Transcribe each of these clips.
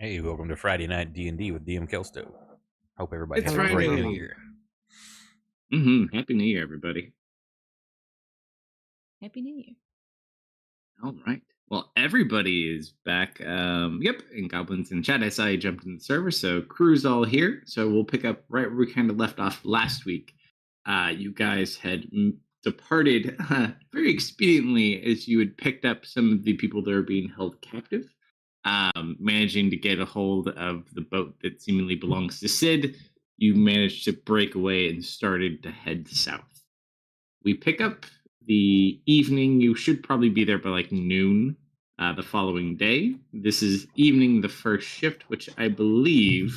Hey, welcome to Friday Night D&D with DM Kalsto. Hope everybody It's had a Friday great New New Year. Year. Happy New Year, everybody. Happy New Year. All right. Well, everybody is back. In Goblins in chat. I saw you jumped in the server, so crew's all here. So we'll pick up right where we kind of left off last week. You guys had departed very expediently as you had picked up some of the people that are being held captive, managing to get a hold of the boat that seemingly belongs to Sid. You managed to break away and started to head south. We pick up the evening. You should probably be there by like noon the following day. This is evening the first shift, which I believe,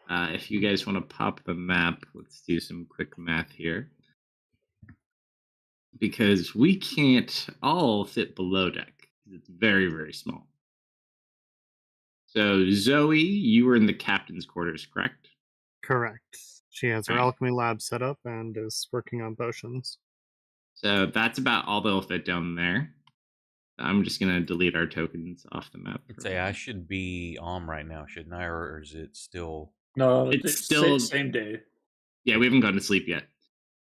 if you guys want to pop the map, let's do some quick math here. Because we can't all fit below deck. It's very, very small. So, Zoe, you were in the captain's quarters, correct? Correct. She has her Right. alchemy lab set up and is working on potions. So that's about all they'll fit down there. I'm just going to delete our tokens off the map. I'd say I should be on right now, shouldn't I? Or is it still... No, It's still same day. Yeah, we haven't gone to sleep yet.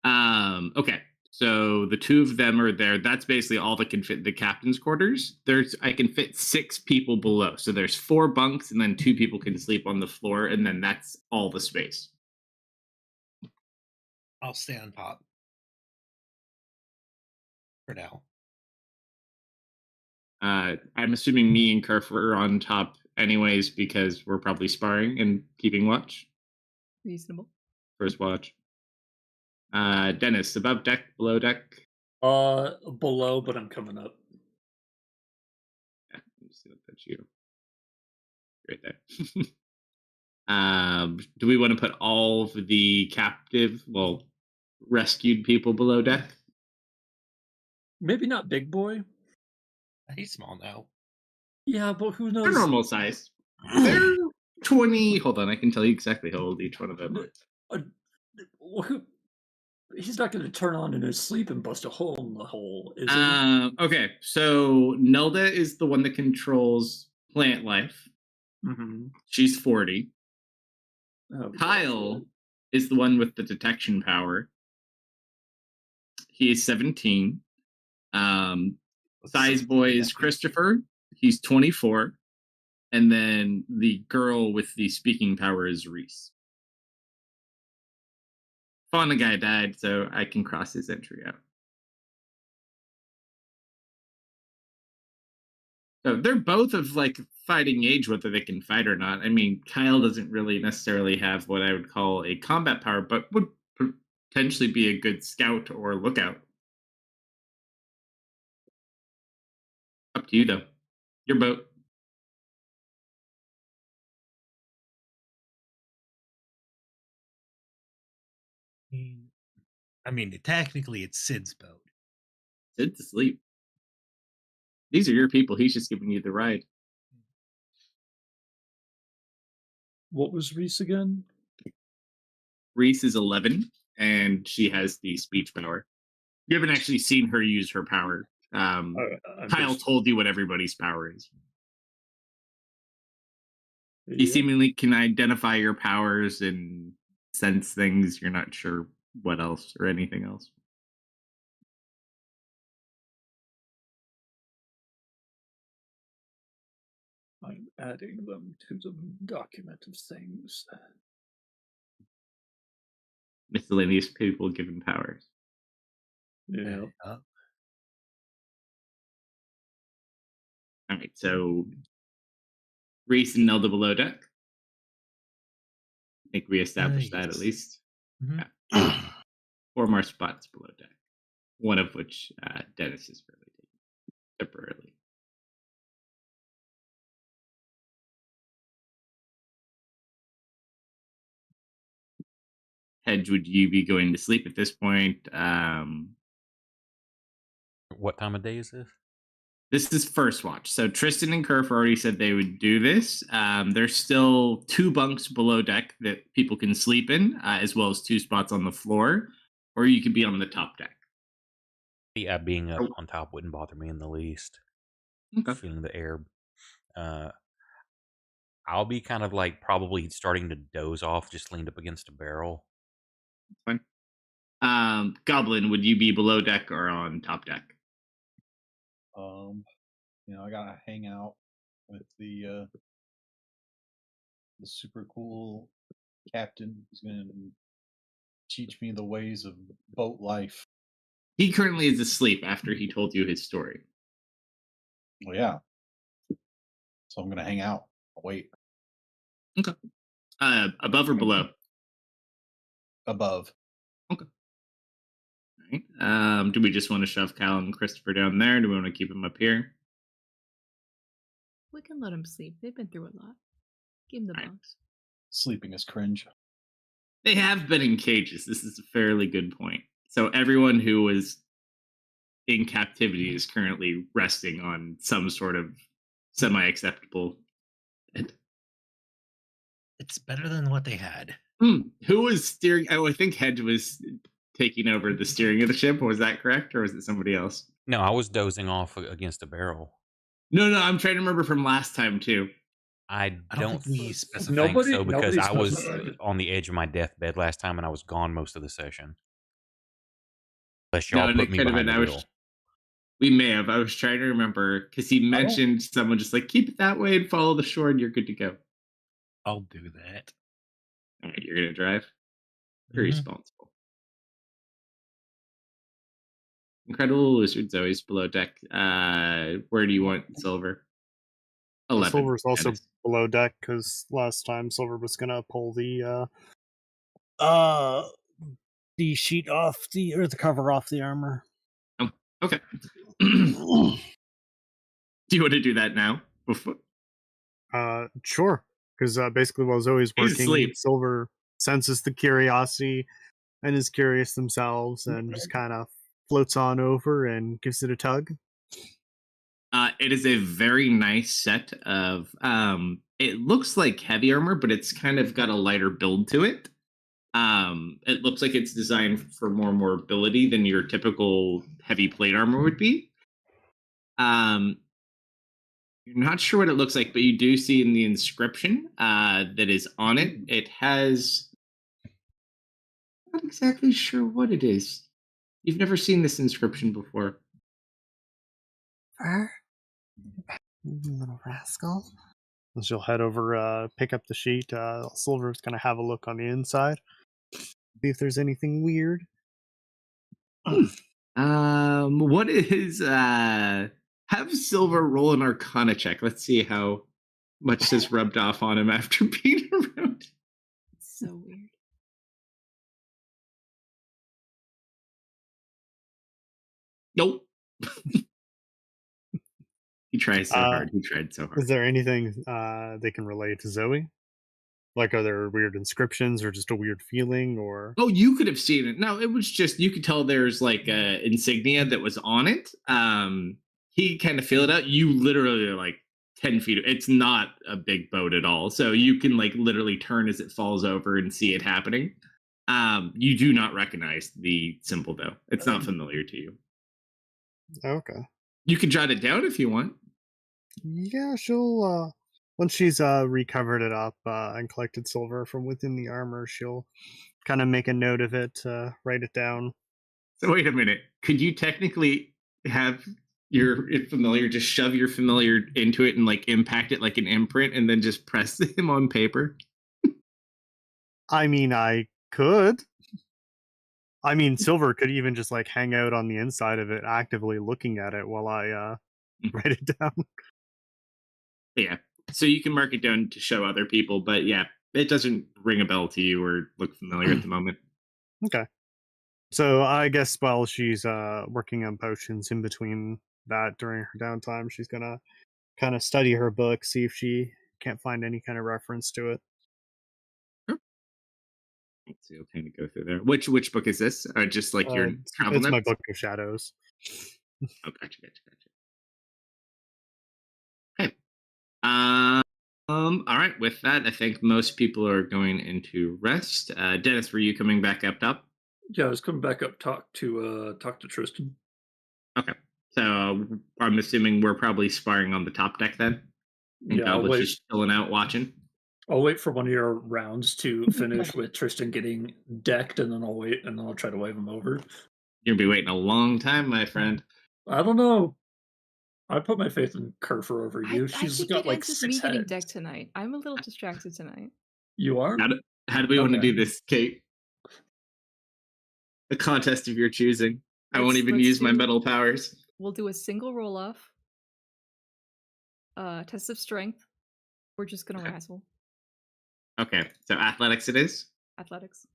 Okay. So the two of them are there. That's basically all that can fit in the captain's quarters. I can fit 6 people below. So there's 4 bunks, and then 2 people can sleep on the floor, and then that's all the space. I'll stay on top for now. I'm assuming me and Kerf are on top anyways because we're probably sparring and keeping watch. Reasonable. First watch. Dennis, above deck, below deck? Below, but I'm coming up. Yeah, I'm just gonna put you right there. Do we want to put all of the rescued people below deck? Maybe not Big Boy. He's small now. Yeah, but who knows? They're normal size. They're 20. Hold on, I can tell you exactly how old each one of them are. He's not going to turn on in his sleep and bust a hole in the hole, is he? Okay, so Nelda is the one that controls plant life. Mm-hmm. She's 40. Oh, Kyle God. is the one with the detection power. He is 17. Size boy is Christopher. He's 24. And then the girl with the speaking power is Reese. Fauna guy died, so I can cross his entry out. So they're both of like fighting age, whether they can fight or not. I mean, Kyle doesn't really necessarily have what I would call a combat power, but would potentially be a good scout or lookout. Up to you, though. Your boat. I mean, technically, it's Sid's boat. Sid's asleep. These are your people. He's just giving you the ride. What was Reese again? Reese is 11, and she has the speech power. You haven't actually seen her use her power. Kyle told you what everybody's power is. Yeah. He seemingly can identify your powers and sense things. You're not sure what else or anything else. I'm adding them to the document of things. Miscellaneous people given powers. Yeah. All right, so Reese and Nelda below deck. I think we established that at least. Mm-hmm. Yeah. 4 more spots below deck. One of which Dennis is really taking temporarily. Hedge, would you be going to sleep at this point? What time of day is this? This is first watch. So Tristan and Kerf already said they would do this. There's still 2 bunks below deck that people can sleep in, as well as 2 spots on the floor, or you could be on the top deck. Yeah, being up on top wouldn't bother me in the least. Okay. Feeling the air. I'll be kind of like probably starting to doze off, just leaned up against a barrel. Fine. Goblin, would you be below deck or on top deck? I gotta hang out with the super cool captain who's gonna teach me the ways of boat life. He currently is asleep after he told you his story. Well, yeah. So I'm gonna hang out. I'll wait. Okay. Above or below? Above. Okay. All right. Do we just want to shove Cal and Christopher down there? Do we want to keep them up here? We can let them sleep. They've been through a lot. Give them the Right. bunks. Sleeping is cringe. They have been in cages. This is a fairly good point. So everyone who was in captivity is currently resting on some sort of semi-acceptable bed. It's better than what they had. Who was steering? Oh, I think Hedge was taking over the steering of the ship. Was that correct, or was it somebody else? No, I was dozing off against a barrel. No, I'm trying to remember from last time too. I I don't don't think we think specified. so because nobody I was specified. on the edge of my deathbed last time and I was gone most of the session. Unless No, y'all and put it me could have behind been. the wheel. We may have. I was trying to remember because he mentioned someone just like keep it that way and follow the shore, and you're good to go. I'll do that. All right, you're gonna drive. Very Mhm. responsible. Incredible Lizards always below deck. Where do you want Silver? 11. Silver's also Dennis. below deck because last time Silver was gonna pull the sheet off the cover off the armor. Oh, okay. Do you want to do that now? Before? Sure. Because basically while Zoe's He's working, asleep. Silver senses the curiosity and is curious themselves and just kind of floats on over and gives it a tug. It is a very nice set of. It looks like heavy armor, but it's kind of got a lighter build to it. It looks like it's designed for more mobility than your typical heavy plate armor would be. You're not sure what it looks like, but you do see in the inscription that is on it. It has. Not exactly sure what it is. You've never seen this inscription before. You little rascal. And she'll head over, pick up the sheet. Silver's gonna have a look on the inside. See if there's anything weird. What is have Silver roll an Arcana check. Let's see how much this rubbed off on him after being around. It's so weird. Nope. He tries so hard. He tried so hard. Is there anything they can relate to Zoe? Like, are there weird inscriptions or just a weird feeling or? Oh, you could have seen it. No, it was just you could tell there's like a insignia that was on it. He kind of feel it out. You literally are like 10 feet. It's not a big boat at all. So you can like literally turn as it falls over and see it happening. You do not recognize the symbol though. It's not familiar to you. Okay. You can jot it down if you want. Yeah, she'll once she's recovered it up and collected silver from within the armor, she'll kind of make a note of it, write it down. So wait a minute. Could you technically have your familiar just shove your familiar into it and like impact it like an imprint and then just press him on paper? I mean, I could. I mean, Silver could even just like hang out on the inside of it, actively looking at it while I write it down. Yeah. So you can mark it down to show other people, but yeah, it doesn't ring a bell to you or look familiar at the moment. Okay. So I guess while she's working on potions in between that during her downtime, she's gonna kind of study her book, see if she can't find any kind of reference to it. So you'll kind of go through there. Which book is this? Just like your travel It's my notes? Book of Shadows. Oh, gotcha. Okay. All right. With that, I think most people are going into rest. Dennis, were you coming back up top? Yeah, I was coming back up talk to Tristan. Okay. So I'm assuming we're probably sparring on the top deck then. And Yeah, Goblet's just chilling out watching. I'll wait for one of your rounds to finish with Tristan getting decked, and then I'll wait, and then I'll try to wave him over. You're gonna be waiting a long time, my friend. I don't know. I put my faith in Kerfer over I you. She's think got it like ends with 6 me getting heads. decked tonight. I'm a little distracted tonight. You are? How do we want to Okay. do this, Kate? A contest of your choosing. I won't even Let's use my do- metal powers. We'll do a single roll off. Test of strength. We're just gonna wrestle. Okay, so athletics it is. Athletics.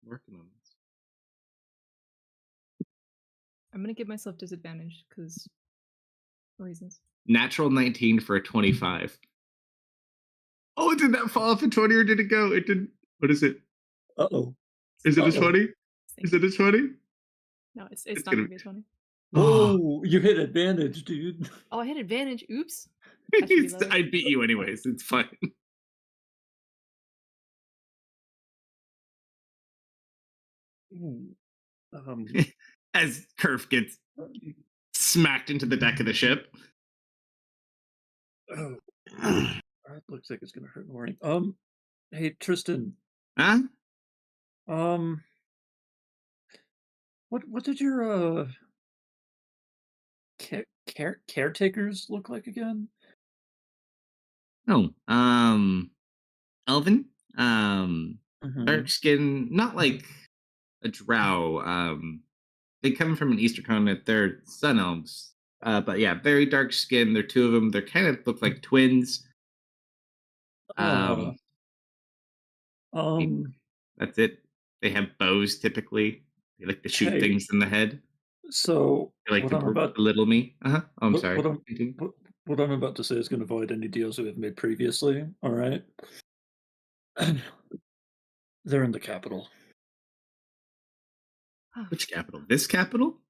Working on this. I'm gonna give myself disadvantage because reasons. Natural 19 for a 25. Oh, did that fall off a 20 or did it go? It didn't. What is it? Uh-oh. Is it a Uh-oh. 20? Is it a 20? No, it's It's not gonna gonna be a 20. Whoa, you hit advantage, dude. Oh, I hit advantage. Oops. That should be lower. I beat you anyways. It's fine. As Kerf gets smacked into the deck of the ship. Oh. That looks like it's gonna hurt in the morning. Hey Tristan. Huh? What did your caretakers look like again? Oh, Elven. Mhm. Dark skin, not like a drow. They come from an eastern continent. They're sun elves. But yeah, very dark skin. They're two of them. They kind of look like twins. Oh. That's it. They have bows typically. They like to shoot Hey. things in the head. So They like what to I'm about belittle me. Oh, I'm what, sorry. what I'm Continue. what I'm about to say is going to void any deals we have made previously. All right. They're in the capital. Which capital? This capital?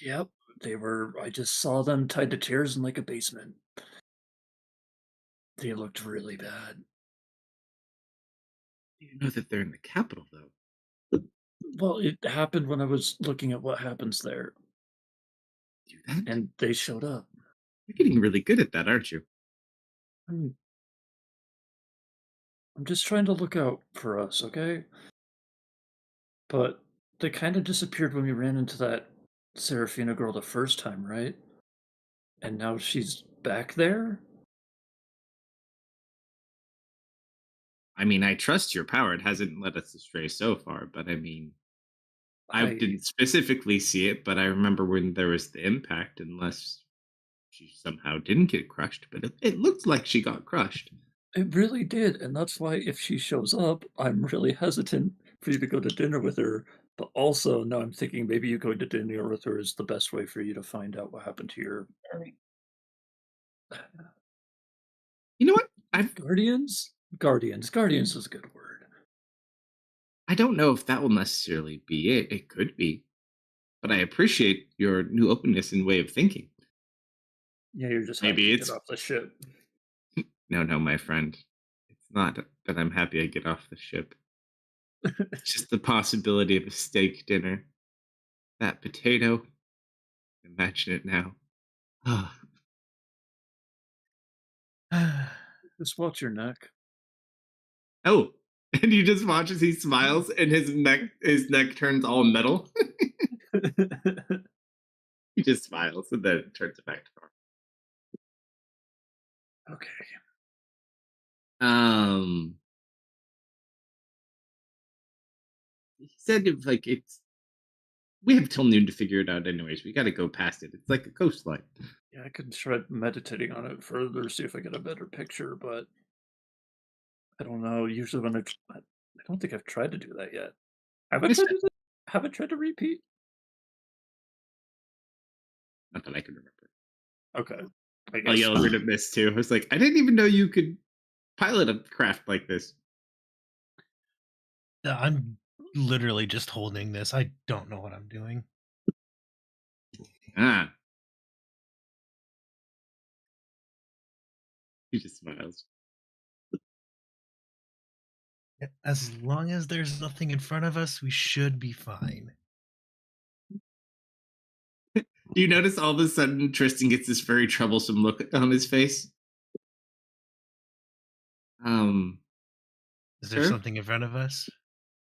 Yep, they were. I just saw them tied to chairs in like a basement. They looked really bad. You know that they're in the capital, though. Well, it happened when I was looking at what happens there, Do that? and they showed up. You're getting really good at that, aren't you? I'm just trying to look out for us, okay? But they kind of disappeared when we ran into that Serafina girl the first time, right? And now she's back there? I mean, I trust your power. It hasn't led us astray so far, but I mean, I didn't specifically see it, but I remember when there was the impact, unless she somehow didn't get crushed, but it looked like she got crushed. It really did, and that's why if she shows up, I'm really hesitant for you to go to dinner with her. But also, now I'm thinking maybe you going to dinner with her is the best way for you to find out what happened to your You know what? guardians. Guardians is a good word. I don't know if that will necessarily be it. It could be, but I appreciate your new openness and way of thinking. Yeah, you're just Maybe happy to it's get off the ship. No, my friend. It's not that I'm happy I get off the ship. It's just the possibility of a steak dinner. That potato. Imagine it now. Just watch your neck. Oh, and you just watch as he smiles and his neck turns all metal. He just smiles and then turns it back to normal. Okay. He said if like we have till noon to figure it out anyways. We gotta go past it. It's like a coastline. Yeah, I could try meditating on it further, see if I get a better picture, but I don't know. Usually when I don't think I've tried to do that yet. Haven't tried to repeat? Not that I can remember. Okay. I I guess. yelled at Miss too. I was like, I didn't even know you could pilot a craft like this. I'm literally just holding this. I don't know what I'm doing. Ah. He just smiles. As long as there's nothing in front of us, we should be fine. Do you notice all of a sudden Tristan gets this very troublesome look on his face? Is there Sir? something in front of us?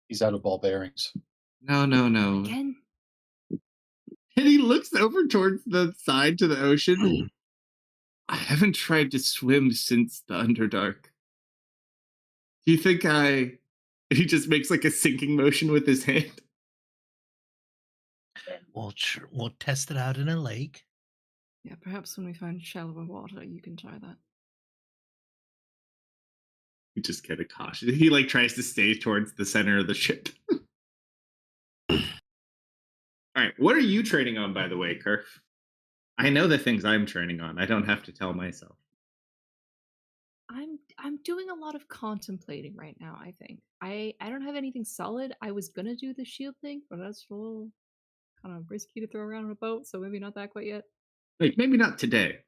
He's out of ball bearings. No. Again? And he looks over towards the side to the ocean. I haven't tried to swim since the Underdark. Do you think I... He just makes like a sinking motion with his hand. We'll test it out in a lake. Yeah, perhaps when we find shallower water, you can try that. He just kind of cautious. He like tries to stay towards the center of the ship. All right, what are you training on, by the way, Kerf? I know the things I'm training on. I don't have to tell myself. I'm doing a lot of contemplating right now, I think. I don't have anything solid. I was gonna do the shield thing, but that's a little kind of risky to throw around on a boat, so maybe not that quite yet. Like maybe not today.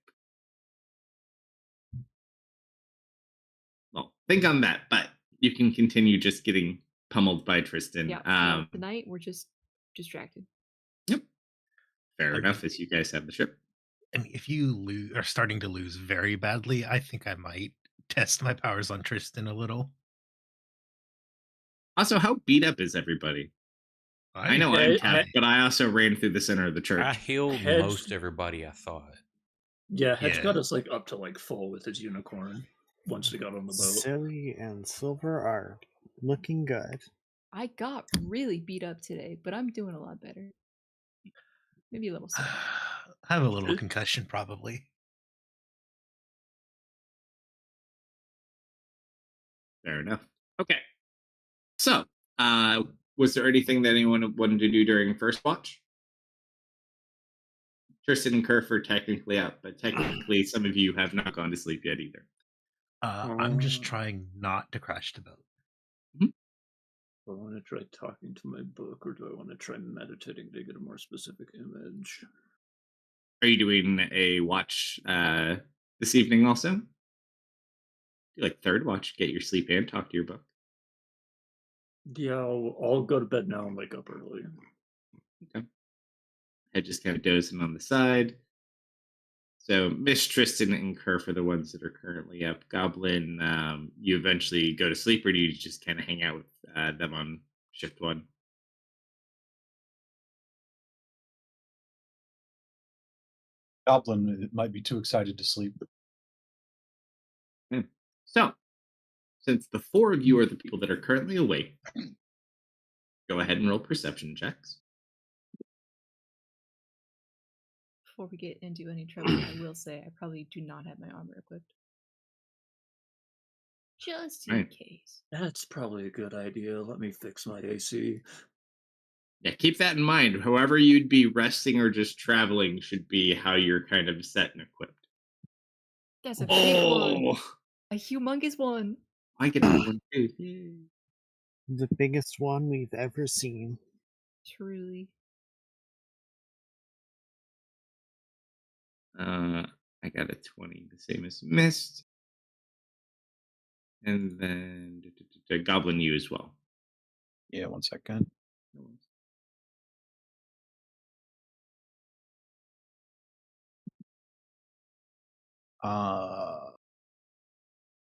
Well, think on that, but you can continue just getting pummeled by Tristan. Yeah, tonight we're just distracted. Yep. Fair Okay. enough, as you guys have the ship. And if you are starting to lose very badly, I think I might test my powers on Tristan a little. Also, how beat up is everybody? I know I'm tapped, but I also ran through the center of the I church. healed Hedge- most everybody, I thought. Yeah, Hedge Yeah. got us like up to like full with his unicorn once we got on the boat. Silly and Silver are looking good. I got really beat up today, but I'm doing a lot better. Maybe a little sick. Have a little concussion, probably. Fair enough. Okay. So, was there anything that anyone wanted to do during first watch? Tristan and Kerf are technically up, but technically some of you have not gone to sleep yet either. I'm just trying not to crash the boat. Do I want to try talking to my book, or do I want to try meditating to get a more specific image? Are you doing a watch this evening also? Do like third watch, get your sleep and talk to your book. Yeah, I'll go to bed now and wake up early. Okay. Head just kind of dozing on the side. So Miss Tristan and Kerf are the ones that are currently up. Goblin, you eventually go to sleep, or do you just kind of hang out with them on shift one? Goblin might be too excited to sleep. So, since the four of you are the people that are currently awake, go ahead and roll perception checks. Before we get into any trouble, I will say I probably do not have my armor equipped. Just in Right. case. That's probably a good idea. Let me fix my AC. Yeah, keep that in mind. However you'd be resting or just traveling should be how you're kind of set and equipped. That's a big one. Oh, A humongous one. I get that one too. Yay. The biggest one we've ever seen. Truly. I got a 20, the same as Mist. And then Goblin you as well. Yeah, 1 second.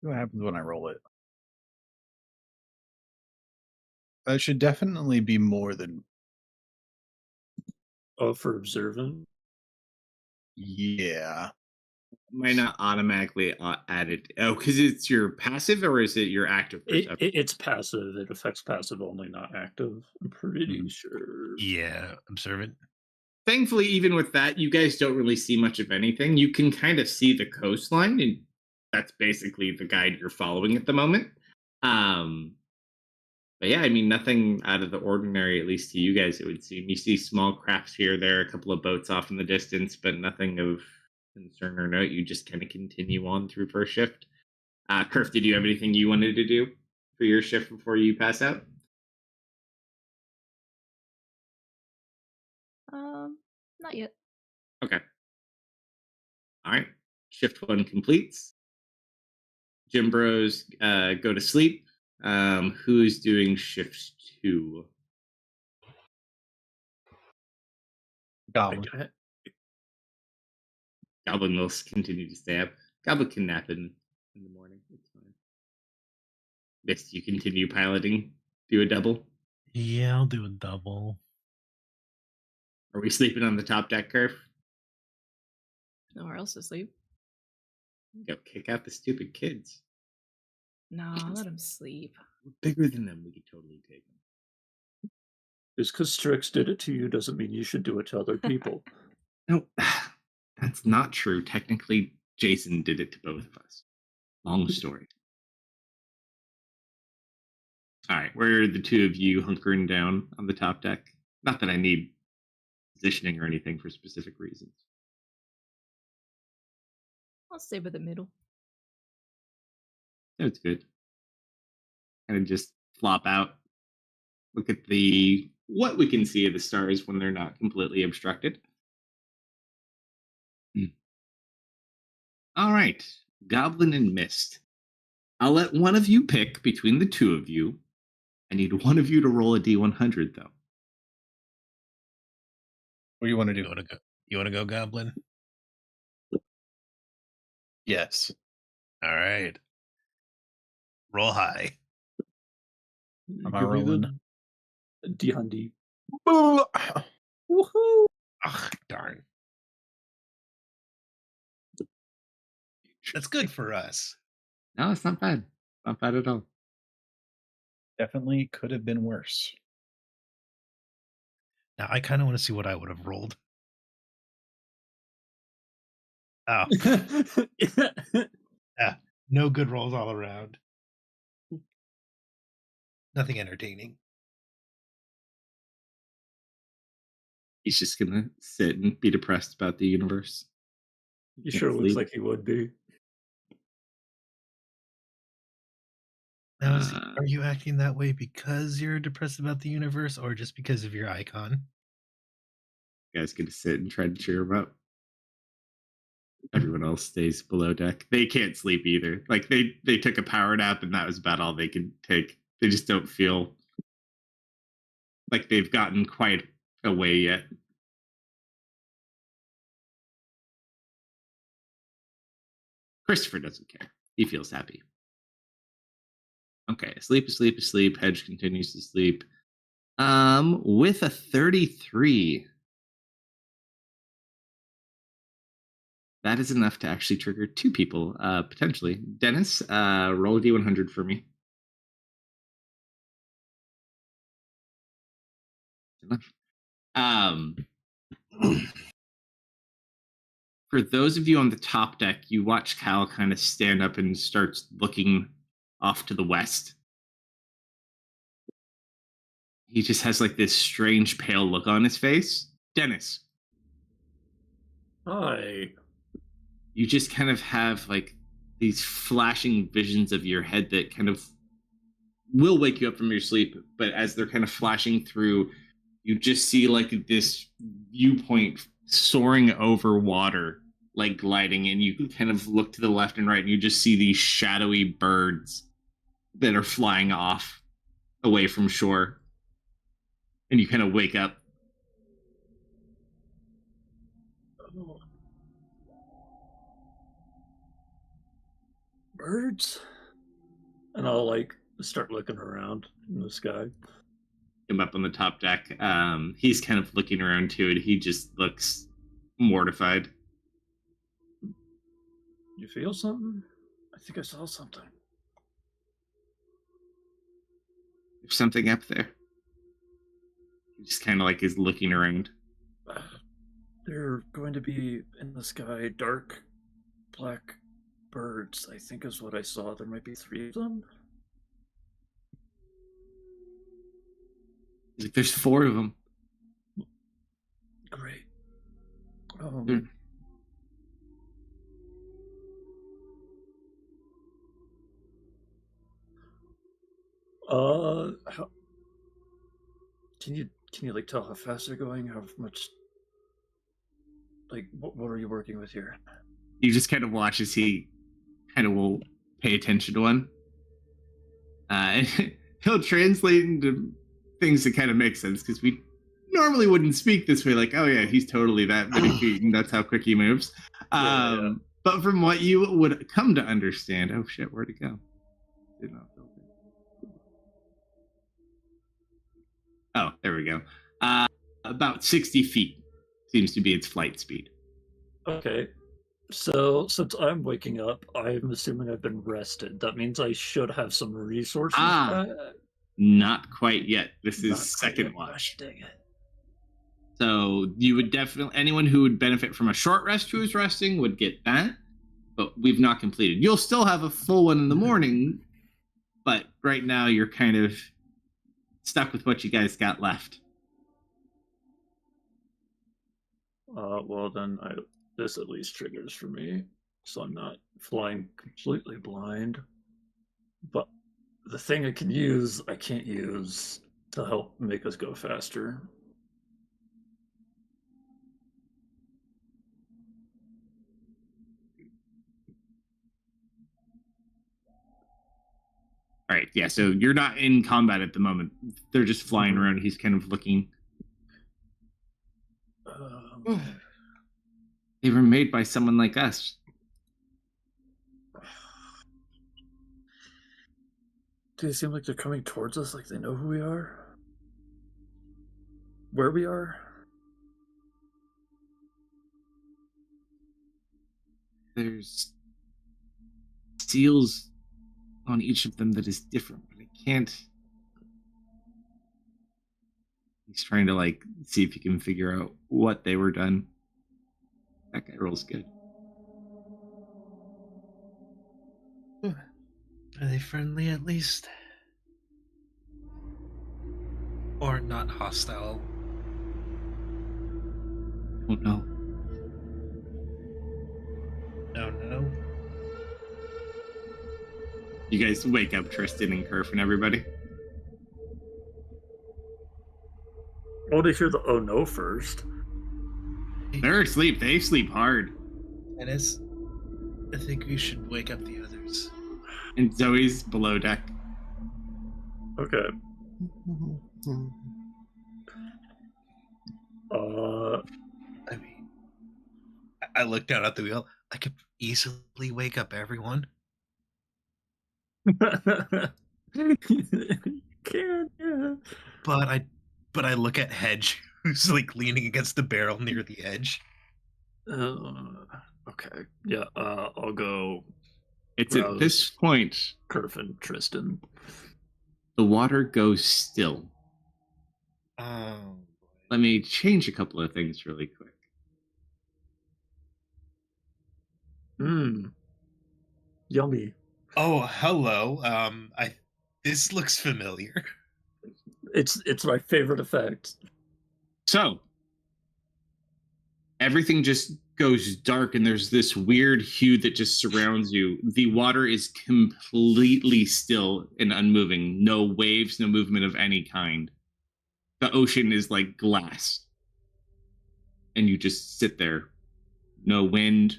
What happens when I roll it? It should definitely be more than. Oh, for observant? Yeah. Might not automatically add it. Oh, because it's your passive, or is it your active perception? It's passive. It affects passive only, not active. I'm pretty sure. Yeah, observant. Thankfully, even with that, you guys don't really see much of anything. You can kind of see the coastline, and that's basically the guide you're following at the moment. But yeah, I mean, nothing out of the ordinary, at least to you guys, it would seem. You see small crafts here, there, a couple of boats off in the distance, but nothing of concern or note. You just kind of continue on through first shift. Kerf, did you have anything you wanted to do for your shift before you pass out? Not yet. Okay. All right. Shift one completes. Gym Bros go to sleep. Who's doing shift two? Goblin. Goblin will continue to stay up. Goblin can nap in the morning. It's fine. Mist, you continue piloting. Do a double. Yeah, I'll do a double. Are we sleeping on the top deck, Curve? Nowhere else to sleep. Go kick out the stupid kids. Nah, let him sleep. We're bigger than them. We could totally take them. Just because Strix did it to you doesn't mean you should do it to other people. No, that's not true. Technically, Jason did it to both of us. Long story. All right, where are the two of you hunkering down on the top deck? Not that I need positioning or anything for specific reasons. I'll stay by the middle. That's good. Kind of just flop out. Look at the what we can see of the stars when they're not completely obstructed. All right, Goblin and Mist. I'll let one of you pick between the two of you. I need one of you to roll a D100, though. What do you want to You do? want to go? You want to go, Goblin? Yes. All right. Roll high. Am I Give me rolling? the D-Hundy. Woohoo! Ugh, darn. That's good for us. No, it's not bad. Not bad at all. Definitely could have been worse. Now I kind of want to see what I would have rolled. Oh, yeah. No good rolls all around. Nothing entertaining. He's just gonna sit and be depressed about the universe. He Can't sure looks sleep. like he would be. Now, Uh, are you acting that way because you're depressed about the universe, or just because of your icon? You guys gonna sit and try to cheer him up. Everyone else stays below deck. They can't sleep either. Like they took a power nap and that was about all they could take. They just don't feel like they've gotten quite away yet. Christopher doesn't care. He feels happy. Okay, asleep. Hedge continues to sleep. With a 33. That is enough to actually trigger two people, potentially. Dennis, roll a D100 for me. Enough. For those of you on the top deck, you watch Cal kind of stand up and starts looking off to the west. He just has like this strange pale look on his face. Dennis, Hi. you just kind of have like these flashing visions of your head that kind of will wake you up from your sleep, but as they're kind of flashing through, you just see like this viewpoint soaring over water, like gliding, and you kind of look to the left and right and you just see these shadowy birds that are flying off away from shore, and you kind of wake up. Oh. Birds? And I'll like start looking around in the sky. Him up on the top deck. He's kind of looking around too, and he just looks mortified. You feel something? I think I saw something. There's something up there. He just kind of like is looking around. They're going to be in the sky, dark black birds, I think is what I saw. There might be 3 of them. He's like, there's 4 of them. Great. Hmm. How, can you like tell how fast they're going? How much? Like, what are you working with here? You just kind of watch as he kind of will pay attention to one. And he'll translate into things that kind of make sense because we normally wouldn't speak this way. Like, oh yeah, he's totally that many feet, and that's how quick he moves. Yeah. But from what you would come to understand, oh shit, where'd it go? Did not filter. Oh, there we go. About 60 feet seems to be its flight speed. Okay. So since I'm waking up, I'm assuming I've been rested. That means I should have some resources back. Not quite yet. This Not is quite second yet. watch. Gosh, dang it. So you would definitely, anyone who would benefit from a short rest who is resting would get that, but we've not completed. You'll still have a full one in the morning, but right now you're kind of stuck with what you guys got left. Well then, this at least triggers for me, so I'm not flying completely blind. But the thing I can't use to help make us go faster. All right, yeah, so you're not in combat at the moment. They're just flying around. He's kind of looking. They were made by someone like us. Do they seem like they're coming towards us, like they know who we are? Where we are? There's seals on each of them that is different, but I can't. He's trying to like see if he can figure out what they were done. That guy rolls good. Are they friendly at least? Or not hostile? Oh no. Oh no. You guys wake up Tristan and Kerf and everybody. I want to hear the oh no first. They're asleep. They sleep hard. Dennis, I think we should wake up the others. And Zoe's below deck. Okay. I mean, I looked down at the wheel. I could easily wake up everyone. Can yeah. But I look at Hedge, who's like leaning against the barrel near the edge. Okay. Yeah. I'll go. It's at this point, Kerf and Tristan. the water goes still. Oh. Let me change a couple of things really quick. Yummy. Oh, hello. This looks familiar. It's my favorite effect. So, everything just goes dark and there's this weird hue that just surrounds you. The water is completely still and unmoving. No waves, no movement of any kind. The ocean is like glass. And you just sit there. No wind.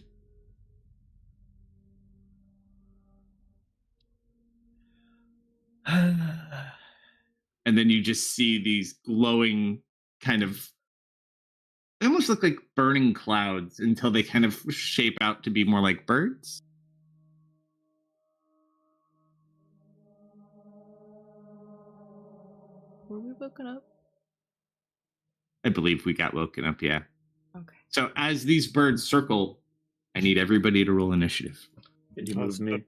And then you just see these glowing kind of, they almost look like burning clouds until they kind of shape out to be more like birds. Were we woken up? I believe we got woken up, yeah. Okay. So as these birds circle, I need everybody to roll initiative. Can you move me?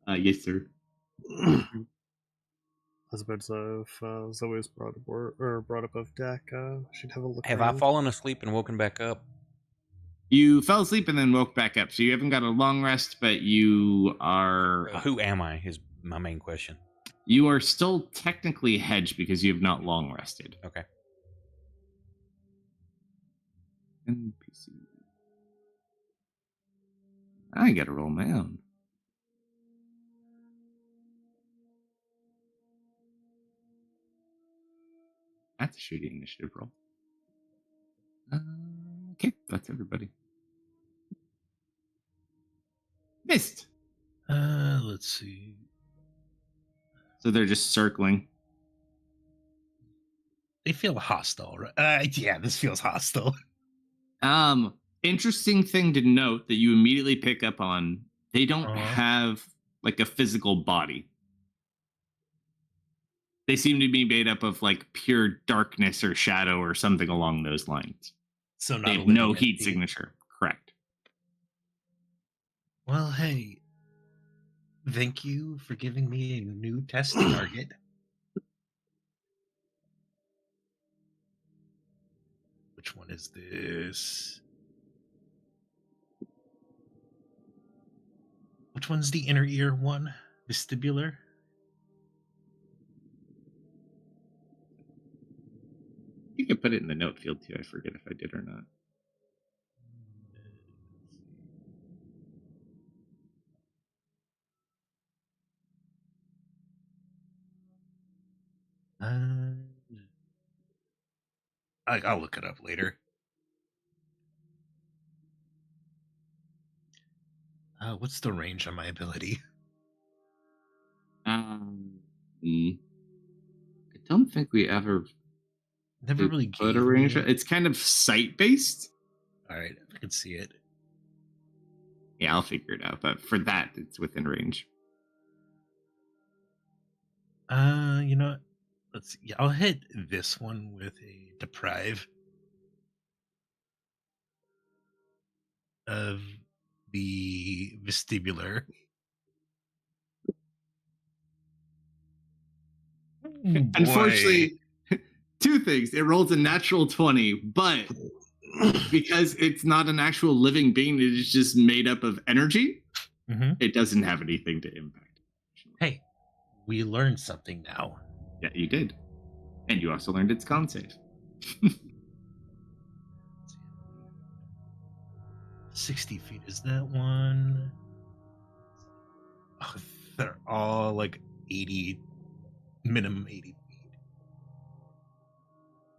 Yes, sir. As birds of Zoe's brought up of deck, she'd have a look. Have I fallen asleep and woken back up? You fell asleep and then woke back up, so you haven't got a long rest, but you are... Who am I is my main question. You are still technically hedged because you have not long rested. Okay. NPC. I gotta roll my own. That's a shitty initiative roll. Okay, that's everybody. Missed. Let's see. So they're just circling. They feel hostile, right? Yeah, this feels hostile. Interesting thing to note that you immediately pick up on, they don't have like a physical body. They seem to be made up of like pure darkness or shadow or something along those lines. So not They a have living no heat entity. signature. Correct. Well, hey, thank you for giving me a new test target. Which one is this? Which one's the inner ear one? Vestibular? You could put it in the note field too. I forget if I did or not. I'll look it up later. What's the range on my ability? I don't think we ever Never really put a gave range. me. It's kind of sight based. All right, I can see it. Yeah, I'll figure it out. But for that, it's within range. You know what? Let's see. Yeah, I'll hit this one with a deprive of the vestibular. Boy. Unfortunately, two things. It rolls a natural 20, but because it's not an actual living being, it is just made up of energy. Mm-hmm. It doesn't have anything to impact. Hey, we learned something now. Yeah, you did. And you also learned its con save. 60 feet is that one. Oh, they're all like 80, minimum 80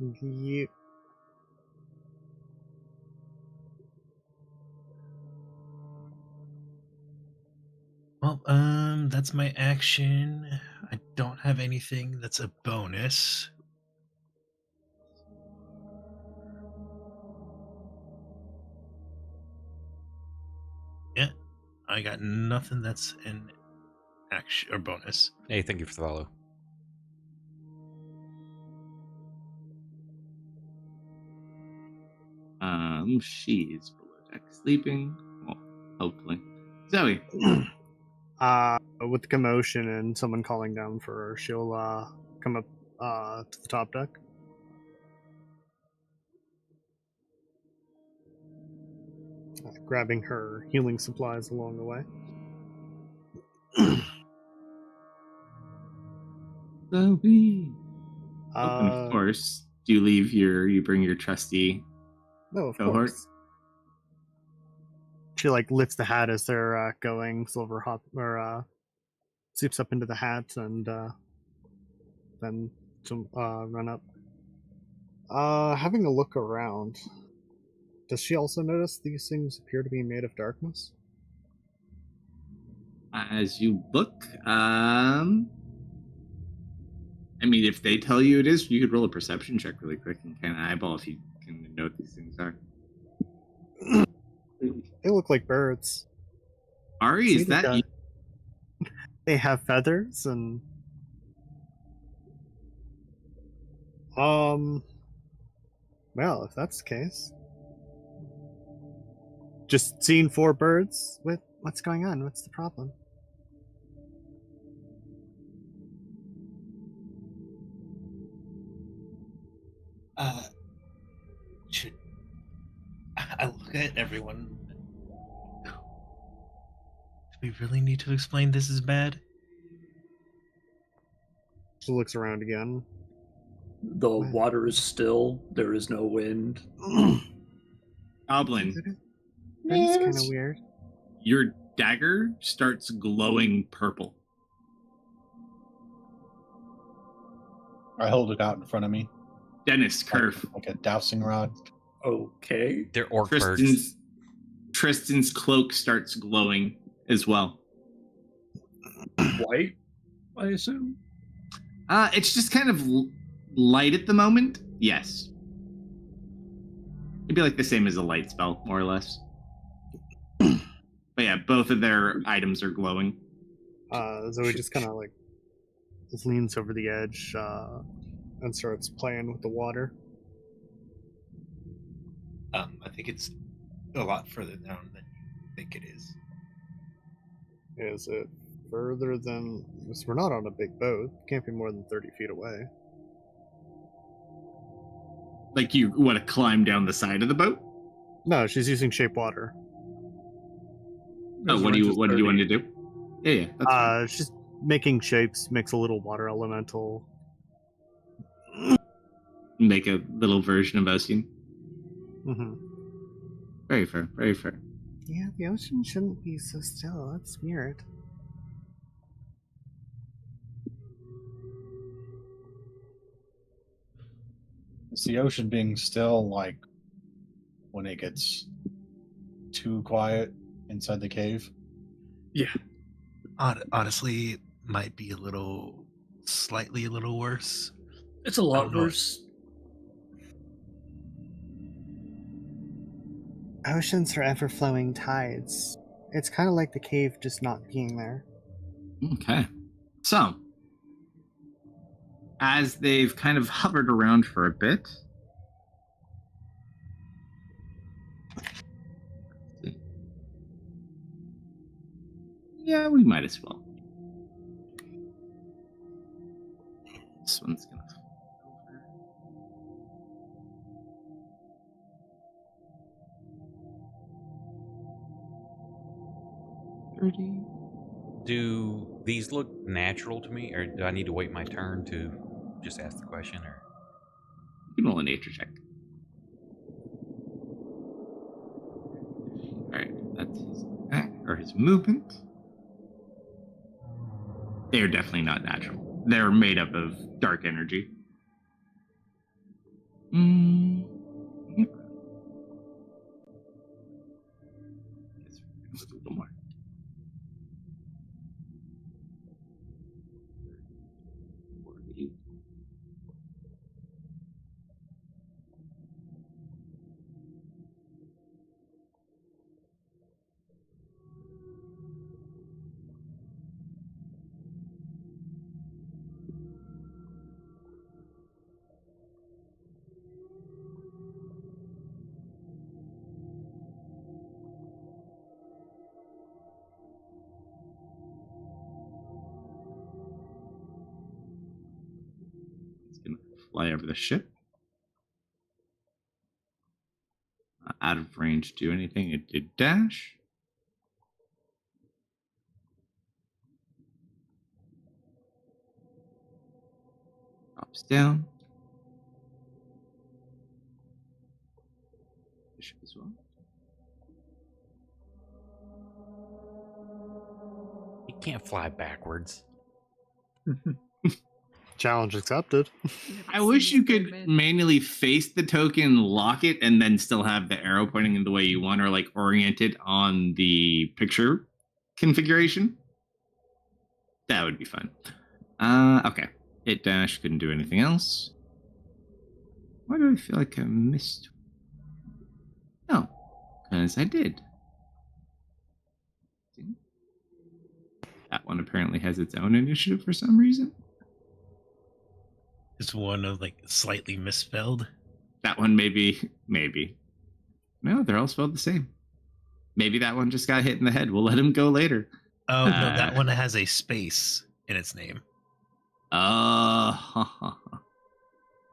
feet. Yep. Well, that's my action. I don't have anything that's a bonus. Yeah, I got nothing that's an action or bonus. Hey, thank you for the follow. She is below deck sleeping. Well, hopefully. Zoe. With the commotion and someone calling down for her, she'll come up to the top deck. Grabbing her healing supplies along the way. Zoe. And of course, you bring your trusty No, of cohort? course. She like lifts the hat as they're going. Silver hop or zips up into the hat and then run up. Having a look around. Does she also notice these things appear to be made of darkness? As you look, I mean, if they tell you it is, you could roll a perception check really quick and kind of eyeball if you can know what these things are. They look like birds. Ari, is that you? They have feathers and well, if that's the case. Just seeing 4 birds? What's going on? What's the problem? Should I look at everyone? Do we really need to explain this is bad? She looks around again. The water is still. There is no wind. Goblin. That is kind of weird. Your dagger starts glowing purple. I hold it out in front of me. Dennis, Kerf. Like a dowsing rod. Okay. They're orc birds. Tristan's cloak starts glowing as well. White, I assume? It's just kind of light at the moment. Yes. It'd be like the same as a light spell, more or less. But yeah, both of their items are glowing. Zoe just kind of like leans over the edge and starts playing with the water. I think it's a lot further down than you think it is. Is it further than... We're not on a big boat. Can't be more than 30 feet away. Like you want to climb down the side of the boat? No, she's using shape water. Oh, what do you want to do? Yeah, that's fine. She's making shapes, makes a little water elemental. Make a little version of Ocean. Mm-hmm. Very fair, very fair. Yeah, the ocean shouldn't be so still. That's weird. Is the ocean being still like when it gets too quiet inside the cave? Yeah. Honestly, it might be slightly a little worse. It's a lot worse. Oceans are ever-flowing tides. It's kind of like the cave just not being there. Okay. So, as they've kind of hovered around for a bit, yeah, we might as well. This one's gonna over. Do these look natural to me, or do I need to wait my turn to just ask the question? Or You can roll a nature check. Alright, that's his attack, or his movement. They're definitely not natural. They're made up of dark energy. Yep. Guess we're gonna look a little more. It's gonna fly over the ship. Out of range to do anything. It did dash. Drops down. The ship as well. you can't fly backwards. Challenge accepted. I wish you could manually face the token, lock it, and then still have the arrow pointing in the way you want, or like orient it on the picture configuration. That would be fun. Okay. It dash, couldn't do anything else. Why do I feel like I missed? No, because I did. That one apparently has its own initiative for some reason. Is one of slightly misspelled? That one maybe. No, they're all spelled the same. Maybe that one just got hit in the head. We'll let him go later. Oh, no, that one has a space in its name. Oh,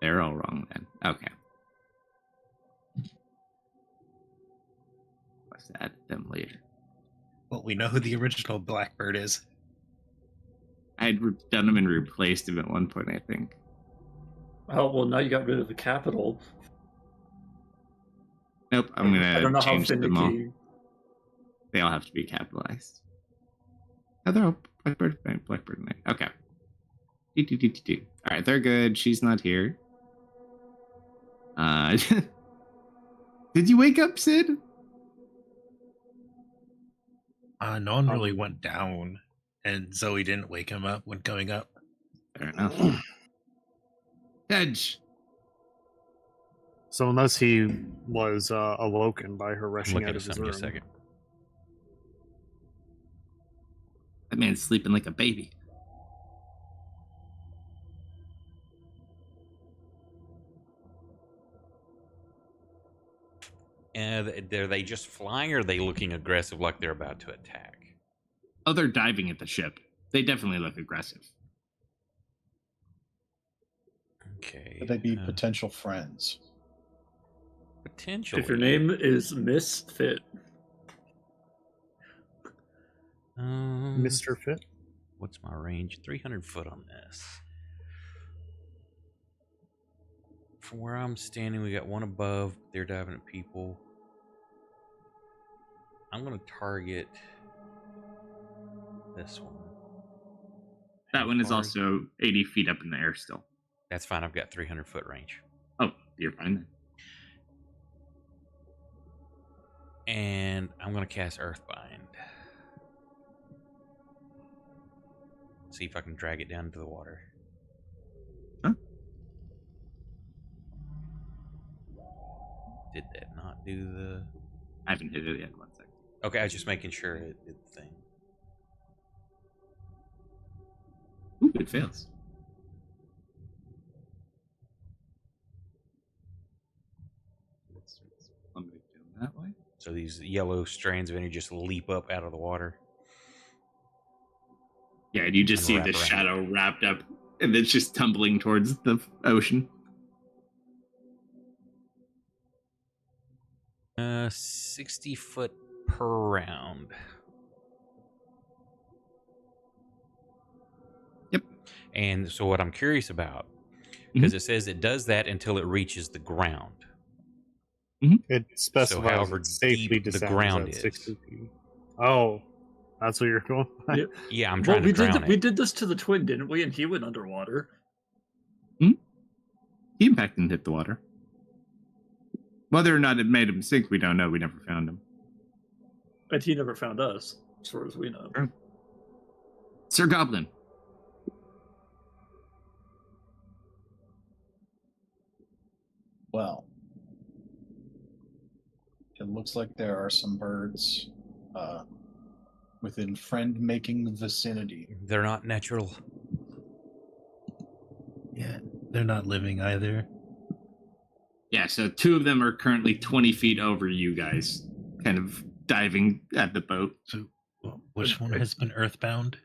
they're all wrong then. Okay. Let's add them later. Well, we know who the original Blackbird is. I had done them and replaced them at one point, I think. Oh, well, now you got rid of the capital. Nope, I'm I don't going know to how change them all. finicky. They all have to be capitalized. Oh, they're all Blackbird Knight. Okay. All right, they're good. She's not here. Did you wake up, Sid? No one really went down, and Zoe didn't wake him up when going up. Fair enough. Edge. So unless he was awoken by her I'm rushing looking out at of his something room. just a second. That man's sleeping like a baby. Are they just flying, or are they looking aggressive like they're about to attack? Oh, they're diving at the ship. They definitely look aggressive. Okay. Could they be potential friends? Potentially. If your name is Misfit, Mr. Fit. What's my range? 300 foot on this. From where I'm standing, we got one above. They're diving at people. I'm going to target this one. That one is Far- also 80 feet up in the air still. That's fine. I've got 300 foot range. Oh, you're fine then. And I'm going to cast Earthbind. See if I can drag it down into the water. Huh? Did that not do the... I haven't hit it yet. 1 second. Okay, I was just making sure it did the thing. Ooh, it fails. I'm going to go that way. So these yellow strands of energy just leap up out of the water. Yeah, and you just And see wrap the around. shadow wrapped up, and it's just tumbling towards the ocean. 60 foot per round. Yep. And so what I'm curious about, because it says it does that until it reaches the ground. It specifies however it safely deep the descends ground at is. 60 feet. Oh, that's what you're going by? Yeah. Yeah, I'm well, trying to drown we it. did this to the twin, didn't we? And he went underwater. The impact didn't hit the water. Whether or not it made him sink, we don't know. We never found him. And he never found us, as far as we know. Sure. Sir Goblin. Well, it looks like there are some birds within friend-making vicinity. They're not natural. Yeah, they're not living either. Yeah, so 2 of them are currently 20 feet over you guys, kind of diving at the boat. So, which one has been earthbound?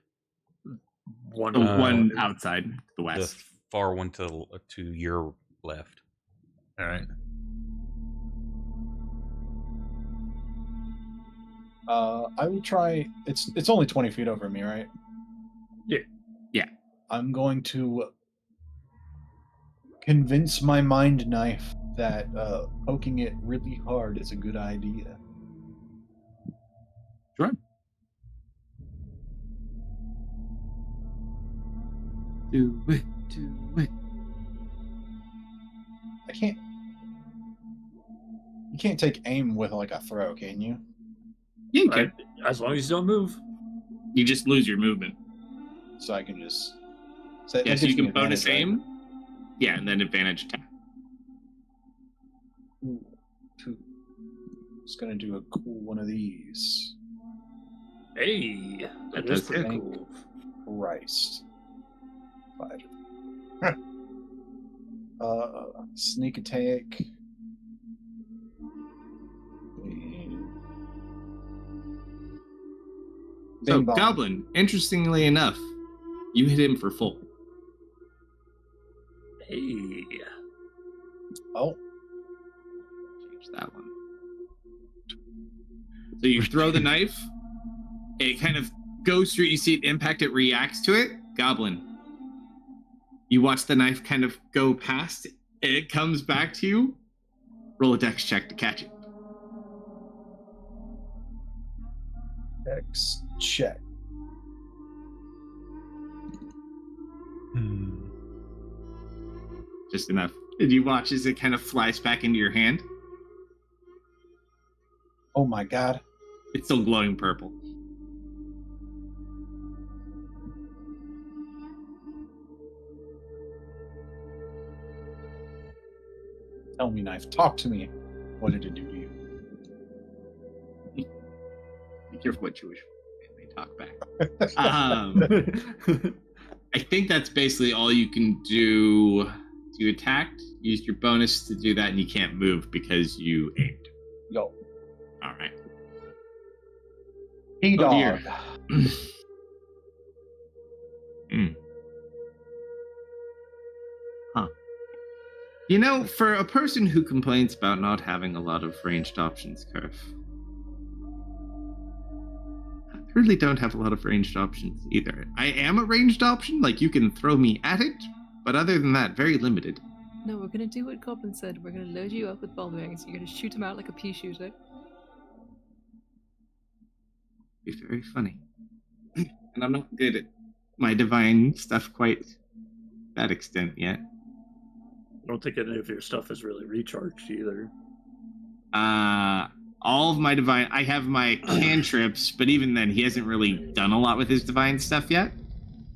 One, The Uh, one outside, the The west. far one to your left. All right. I will try. It's only 20 feet over me, right? Yeah. Yeah. I'm going to convince my mind knife that poking it really hard is a good idea. Sure. Do it, do it. I can't. You can't take aim with like a throw, can you? Yeah, you can. As long as you don't move. You just lose your movement. So I can just. So that Yeah, so you gives me can bonus advantage, right? aim. Yeah, and then advantage attack. Ooh, 2. Just gonna do a cool one of these. Hey, that does is pretty hit. cool. Christ. 5. Sneak attack. So, Bing bong. Goblin, interestingly enough, you hit him for full. Hey. Oh, Change that one. So you throw the knife, it kind of goes through, you see it impact, it reacts to it. Goblin, you watch the knife kind of go past, it comes back to you. Roll a dex check to catch it. X check. Just enough. Did you watch as it kind of flies back into your hand? Oh my god. It's still glowing purple. Tell me, knife. Talk to me. What did it do to you? Be careful what Jewish they talk back. I think that's basically all you can do. You attacked, used your bonus to do that, and you can't move because you aimed. Yo. All right. Hey, Oh, dog. dear. Huh. You know, for a person who complains about not having a lot of ranged options, Curve, I really don't have a lot of ranged options either. I am a ranged option, like you can throw me at it, but other than that, very limited. No, we're gonna do what Goblin said. We're gonna load you up with ball bearings. You're gonna shoot him out like a pea shooter. Be very funny. And I'm not good at my divine stuff quite that extent yet. I don't think any of your stuff is really recharged either. All of my divine, I have my cantrips, but even then, he hasn't really done a lot with his divine stuff yet.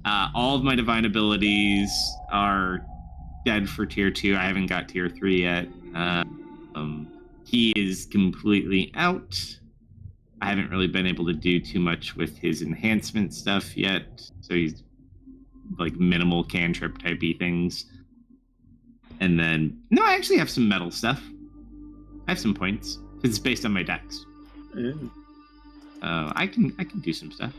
All of my divine abilities are dead for tier 2. I haven't got tier 3 yet. He is completely out. I haven't really been able to do too much with his enhancement stuff yet. So he's like minimal cantrip typey things. And then, no, I actually have some metal stuff. I have some points because it's based on my dex. I can do some stuff.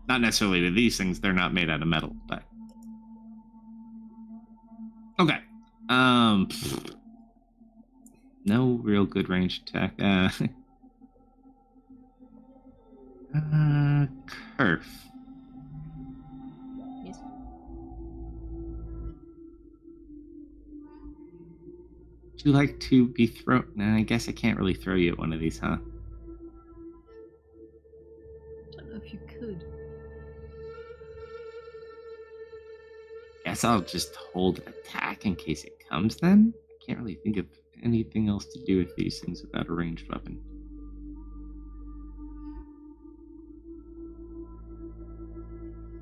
Not necessarily to these things; they're not made out of metal, but okay. No real good range attack. Curve. Yes. Would you like to be thrown? Nah, I guess I can't really throw you at one of these, huh? I don't know if you could. Guess I'll just hold attack in case it comes then. I can't really think of anything else to do with these things without a ranged weapon.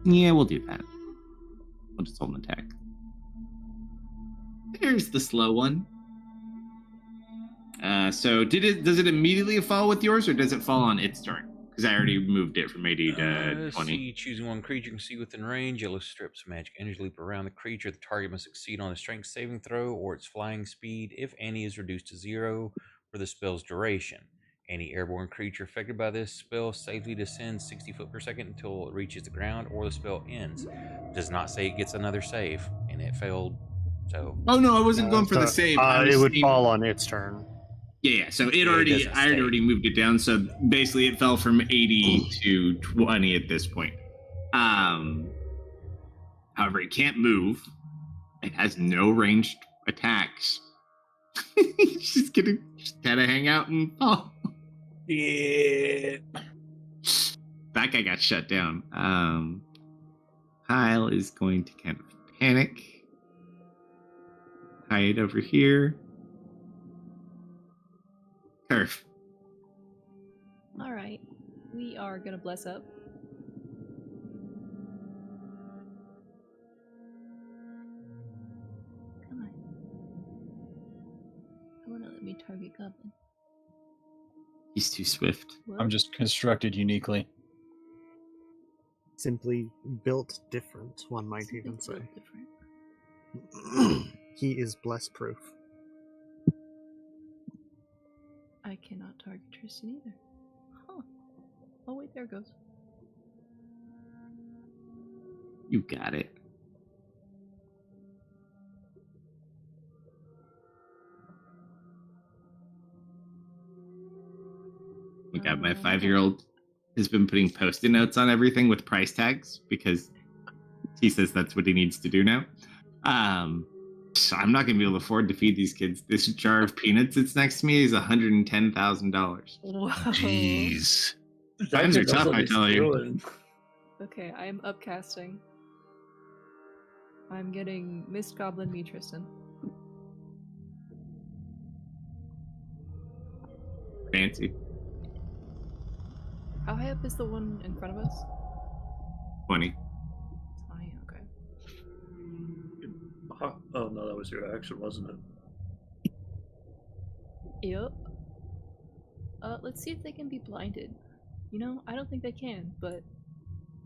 Yeah, we'll do that. We'll just hold an attack. There's the slow one. So does it immediately fall with yours, or does it fall on its turn? Because I already moved it from 80 to 20. See, choosing one creature you can see within range. Yellow strips of magic energy leap around the creature. The target must succeed on a strength saving throw or its flying speed if any is reduced to 0 for the spell's duration. Any airborne creature affected by this spell safely descends 60 foot per second until it reaches the ground or the spell ends. It does not say it gets another save, and it failed. So. Oh no, I wasn't going for the save. It would fall on its turn. Yeah. So it I had already moved it down. So basically, it fell from 80 to 20 at this point. However, it can't move. It has no ranged attacks. It's just gonna kind of hang out and fall. Yeah. That guy got shut down. Kyle is going to kind of panic. Hide over here. Turf. All right, we are gonna bless up. Come on. I wanna let me target Goblin. He's too swift. What? I'm just constructed uniquely. Simply built different, one might Something even say. built different. He is bless proof. I cannot target Tristan either. Huh. Oh wait, there it goes. You got it. Oh my god, my 5-year-old has been putting post-it notes on everything with price tags because he says that's what he needs to do now. So I'm not going to be able to afford to feed these kids. This jar of peanuts that's next to me is $110,000. Whoa. Jeez. Times are tough, I tell you. Okay, I am upcasting. I'm getting Mist Goblin me Tristan. Fancy. How high up is the one in front of us? 20. 20, okay. Oh no, that was your action, wasn't it? Yep. Let's see if they can be blinded. You know, I don't think they can, but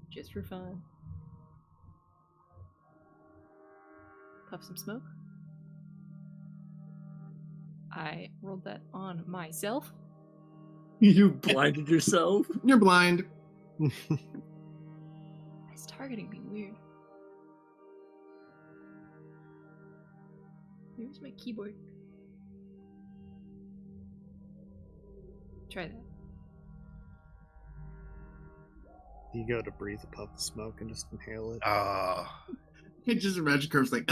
just for fun. Puff some smoke. I rolled that on myself. You blinded yourself? You're blind. It's targeting me weird. Where's my keyboard? Try that. You go to breathe a puff of smoke and just inhale it. Oh, It just imagine Curve's like.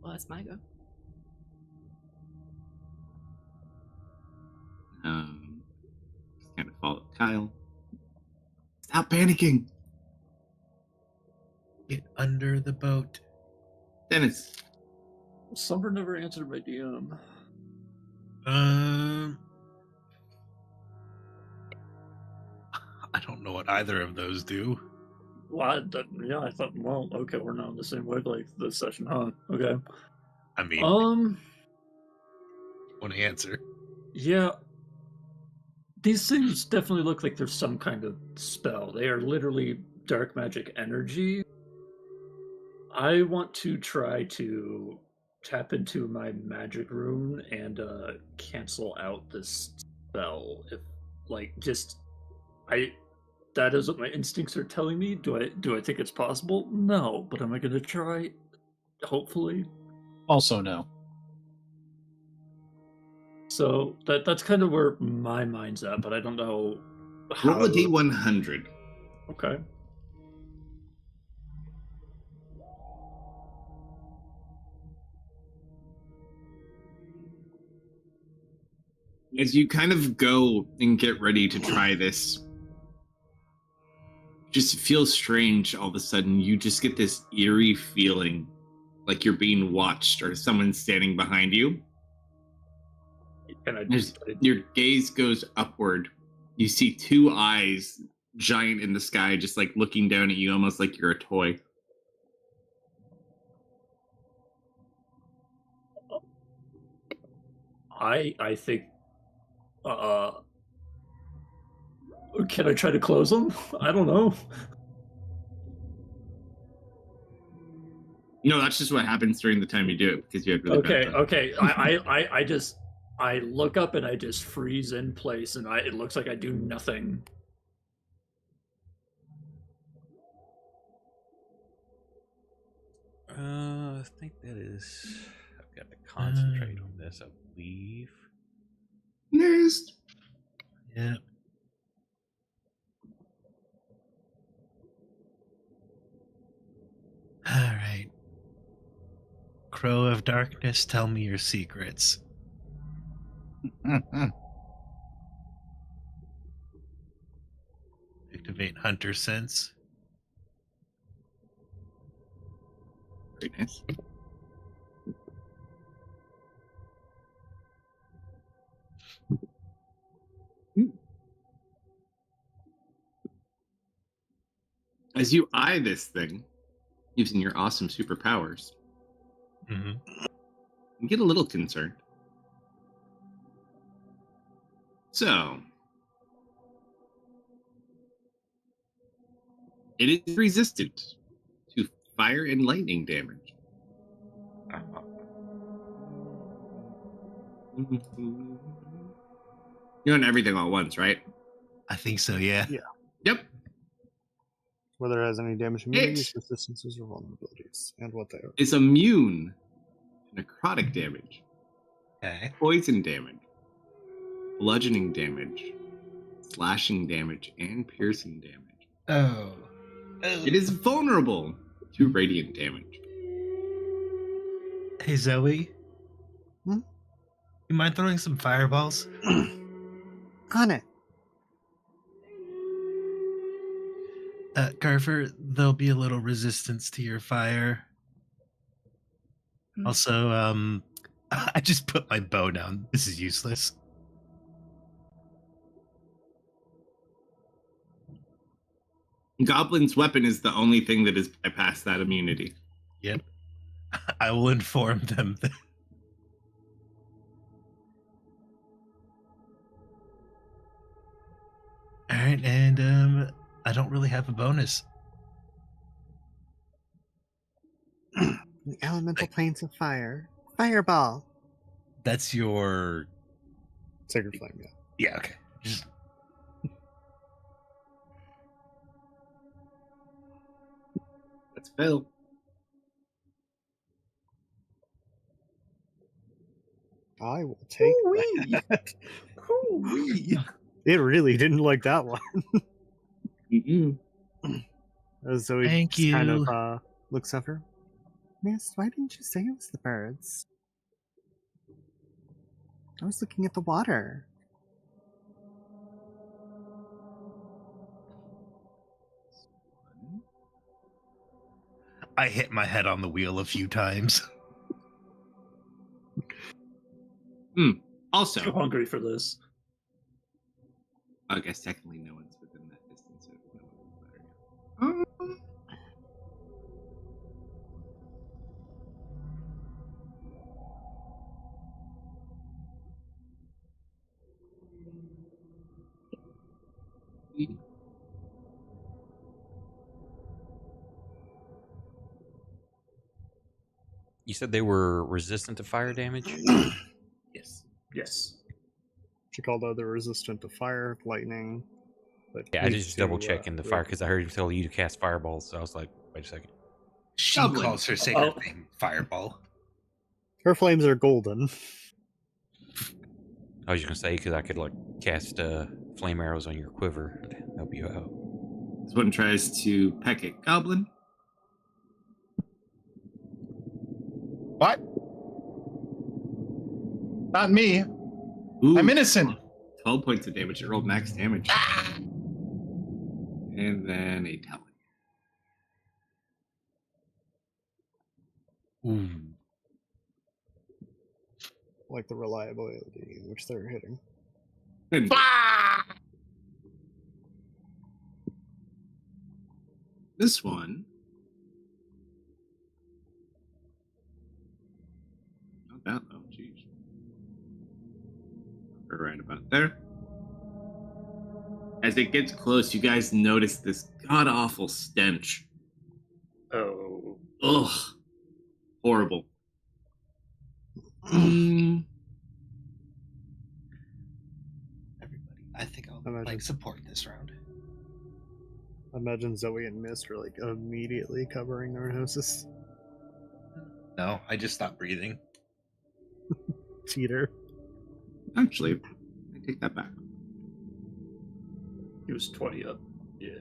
Well, that's my go. Just kind of follow Kyle. Stop panicking, get under the boat. Dennis. Summer never answered my DM. I don't know what either of those do. Well, I thought, well, okay, we're not on the same wavelength this session, huh? Okay. I mean, Um, want to answer? yeah. These things definitely look like there's some kind of spell. They are literally dark magic energy. I want to try to tap into my magic rune and cancel out this spell. If that is what my instincts are telling me. Do I think it's possible? No, but am I gonna try? Hopefully. Also, no. So that's kind of where my mind's at, but I don't know how. Roll a D100. Okay. As you kind of go and get ready to try this, just feels strange all of a sudden. You just get this eerie feeling like you're being watched or someone's standing behind you. And Your gaze goes upward. You see two eyes, giant in the sky, just like looking down at you, almost like you're a toy. I think can I try to close them? I don't know. No, that's just what happens during the time you do it because you have really bad luck. Okay. I look up and I just freeze in place, and it looks like I do nothing. I think that is. I've got to concentrate on this, I believe. Next. Yeah. All right. Crow of Darkness, tell me your secrets. Activate Hunter Sense. Very nice. As you eye this thing, using your awesome superpowers, you get a little concerned. So, it is resistant to fire and lightning damage. You're on everything all at once, right? I think so, yeah. Yep. Whether it has any damage immunities, resistances, or vulnerabilities, and what they are. It's immune to necrotic damage, Okay. poison damage, bludgeoning damage, slashing damage, and piercing damage. Oh. It is vulnerable to radiant damage. Hey, Zoe. You mind throwing some fireballs? On it. Carver, there'll be a little resistance to your fire. Also, I just put my bow down. This is useless. Goblin's weapon is the only thing that is bypassed that immunity. Yep. I will inform them. All right, and I don't really have a bonus. The elemental Like- planes of fire. Fireball. That's your. Sacred flame, yeah. Yeah, okay. Just- That's Phil. I will take Ooh-wee. that. Ooh-wee. It really didn't like that one. Mm-mm. As Zoe Thank just kind you. of looks at her. Miss, why didn't you say it was the birds? I was looking at the water. I hit my head on the wheel a few times. Too Also, hungry for this. I guess technically no one's within that distance. So no one's better. You said they were resistant to fire damage? Yes. Yes. She called out they're resistant to fire, lightning. But Yeah, I needs just to, double checking the fire react. because I heard him tell you to cast fireballs. So I was like, wait a second. She Goblin. calls her sacred Oh. flame Fireball. Her flames are golden. I was just gonna say because I could like cast flame arrows on your quiver and help you out. This one tries to peck at Goblin. What? Not me. Ooh, I'm innocent. 12 points of damage. It rolled max damage. And then a talon. Ooh. Like the reliability in which they're hitting. And this one. Not that low. Jeez. We're right about there. As it gets close, you guys notice this god awful stench. Oh. Ugh. Horrible. Mm, Everybody, I think I'll Imagine. like support this round. Imagine Zoe and Mist are like immediately covering their noses. No, I just stopped breathing. Cheater. actually, I take that back. He was 20 up. Yeah.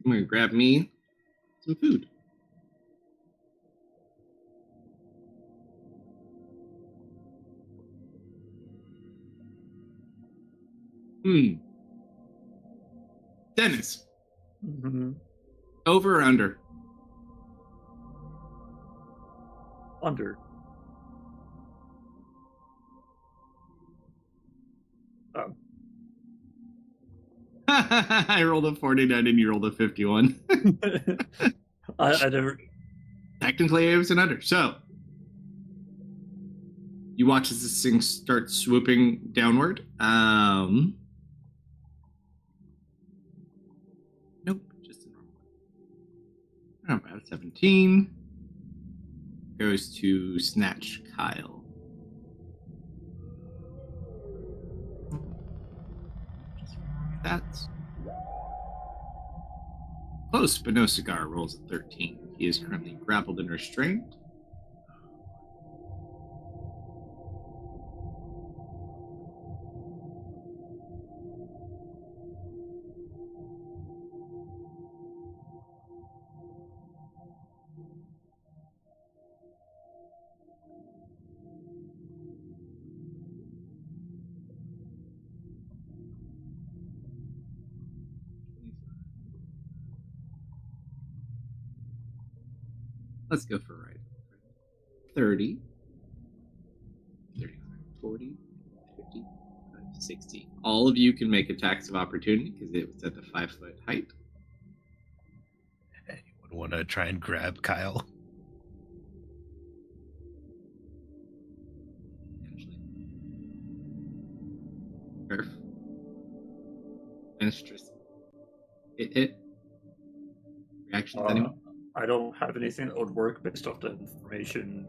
I'm gonna grab me some food. Dennis, Mm-hmm. over or under? Under. I rolled a 49 and you rolled a 51. I never. Technically, it was an under. So, you watch as this thing starts swooping downward. Nope, just a normal one. About 17. Goes to Snatch Kyle. That's close, but no cigar. Rolls a 13. He is currently grappled and restrained. Let's go for right. 30, 35, 40, 50, 60. All of you can make attacks of opportunity because it was at the 5-foot height. Anyone want to try and grab Kyle? Actually. Perf. Mistress. It. Reactions, anyone? I don't have anything that would work based off the information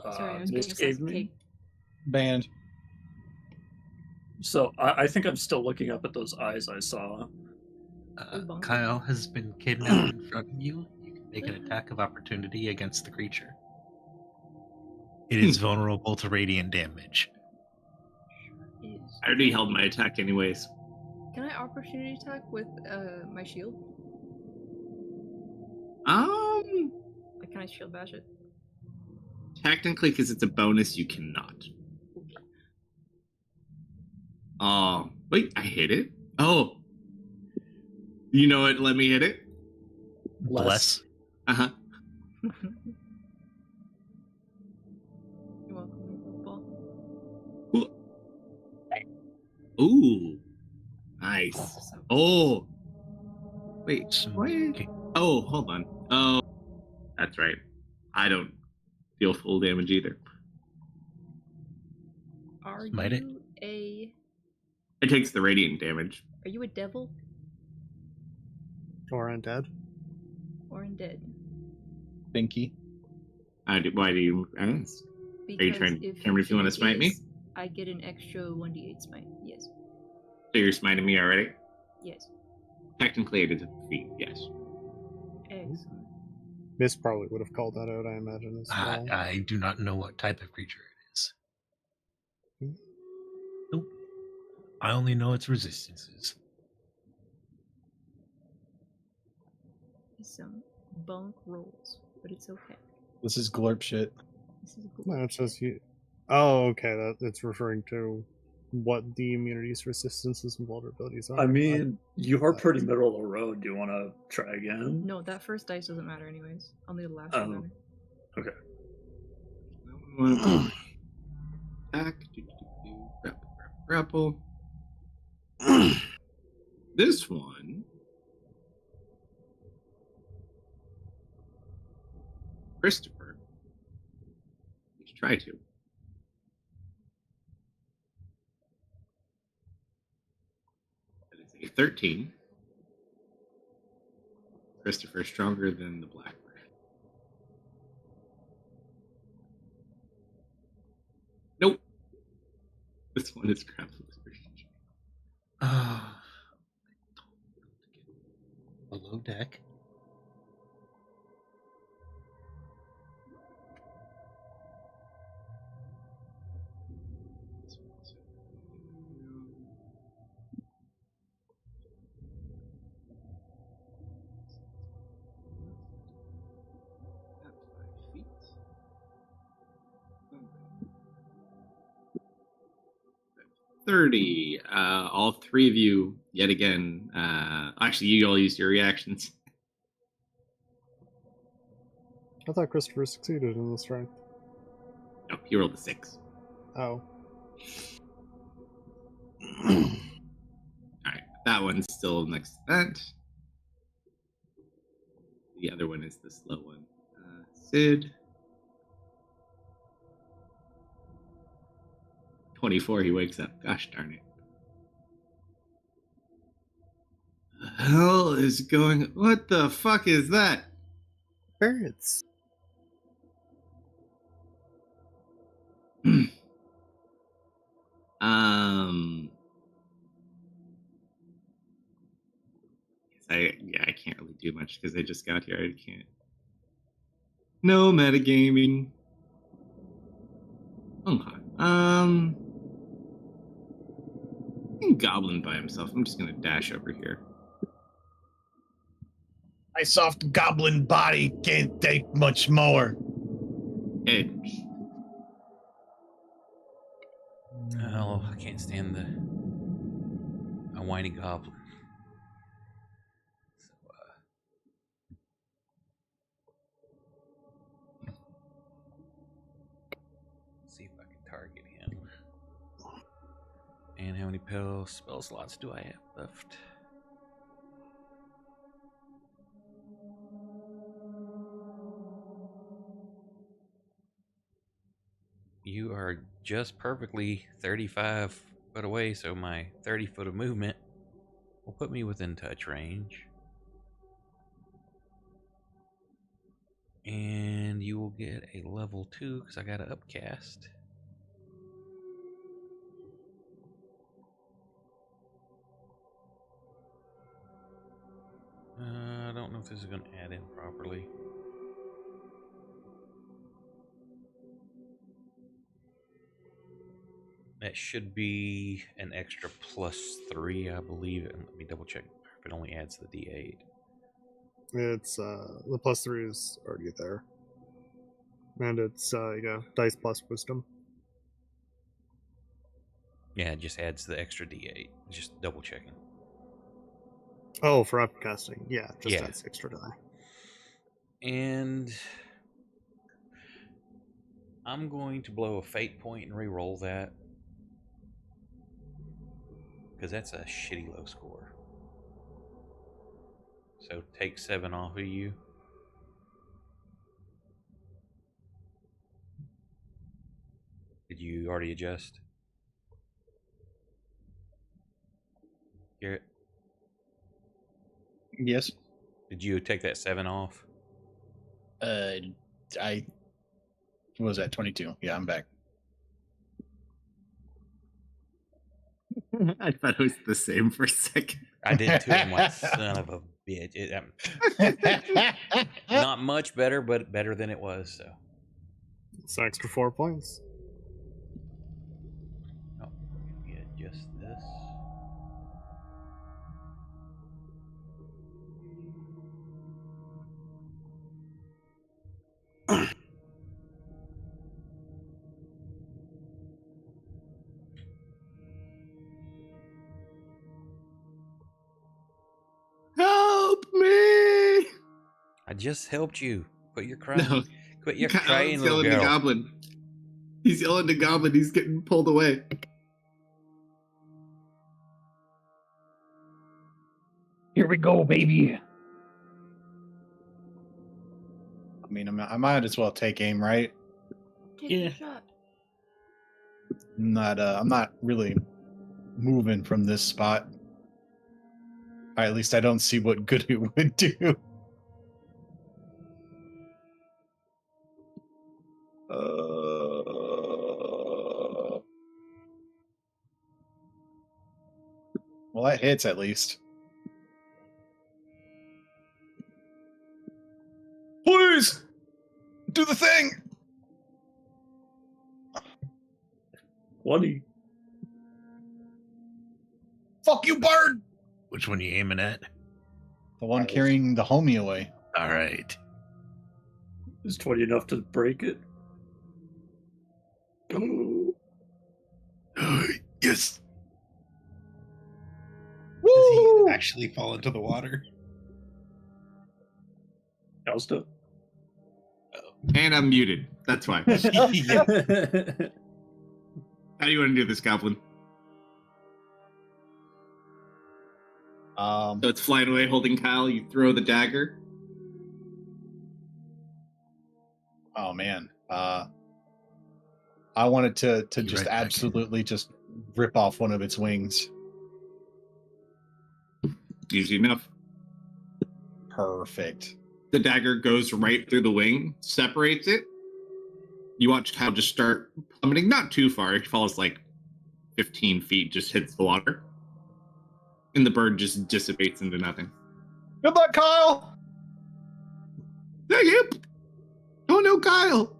Sorry, I was Mist getting a gave slice of me. cake. Banned. So I think I'm still looking up at those eyes I saw. bonk. Kyle has been kidnapped in front of you. You can make an attack of opportunity against the creature. It is vulnerable to radiant damage. Is. I already held my attack anyways. Can I opportunity attack with my shield? Like, can I shield bash it? Technically, because it's a bonus, you cannot. Okay. Oh, wait, I hit it? Oh. You know what? Let me hit it. Bless. Uh-huh. You're welcome, football. Ooh. Nice. Oh. Wait, what? Okay. Oh, hold on. Oh, that's right. I don't deal full damage either. Are Smite it. you a... It takes the radiant damage. Are you a devil Or undead. or undead? Binky. Why do you ask? Are you trying to determine if you want to smite me? I get an extra 1d8 smite. Yes. So you're smiting me already? Yes. Technically, it is a feat, yes. Excellent. Miss probably would have called that out, I imagine, as well. I do not know what type of creature it is. Nope. I only know its resistances. Some bunk rolls, but it's okay. This is glorp shit. This is good. No, it says you. Oh, okay. It's referring to what the immunities, resistances, and vulnerabilities are. I mean, you are pretty middle of the road. Do you want to try again? No, that first dice doesn't matter anyways. Only the last Oh. one matters. Okay. Attack. Grapple. This one. Christopher. Let's try to. That is a 13. Christopher stronger than the black version. Nope. This one is grappling. Below deck. That's 5 feet. 30. All three of you, yet again. Actually, you all used your reactions. I thought Christopher succeeded in this strength. No, he rolled a 6. Oh. Alright, that one's still next to that. The other one is the slow one. Sid. 24, he wakes up. Gosh darn it. The hell is going... What the fuck is that? Birds. I can't really do much because I just got here. I can't. No metagaming. Okay. Goblin by himself. I'm just gonna dash over here. My soft goblin body can't take much more. Edge. Oh, I can't stand a whiny goblin. So, see if I can target him. And how many spell slots do I have left? You are just perfectly 35 foot away, so my 30 foot of movement will put me within touch range. And you will get a level 2 because I got an upcast. I don't know if this is going to add in properly. That should be an extra +3, I believe. And let me double check if it only adds the D8. It's the +3 is already there, and it's dice plus wisdom. Yeah, it just adds the extra D8. Just double checking. Oh, for upcasting, yeah, just Yeah. adds extra die. And I'm going to blow a fate point and re-roll that. Because that's a shitty low score. So take 7 off of you. Did you already adjust? Garrett, Yes. did you take that 7 off? I what was that 22? Yeah, I'm back. I thought it was the same for a second. I did too. I'm like, son of a bitch. Not much better, but better than it was. So, So extra 4 points. oh, let me adjust this. Help me! I just helped you. Quit your crying. No, Quit your Kyle's crying, little yelling to girl. Goblin. He's yelling to Goblin. He's getting pulled away. Here we go, baby. I mean, I might as well take aim, right? Take Yeah. your shot. I'm not really moving from this spot. Or at least I don't see what good it would do. Well, that hits at least. Please do the thing. 20. Fuck you, bird. Which one you aiming at? The one carrying the homie away. All right. Is 20 enough to break it? Oh, Yes. Does Woo! he actually fall into the water? Kalsto. And I'm muted. That's why. Yeah. How do you want to do this, Goblin? So it's flying away holding Kyle. You throw the dagger. Oh man. I wanted to Be just right back. absolutely just rip off one of its wings. Easy enough. Perfect. The dagger goes right through the wing, separates it. You watch Kyle just start plummeting, not too far. It falls like 15 feet, just hits the water. And the bird just dissipates into nothing. Good luck, Kyle. Thank you. Oh no, Kyle.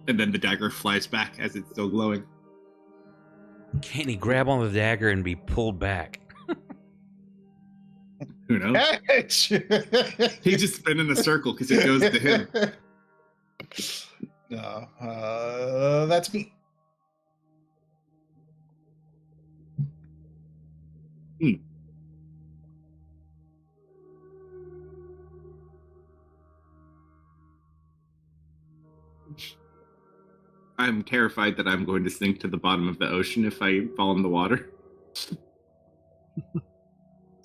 And then the dagger flies back as it's still glowing. Can he grab on the dagger and be pulled back? Who knows? Catch. He just spin in a circle because it goes to him. No, that's me. I'm terrified that I'm going to sink to the bottom of the ocean if I fall in the water. This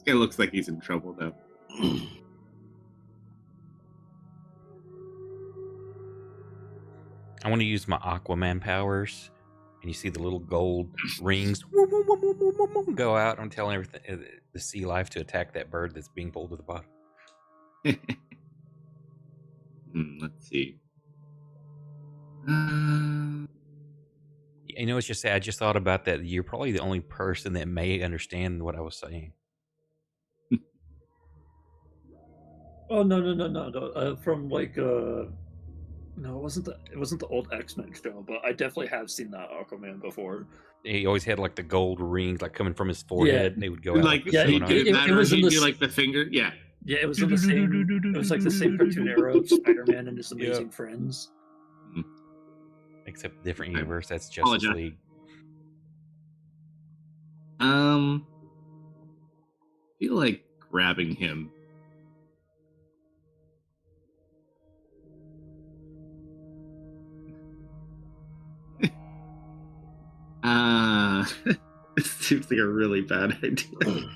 guy looks like he's in trouble, though. I want to use my Aquaman powers and you see the little gold rings go out and telling everything the sea life to attack that bird that's being pulled to the bottom. Let's see. You know, it's just sad. I just thought about that. You're probably the only person that may understand what I was saying. Oh no! From like no, it wasn't the old X-Men show, but I definitely have seen that Aquaman before. He always had like the gold rings, like coming from his forehead, and they would go out Like, like yeah, the he sonar. did that, it or was in he'd the do s- like the finger. Yeah. Yeah, it was in the same. It was like the same cartoon era of Spider-Man and his amazing friends. Except different I universe. That's Justice apologize. League. Feel like grabbing him. This seems like a really bad idea.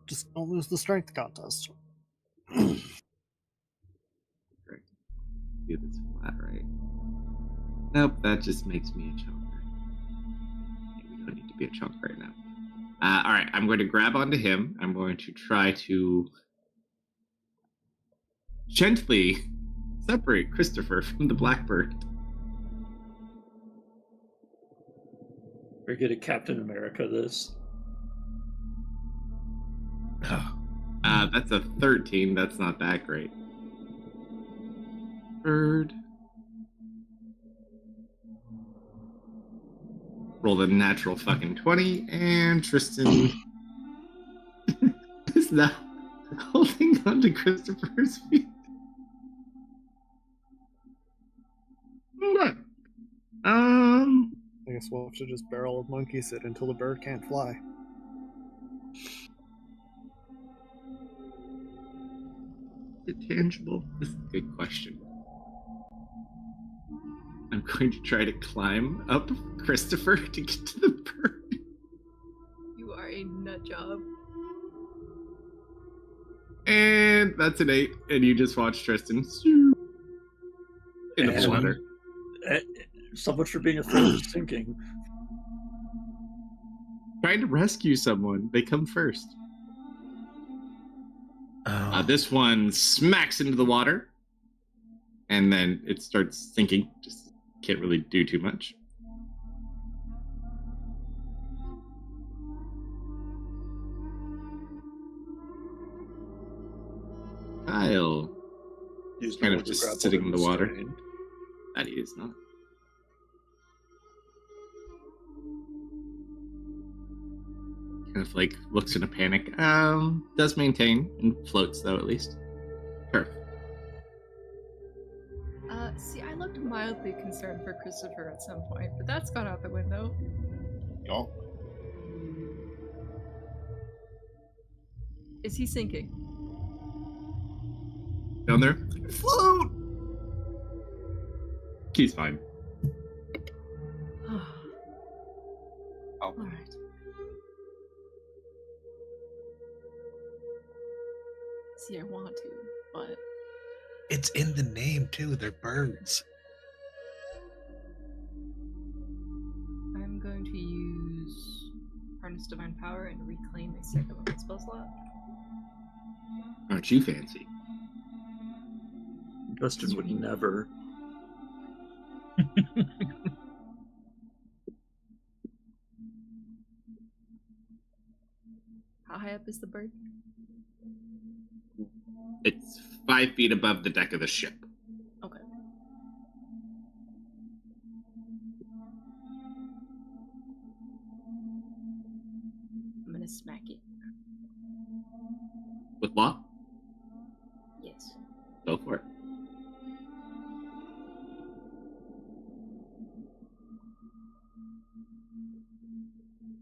Just don't lose the strength contest. Great. Yeah, that's flat, right? Nope, that just makes me a chunker. We don't need to be a chunk right now. All right, I'm going to grab onto him. I'm going to try to gently separate Christopher from the blackbird. We're good at Captain America. This. That's a 13. That's not that great. Bird. Roll the natural fucking 20, and Tristan is now holding onto Christopher's feet. I guess we'll have to just barrel of monkeys it until the bird can't fly. Is it tangible? This is a good question. I'm going to try to climb up Christopher to get to the bird. You are a nut job. And that's an 8, and you just watch Tristan in the And- water. So much for being afraid of sinking. Trying to rescue someone. They come first. Oh. This one smacks into the water, and then it starts sinking. Just can't really do too much. Kyle. Use Kind no of to just grapple sitting and in the water. restrain. That he is not. Kind of like looks in a panic. Does maintain and floats though at least. Sure. See, I looked mildly concerned for Christopher at some point, but that's gone out the window. Y'all. Is he sinking? Down there. Float! He's fine. Oh. Alright. See, I want to, but It's in the name too. They're birds. I'm going to use Harness Divine Power and reclaim a second level spell slot. Aren't you fancy? Dustin would never. How high up is the bird? It's 5 feet above the deck of the ship. Okay. I'm gonna smack it. With law? Yes. Go for it.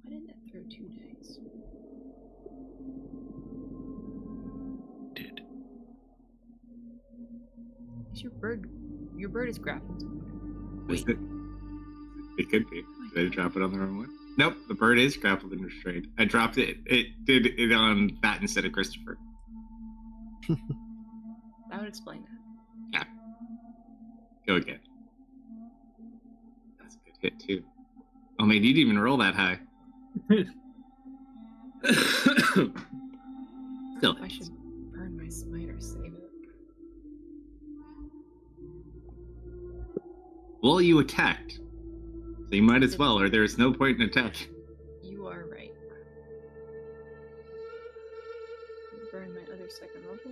Why didn't that throw 2 dice? Did. Is your bird is grappled. Is Wait. it? It could be. Did I drop it on the wrong one? Nope, the bird is grappled and restrained. I dropped it. It did it on that instead of Christopher. That would explain that. Go again. That's a good hit, too. Oh, man, you didn't even roll that high. Still I should burn my smite or save it. Well, you attacked. So you might as well, or there's no point in attack. You are right. Burn my other second level.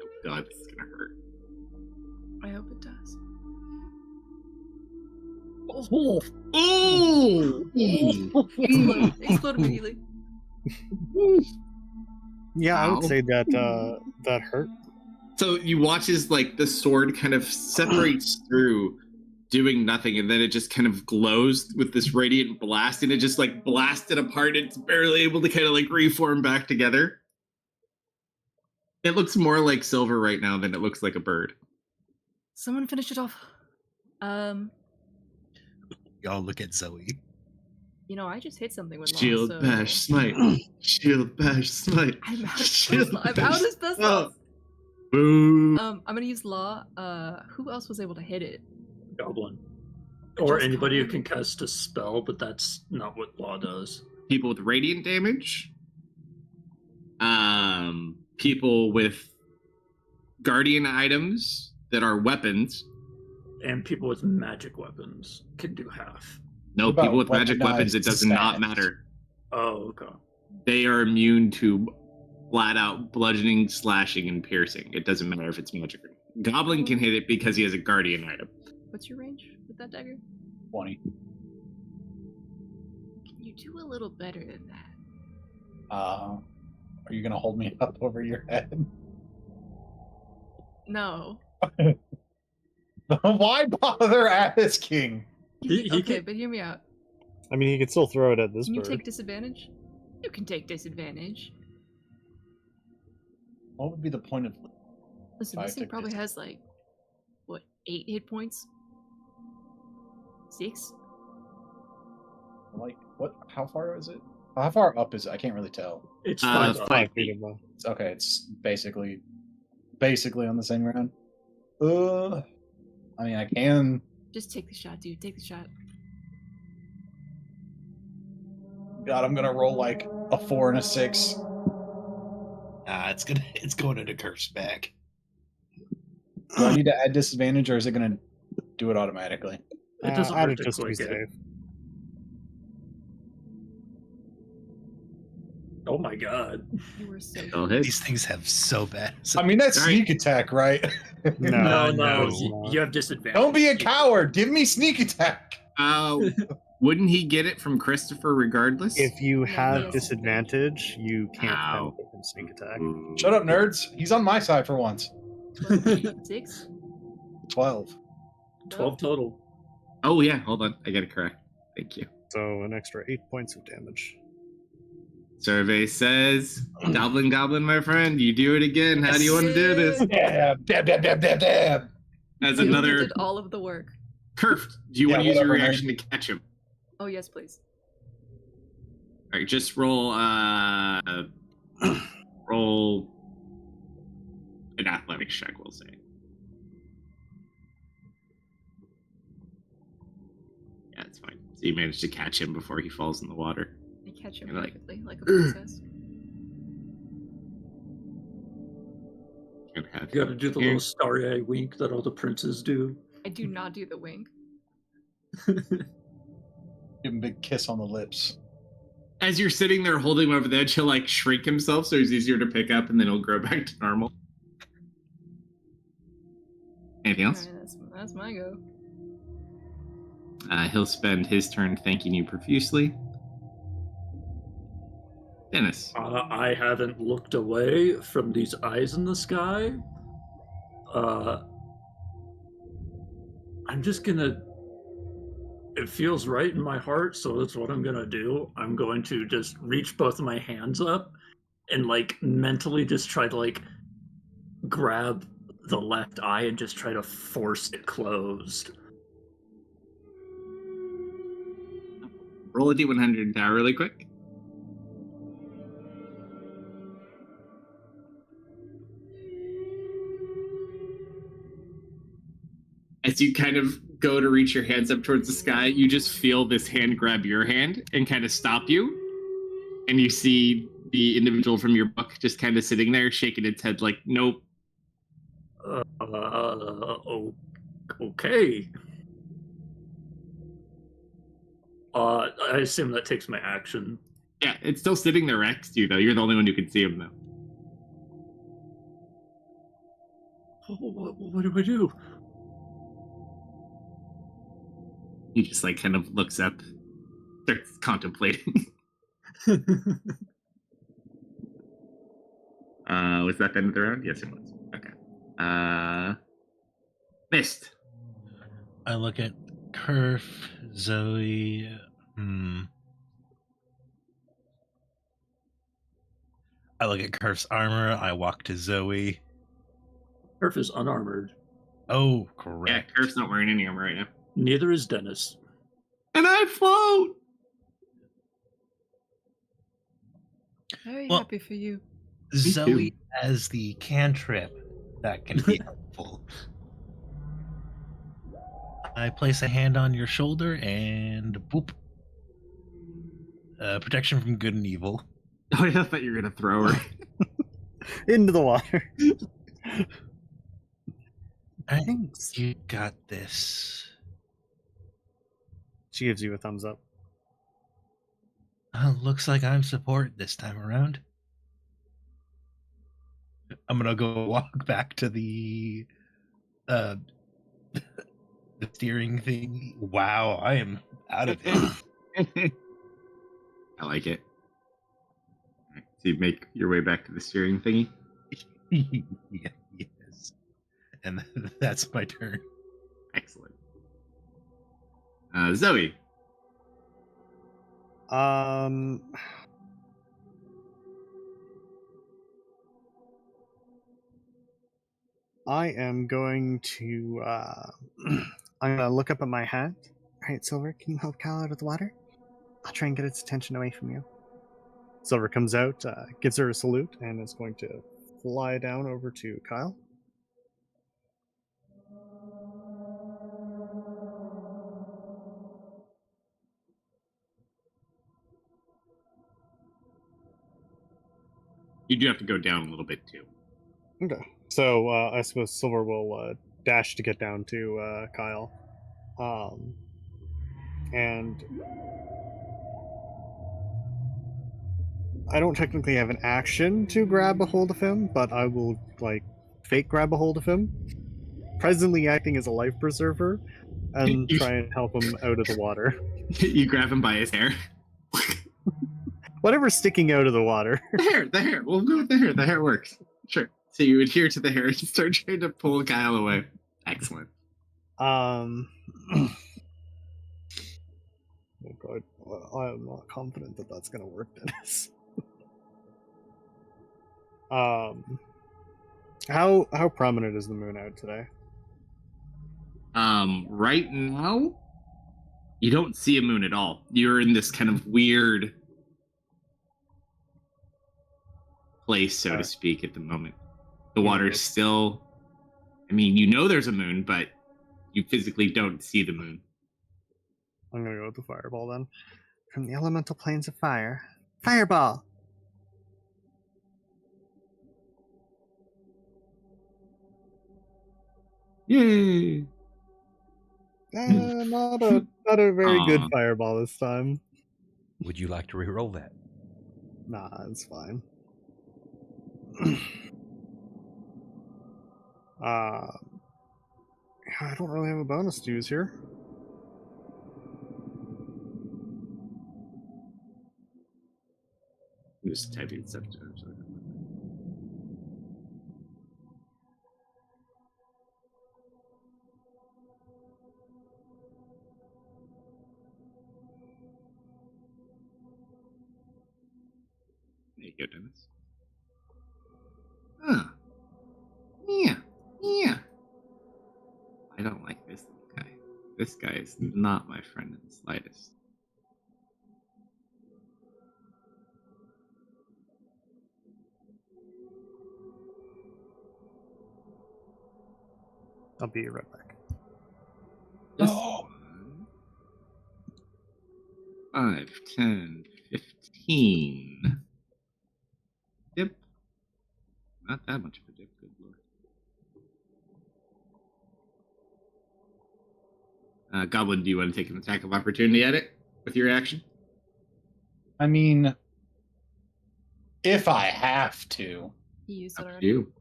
Oh, God, this is gonna hurt. I hope it does. Oh! Explode! Explode immediately. Yeah, I Ow. would say that that hurt. So you watch as like the sword kind of separates through, doing nothing, and then it just kind of glows with this radiant blast, and it just like blasted apart. It's barely able to kind of like reform back together. It looks more like silver right now than it looks like a bird. Someone finish it off. Y'all look at Zoe. You know, I just hit something with law, Shield so bash smite. Shield bash smite. I'm out of Shield spells. I'm bash- out of spells. Oh. Boo. I'm gonna use law. Who else was able to hit it? Goblin. Or Just anybody who goblin? can cast a spell, but that's not what law does. People with radiant damage. People with guardian items that are weapons. And people with magic weapons can do half. No, What about people with magic weapons, it weaponized does not stats? matter. Oh, okay. They are immune to flat out bludgeoning, slashing, and piercing. It doesn't matter if it's magic or not. Goblin can hit it because he has a guardian item. What's your range with that dagger? 20. Can you do a little better than that? Are you gonna hold me up over your head? No. Why bother asking? He Okay, can- but hear me out. I mean, you could still throw it at this Can you bird. take disadvantage? You can take disadvantage. What would be the point of? Listen, I this thing took probably has like, what, 8 hit points? 6? Like what? How far is it? How far up is it? I can't really tell. It's Uh, 5 5 feet above. It's, okay, it's basically on the same ground. I mean, I can. Just take the shot, dude. Take the shot. God, I'm gonna roll like a 4 and a 6. It's going into curse bag. Do I need to add disadvantage, or is it gonna do it automatically? It doesn't Add hurt it to just to be click it. safe. Oh my god. You were so Still good. hit. These things have so bad. I mean, that's All right. sneak attack, right? No, no. you have disadvantage. Don't be a coward. Give me sneak attack. Wouldn't he get it from Christopher regardless? If you he have has disadvantage, you can't Ow. benefit from sneak attack. Shut up, nerds. He's on my side for once. 6? 12. 12 total. Oh yeah, hold on. I got it correct. Thank you. So an extra 8 points of damage. Survey says, Goblin, my friend, you do it again. How do you want to do this? Dab, dab, dab, dab, dab, dab. As You another did all of the work. Kerf, do you Yeah, want to use your whatever, reaction to catch him? Oh, yes, please. All right, just roll roll an athletics check, we'll say. Yeah, it's fine. So you managed to catch him before he falls in the water. I catch him You're like, perfectly, like a princess. Gonna have You gotta do the here. little starry eye wink that all the princes do. I do not do the wink. Give him a big kiss on the lips. As you're sitting there holding him over the edge, he'll like shrink himself so he's easier to pick up, and then he'll grow back to normal. Anything else? Alright, that's my go. He'll spend his turn thanking you profusely. Dennis. I haven't looked away from these eyes in the sky. I'm just gonna. It feels right in my heart, so that's what I'm gonna do. I'm going to just reach both of my hands up and like mentally just try to like grab the left eye and just try to force it closed. Roll a d100 now, really quick. as you kind of go to reach your hands up towards the sky, you just feel this hand grab your hand and kind of stop you. And you see the individual from your book just kind of sitting there, shaking its head like, nope. Okay. I assume that takes my action. Yeah, it's still sitting there next to you, though. You're the only one who can see him, though. What do I do? He just like kind of looks up, starts contemplating. Was that the end of the round? Yes, it was. Okay. Mist. I look at Kerf, Zoe. I look at Kerf's armor. I walk to Zoe. Kerf is unarmored. Oh, Yeah, correct. Kerf's not wearing any armor right now. Neither is Dennis. And I float! Very Well- happy for you. Zoe too. has the cantrip that can be helpful. I place a hand on your shoulder and boop. Protection from good and evil. Oh, yeah, I thought you were going to throw her. Into the water. I think you got this. She gives you a thumbs up. Looks like I'm support this time around. I'm gonna go walk back to the the steering thing. Wow, I am out of it. I like it. All right, so you make your way back to the steering thingy. Yeah, yes. And that's my turn. Excellent. Zoe. I am going to I'm gonna look up at my hat. Alright, Silver, can you help Kyle out of the water? I'll try and get its attention away from you. Silver comes out, gives her a salute, and is going to fly down over to Kyle. You do have to go down a little bit, too. Okay. So I suppose Silver will dash to get down to Kyle. And I don't technically have an action to grab a hold of him, but I will like fake grab a hold of him, presently acting as a life preserver, and try and help him out of the water. You grab him by his hair. Whatever's sticking out of the water. The hair. We'll go with the hair. The hair works. Sure. So you adhere to the hair and start trying to pull Kyle away. Excellent. Oh god, I am not confident that that's gonna work, Dennis. How prominent is the moon out today? Right now, you don't see a moon at all. You're in this kind of weird place, so to speak, at the moment. The water's still. I mean, you know there's a moon, but you physically don't see the moon. I'm gonna go with the fireball then. From the elemental planes of fire. Fireball! Yay! Not a very good fireball this time. Would you like to re-roll that? Nah, it's fine. I don't really have a bonus to use here. I'm just typing stuff to him. There you go, Dennis. Huh. Yeah. I don't like this little guy. This guy is not my friend in the slightest. I'll be right back. 5, 10, 15. Dip. Not that much of a dip, good lord. Goblin, do you want to take an attack of opportunity at it with your action? I mean, if I have to. He used it Up to already. you.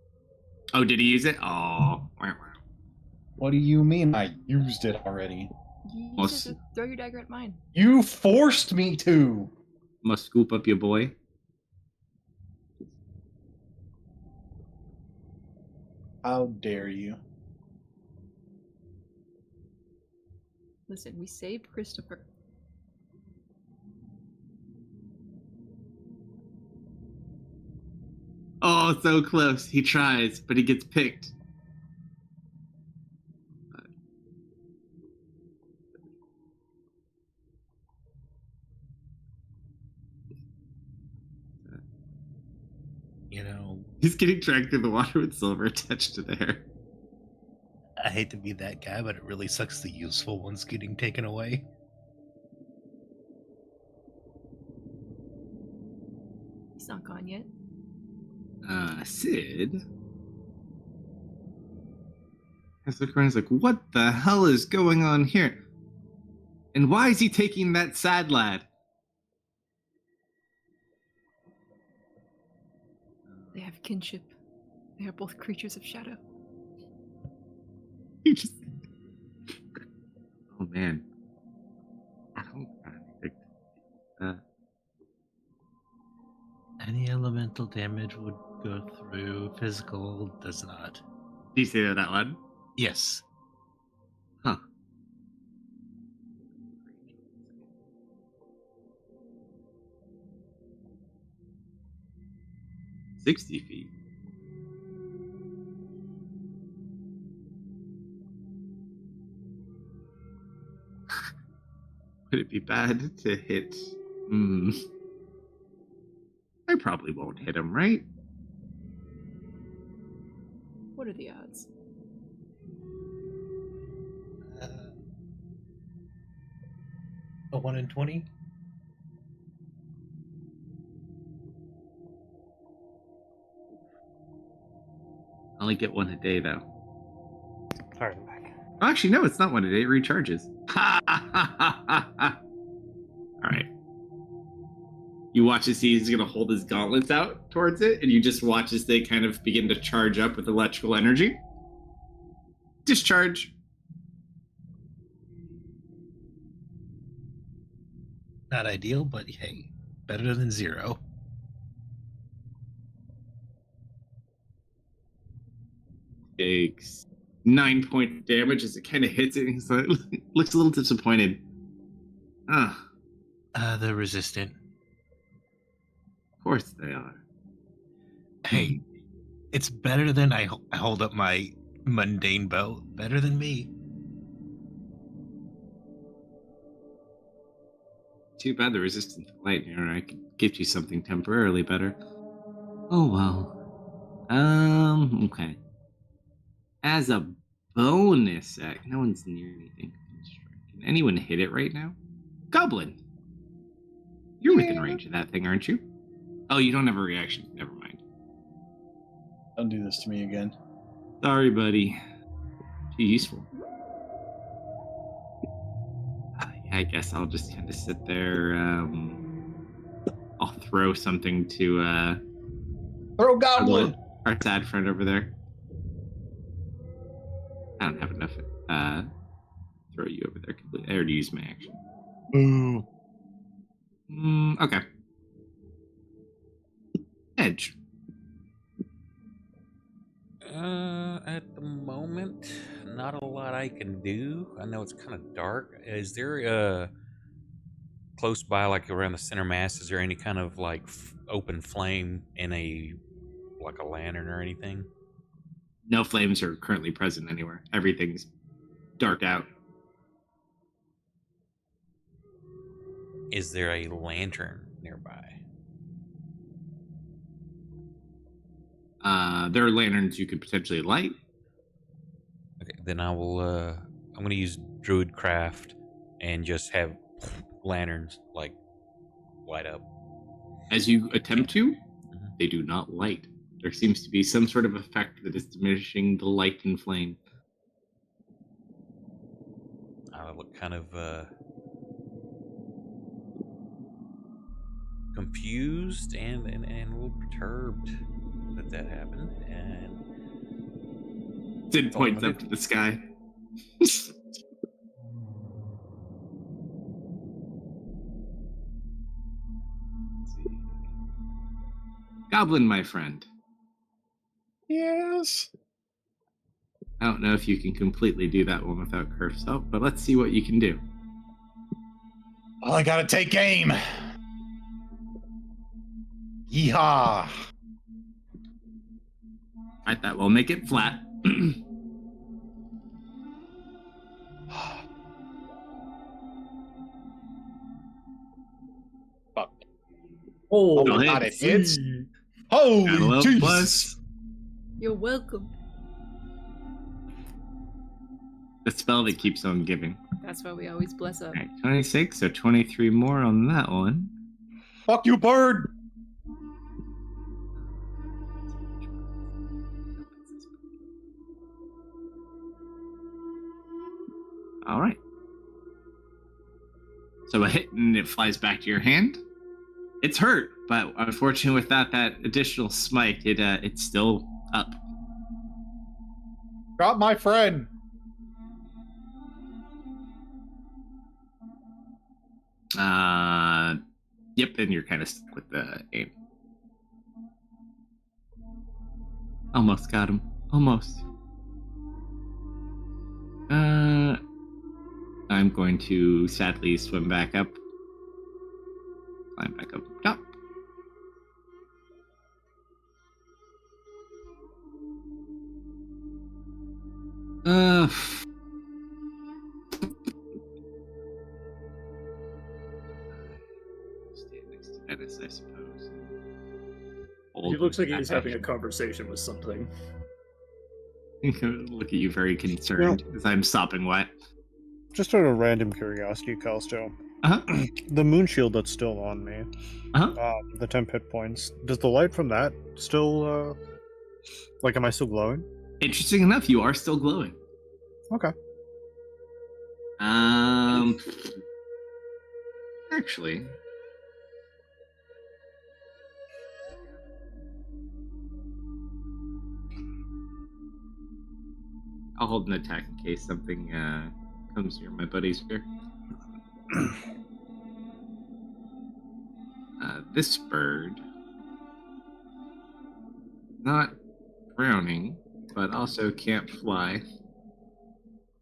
Oh, did he use it? Oh. What do you mean I used it already? You Well, used it to throw your dagger at mine. You forced me to. Must scoop up your boy. How dare you? Listen, we saved Christopher. Oh, so close. He tries, but he gets picked. You know, He's getting dragged through the water with silver attached to the hair. I hate to be that guy, but it really sucks the useful ones getting taken away. He's not gone yet. Sid. As the is like, what the hell is going on here? And why is he taking that sad lad? They have kinship. They are both creatures of shadow. He just. Oh man. I don't think. Any elemental damage would go through. Physical does not. Do you say that out loud? Yes. Huh. $60 feet. Would it be bad to hit? I probably won't hit him, right? What are the odds? A 1 in 20? I only get one a day, though. Sorry, I'm back. Oh, actually, no, it's not one a day. It recharges. All right. You watch as he's going to hold his gauntlets out towards it, and you just watch as they kind of begin to charge up with electrical energy. Discharge. Not ideal, but hey, better than 0. Takes 9 point damage as it kind of hits it. He's like, looks a little disappointed. Of They're resistant. course they are. Hey, it's better than I hold up my mundane bow. Better than me. Too bad the resistance to lightning, or I could get you something temporarily better. Oh well. Okay. As a bonus act, no one's near anything. Can anyone hit it right now? Goblin! You're within range of that thing, aren't you? Oh, you don't have a reaction. Never mind. Don't do this to me again. Sorry, buddy. Too useful. Yeah, I guess I'll just kind of sit there. I'll throw something to Throw goblin! our sad friend over there. I don't have enough. Throw you over there completely. I already used my action. Boo. Okay. Edge. At the moment, not a lot I can do. I know it's kind of dark. Is there close by, like around the center mass? Is there any kind of like open flame in a lantern or anything? No flames are currently present anywhere. Everything's dark out. Is there a lantern nearby? There are lanterns you could potentially light. Okay, then I will. I'm going to use Druidcraft and just have lanterns like light up. As you attempt to, Mhm. they do not light. There seems to be some sort of effect that is diminishing the light and flame. I look kind of confused and a little perturbed that happened. And Sid that's all I'm points gonna up do. to the sky. Goblin, my friend. Yes. I don't know if you can completely do that one without Curve's help, but let's see what you can do. Well, I gotta take aim. Yeehaw. Alright, that will make it flat. Fuck. Oh, It'll God, hit. it hits. see. Got a Holy little Jesus. plus. You're welcome. The spell that keeps on giving. That's why we always bless up. Alright, 26, so 23 more on that one. Fuck you, bird. Alright. So a hit and it flies back to your hand. It's hurt, but unfortunately with that additional smite, it's still up. Drop my friend. Yep, and you're kind of stuck with the aim. Almost got him. Almost. I'm going to sadly swim back up. Climb back up top. Stay next to Dennis, I suppose. He looks like he's having a conversation with something. Look at you very concerned as I'm sopping wet. Just out of random curiosity, Kalsto. Uh-huh. The moon shield that's still on me, Uh-huh. the 10 hit points, does the light from that still, like, am I still glowing? Interesting enough, you are still glowing. Okay. Actually, I'll hold an attack in case something comes near my buddies here. This bird, not drowning, but also can't fly,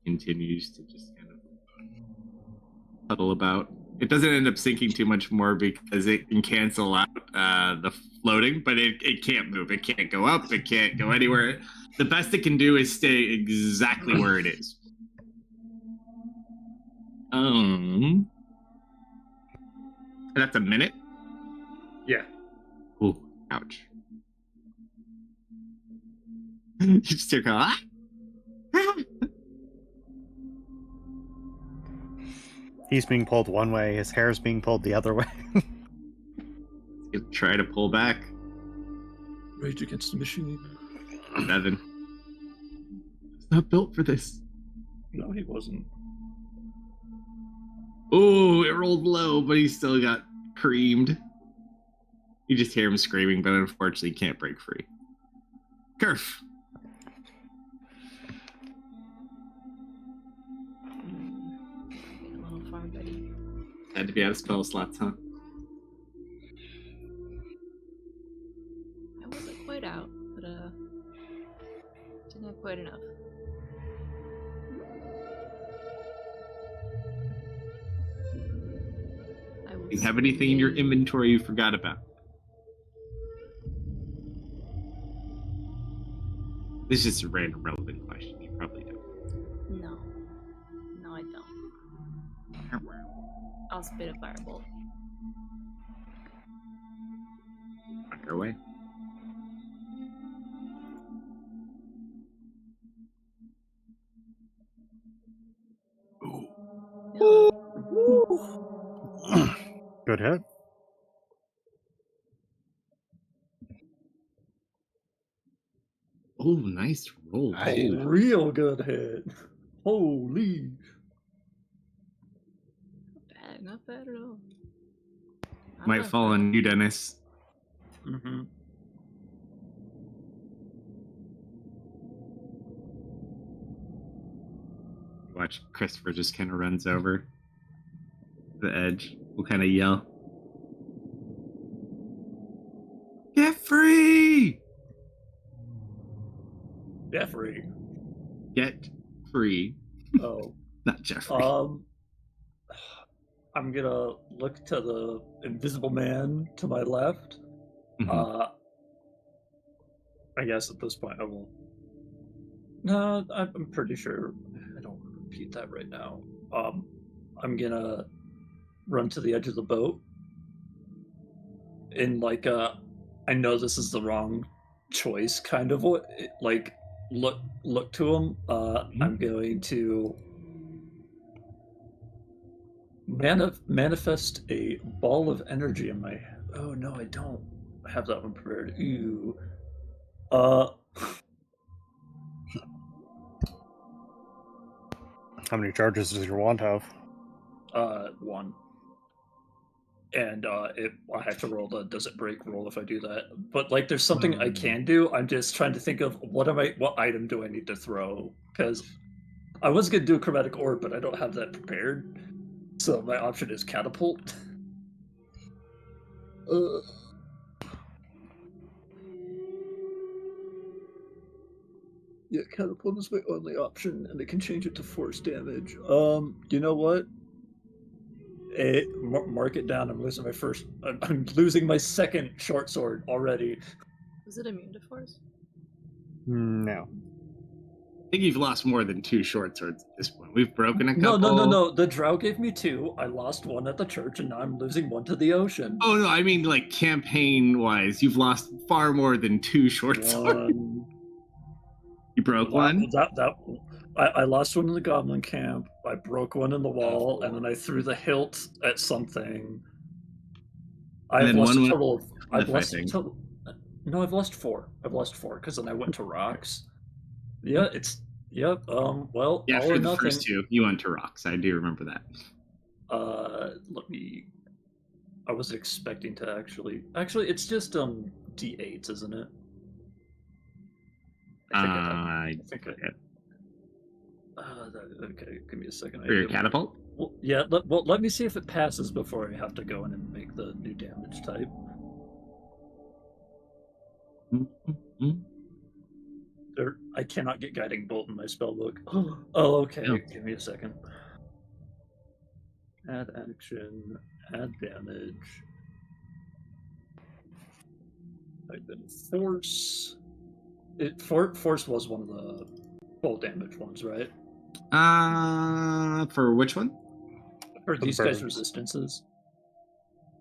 continues to just kind of puddle about. It doesn't end up sinking too much more because it can cancel out the floating, but it can't move. It can't go up. It can't go anywhere. The best it can do is stay exactly where it is. That's a minute? Yeah. Ooh, ouch. You just hear kind of, He's being pulled one way, his hair's being pulled the other way. He'll try to pull back. Rage Against the Machine. 7. It's not built for this. No, he wasn't. Ooh, it rolled low, but he still got creamed. You just hear him screaming, but unfortunately can't break free. Kerf. Getting a little far, buddy. Had to be out of spell slots, huh? I wasn't quite out, but didn't have quite enough. Do you have anything in your inventory you forgot about? This is just a random relevant question. You probably don't. No. No, I don't. I'll spit a firebolt. Knock her away. Hello. Good hit. Oh, nice roll. I- Dude. Real good hit. Holy. Not bad at all. Not Might bad. fall on you, Dennis. Mm-hmm. Watch Christopher just kind of runs over the edge. We'll kind of yell, "Get free! Jeffrey. Get free!" Oh. Not Jeffrey. I'm gonna look to the invisible man to my left. Mhm. I guess at this point I will. No, I'm pretty sure I don't want to repeat that right now. I'm gonna run to the edge of the boat. In like I know this is the wrong choice, kind of what like look to him. I'm going to manifest a ball of energy in my. Oh no, I don't have that one prepared. Ew. How many charges does your wand have? One. And I have to roll the does it break roll if I do that. But like, there's something I can do. I'm just trying to think of what item do I need to throw? Because I was gonna do a chromatic orb, but I don't have that prepared. So my option is catapult. Yeah, catapult is my only option, and I can change it to force damage. You know what? Mark it down. I'm losing my first. I'm losing my second short sword already. Was it immune to force? No. I think you've lost more than 2 short swords at this point. We've broken a couple. No. The drow gave me 2. I lost 1 at the church, and now I'm losing 1 to the ocean. Oh no, I mean like campaign-wise, you've lost far more than 2 short swords. You broke one. I lost 1 in the goblin camp. I broke 1 in the wall, and then I threw the hilt at something. I've lost a total of. I've lost a total. No, I've lost 4. I've lost 4 because then I went to rocks. Yeah, it's. Yep. Well, Yeah, all for or the nothing. first 2, you went to rocks. I do remember that. Let me. I wasn't expecting to actually. Actually, it's just D8s, isn't it? I think I have. Okay, give me a second. For your catapult? Well, yeah. Let me see if it passes before I have to go in and make the new damage type. Mm-hmm. I cannot get guiding bolt in my spellbook. Oh, okay. No. Give me a second. Add action. Add damage. Type in force. Force was one of the full damage ones, right? For which one? For The these guys' birds. resistances.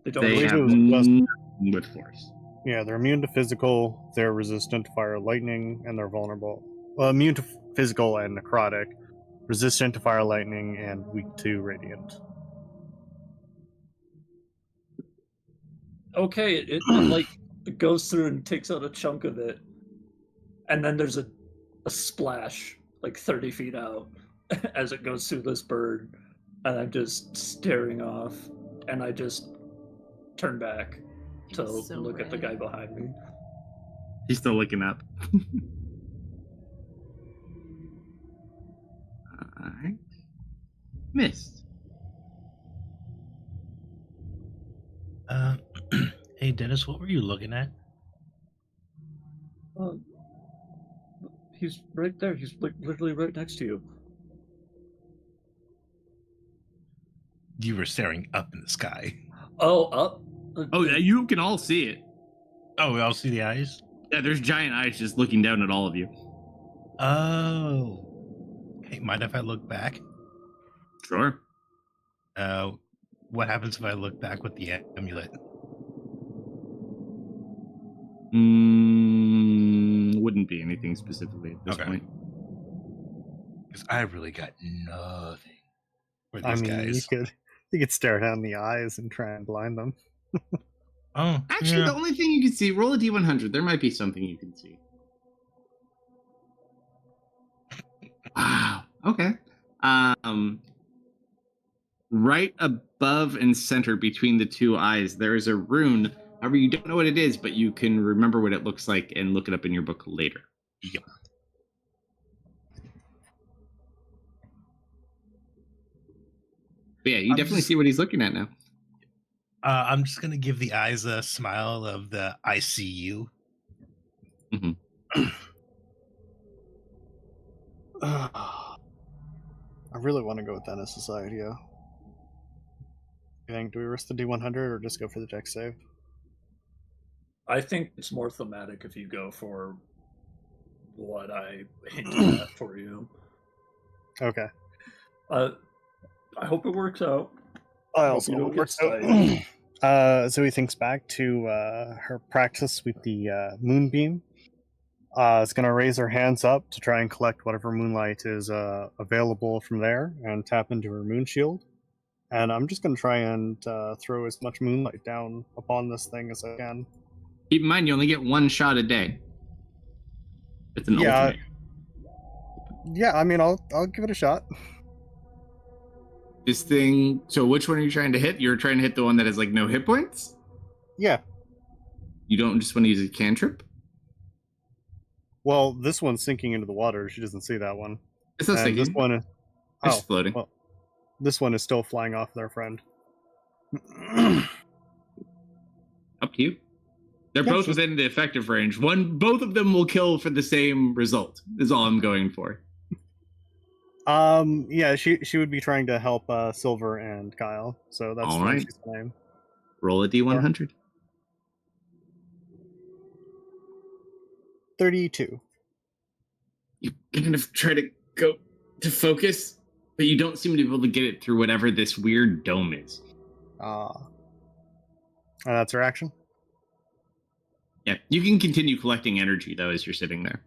They don't. They believe have it was nothing with force. Yeah, they're immune to physical, they're resistant to fire lightning, and they're vulnerable. Well, immune to physical and necrotic, resistant to fire lightning, and weak to radiant. Okay, it like it goes through and takes out a chunk of it, and then there's a splash like 30 feet out as it goes through this bird, and I'm just staring off, and I just turn back to It's so look at the red. guy behind me. He's still looking up. Alright. Missed. Hey Dennis, what were you looking at? He's right there. He's like literally right next to you. You were staring up in the sky. Oh, up. Oh, you can all see it. Oh, we all see the eyes? Yeah, there's giant eyes just looking down at all of you. Oh. Hey, mind if I look back? Sure. What happens if I look back with the amulet? Wouldn't be anything specifically at this Okay. point. Because I really got nothing for I these mean, guys. you could You could stare down the eyes and try and blind them. Oh, Actually, yeah. the only thing you can see, roll a d100. There might be something you can see. Wow. Okay. Right above and center between the two eyes, there is a rune. However, you don't know what it is, but you can remember what it looks like and look it up in your book later. Yep. But yeah, you I'm definitely just- see what he's looking at now. I'm just gonna give the eyes a smile of the I see you. I really want to go with Dennis's idea. You think, do we risk the D100 or just go for the dex save? I think it's more thematic if you go for what I hinted at for you. Okay. I hope it works out. I Hope also you don't hope it get works out. stylish. So he thinks back to her practice with the moonbeam. Is going to raise her hands up to try and collect whatever moonlight is available from there and tap into her moon shield. And I'm just going to try and throw as much moonlight down upon this thing as I can. Keep in mind, you only get one shot a day. It's an Yeah. ultimate. Yeah, I mean, I'll give it a shot. This thing. So, which one are you trying to hit? You're trying to hit the one that has like no hit points. Yeah. You don't just want to use a cantrip. Well, this one's sinking into the water. She doesn't see that one. It's not And this sinking. one, It's just floating. Well, this one is still flying off their friend. Up to you. They're Yeah, both just- within the effective range. Both of them will kill for the same result. Is all I'm going for. Yeah, she would be trying to help Silver and Kyle, so that's All why right. she's name. Roll a d100. 32. You kind of try to go to focus, but you don't seem to be able to get it through whatever this weird dome is. And that's her action. Yeah, you can continue collecting energy though as you're sitting there.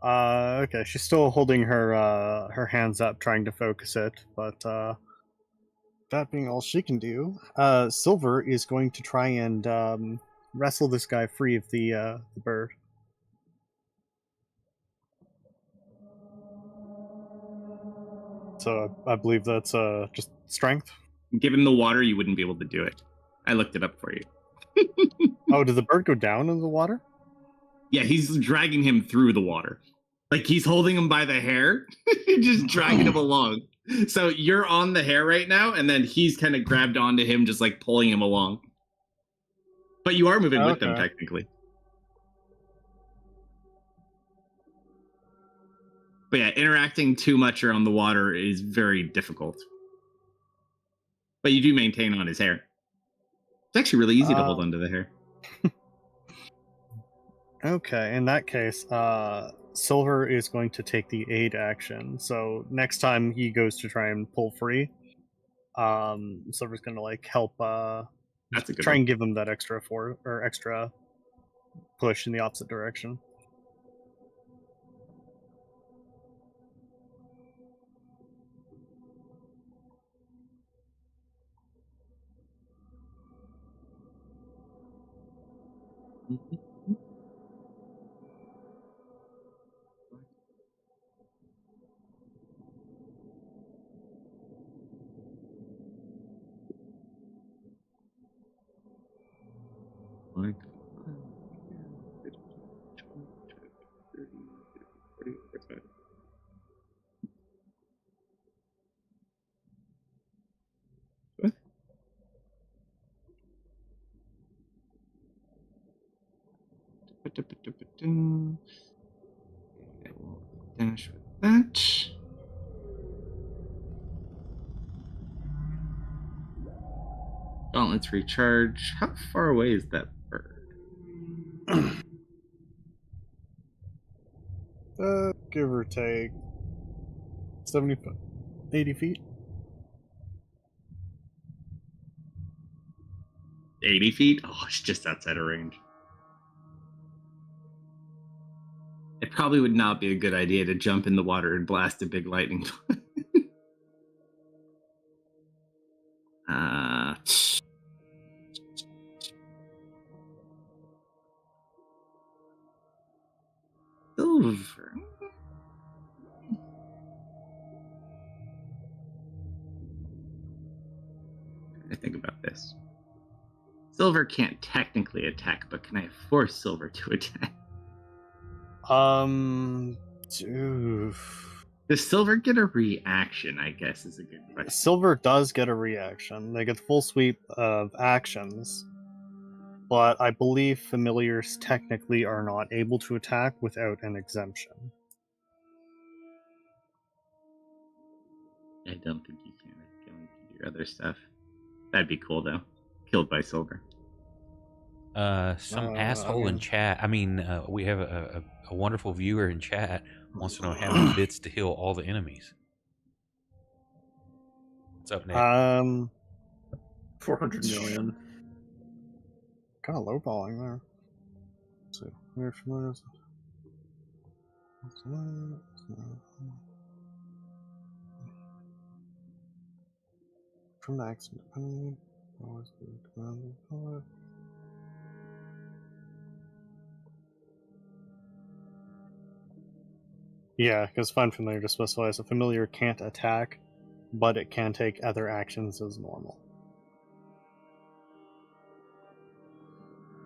Okay, she's still holding her hands up, trying to focus it, but that being all she can do, Silver is going to try and wrestle this guy free of the bird. So I believe that's just strength. Given the water, you wouldn't be able to do it. I looked it up for you. Oh, did the bird go down in the water? Yeah, he's dragging him through the water. Like he's holding him by the hair, just dragging him along. So you're on the hair right now, and then he's kind of grabbed onto him, just like pulling him along. But you are moving with them, Okay. technically. But yeah, interacting too much around the water is very difficult. But you do maintain on his hair. It's actually really easy to hold onto the hair. Okay, in that case, Silver is going to take the aid action. So next time he goes to try and pull free, Silver's going to like help That's a good try one. and give him that extra push in the opposite direction. Like, what? Okay, we'll finish with that. Gauntlets recharge. How far away is that bird? Give or take 70, 80 feet. 80 feet? Oh, it's just outside of range. It probably would not be a good idea to jump in the water and blast a big lightning. Silver. I think about this. Silver can't technically attack, but can I force Silver to attack? Does Silver get a reaction? I guess is a good question. Silver does get a reaction. They get full sweep of actions, but I believe familiars technically are not able to attack without an exemption. I don't think you can. I can only do your other stuff. That'd be cool though. Killed by Silver. Some asshole in chat. I mean, we have a wonderful viewer in chat wants to know how many bits to heal all the enemies. What's up, Nick? 400 million. Kind of lowballing there. Let's see. We're familiar. From the accident, yeah, because Find Familiar just specifies a familiar can't attack, but it can take other actions as normal.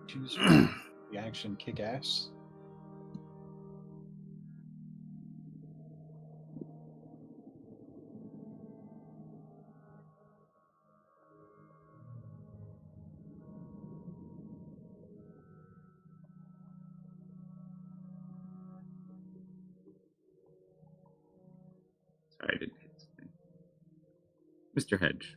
Choose the action kick ass. Sorry, I didn't hit something. Mr. Hedge.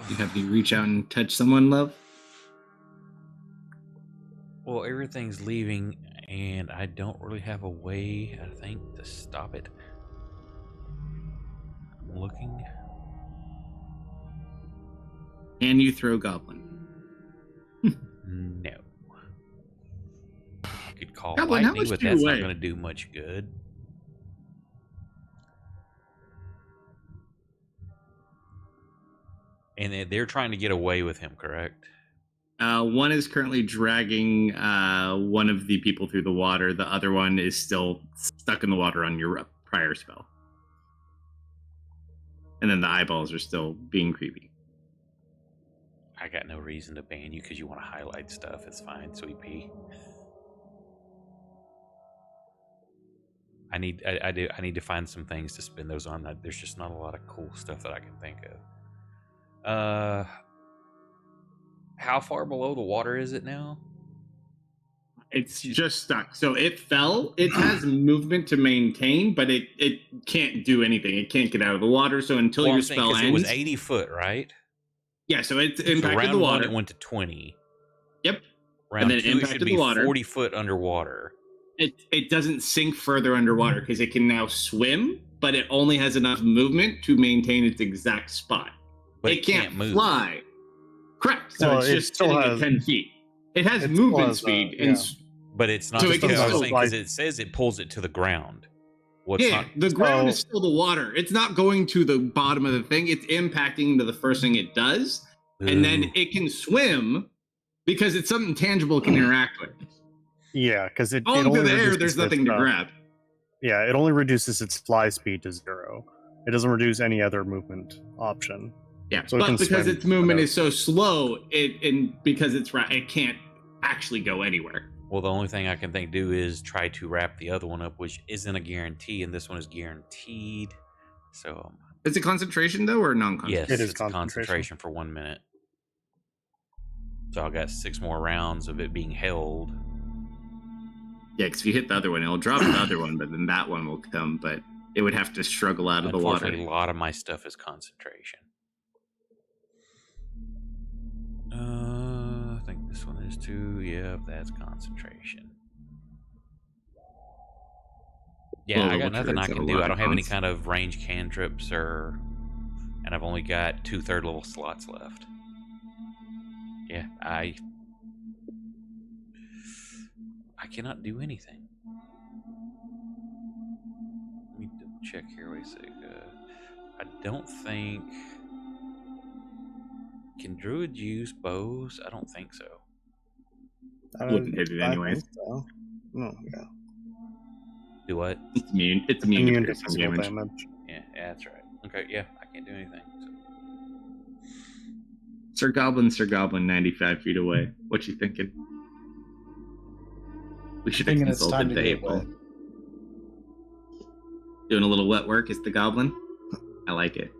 You have me reach out and touch someone, love? Well, everything's leaving, and I don't really have a way, I think, to stop it. I'm looking. Can you throw Goblin? No. I could call Goblin, how lightning, much but do you that's not weigh? going to do much good. And they're trying to get away with him, correct? One is currently dragging one of the people through the water. The other one is still stuck in the water on your prior spell. And then the eyeballs are still being creepy. I got no reason to ban you because you want to highlight stuff. It's fine, sweet pea. I need to find some things to spin those on. There's just not a lot of cool stuff that I can think of. How far below the water is it now? It's just stuck. So it fell. It has movement to maintain, but it can't do anything. It can't get out of the water. So until your spell ends, it was 80 foot, right? Yeah, so it So impacted round the water. 1, it went to 20. Yep. Round and then 2, it should be the water. 40 foot underwater. It doesn't sink further underwater because it can now swim, but it only has enough movement to maintain its exact spot. But it can't move. fly. Correct. So Well, it's it just still sitting has- at 10 feet. It has it still movement has, speed. yeah. And But it's not So just it can I was still saying because it says it pulls it to the ground. Well, it's yeah, not, the ground is So- still the water. It's not going to the bottom of the thing. It's impacting into the first thing it does. And then Ooh. it can swim because it's something tangible it can interact with. Yeah, because it Falling only through the air, reduces there's nothing to its, grab. Yeah, it only reduces its fly speed to 0. It doesn't reduce any other movement option. Yeah, So it but can because swim its movement without- is so slow, because it's it can't actually go anywhere. Well, the only thing I can do is try to wrap the other one up, which isn't a guarantee, and this one is guaranteed. So, Is it concentration though, or non-concentration? yes, It is it's concentration. concentration for 1 minute. So I got 6 more rounds of it being held. Yeah, because if you hit the other one, it'll drop the other one, but then that one will come. But it would have to struggle out of the water. Unfortunately, a lot of my stuff is concentration. I think this one is too. Yeah, that's concentration. Yeah, Well, I got look here, nothing I it's got can a do. lot I of don't have any cons. kind of range cantrips and I've only got 2/3 level slots left. Yeah, I cannot do anything. Let me double check here. Wait a sec. I don't think. Can druids use bows? I don't think so. Wouldn't hit it I anyways. think so. No, yeah. Do what? It's immune. It's It's immune to immune to piercing physical damage. damage. Yeah, that's right. Okay, yeah, I can't do anything. So. Sir Goblin, 95 feet away. What you thinking? We should have Thinking it's time consulted to the get April. wet. Doing a little wet work is the Goblin. I like it.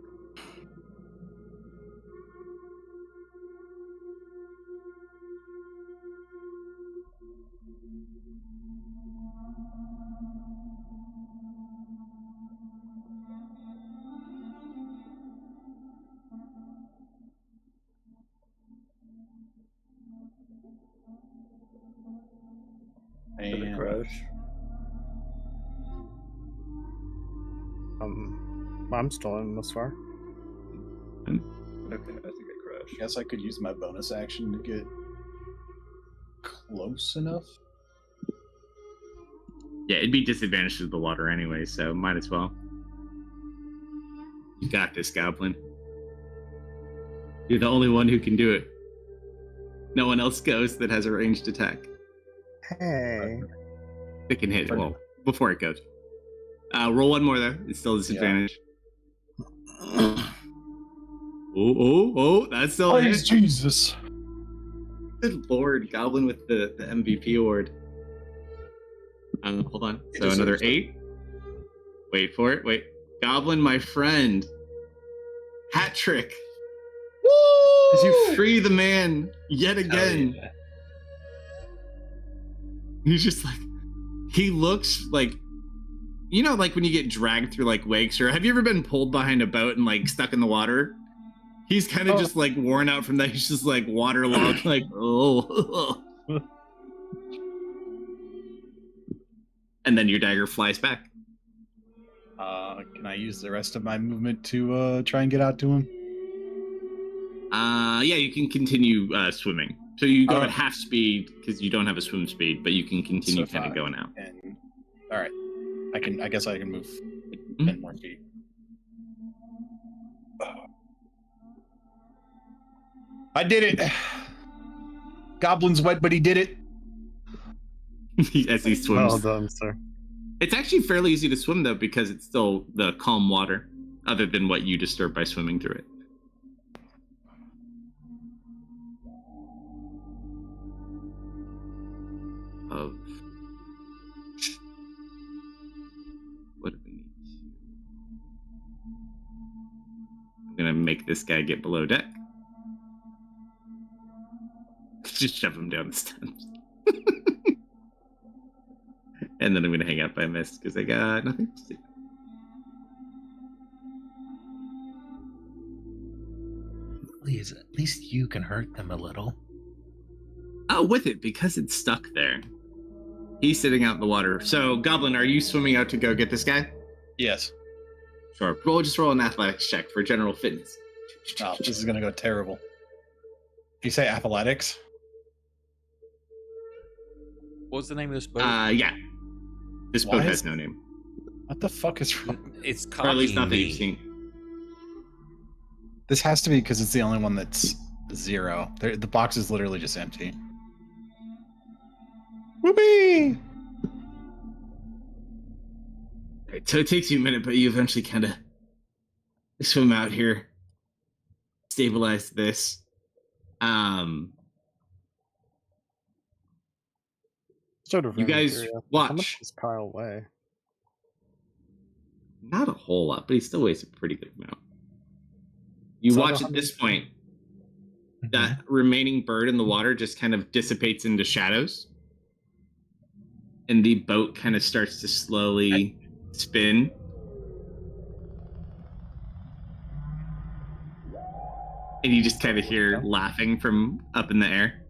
Did it And crash? I'm still in this far. Okay, I think it crashed. guess I could use my bonus action to get close enough. Yeah, it'd be disadvantaged to the water anyway, so might as well. You got this, Goblin. You're the only one who can do it. No one else goes that has a ranged attack. Hey. It can hit, well, before it goes. Roll one more, though. It's still a disadvantage. Oh, that's still a Praise hit. Jesus. Good lord, Goblin with the MVP award. Hold on. So another 8. Wait for it. Wait. Goblin, my friend. Hat trick. As you free the man yet again. yeah. He's just like, he looks like, you know, like when you get dragged through like wakes, or have you ever been pulled behind a boat and like stuck in the water? He's kind of just like worn out from that. He's just like waterlogged, like, oh. And then your dagger flies back. Can I use the rest of my movement to try and get out to him? Yeah, you can continue swimming. So you go Oh. at half speed because you don't have a swim speed, but you can continue So kind of 5. going out. And all right, I guess I can move Mhm. 10 more feet. I did it. Goblin's wet, but he did it. As he swims. Well done, sir. It's actually fairly easy to swim though because it's still the calm water, other than what you disturb by swimming through it. Of what do we need? I'm gonna make this guy get below deck. Just shove him down the steps. And then I'm gonna hang out by mist because I got nothing to do. Please, at least you can hurt them a little. Oh, with it, because it's stuck there. He's sitting out in the water. So, Goblin, are you swimming out to go get this guy? Yes. Sure. Just roll an athletics check for general fitness. Oh, this is gonna go terrible. You say athletics? What's the name of this boat? Yeah. This Why boat is- has no name. What the fuck is wrong? It's Or at least not that copying you've me. seen. This has to be because it's the only one that's 0. The box is literally just empty. Whoopee! Right, so it takes you a minute, but you eventually kind of swim out here, stabilize this. Sort of. You guys curious. How watch. much does Kyle weigh? Not a whole lot, but he still weighs a pretty good amount. You So watch the at this point, Mhm. that remaining bird in the water just kind of dissipates into shadows. And the boat kind of starts to slowly spin. And you just kind of hear laughing from up in the air.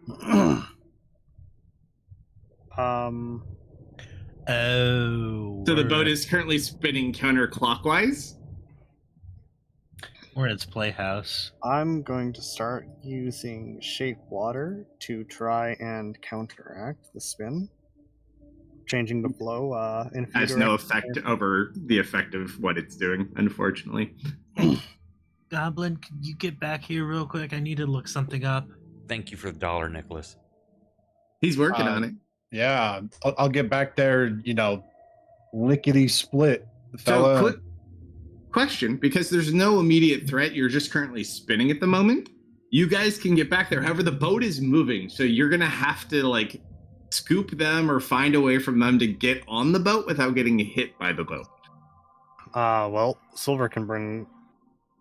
Oh. So the boat is currently spinning counterclockwise. We're in its playhouse. I'm going to start using shape water to try and counteract the spin. changing the flow in a few Has no directions. effect over the effect of what it's doing, unfortunately. Goblin, can you get back here real quick? I need to look something up. Thank you for the $1, Nicholas. He's working on it. Yeah, I'll get back there, lickety split, So, fella. quick question, because there's no immediate threat, you're just currently spinning at the moment. You guys can get back there. However, the boat is moving, so you're going to have to, like, scoop them or find a way from them to get on the boat without getting hit by the boat. Well, Silver can bring...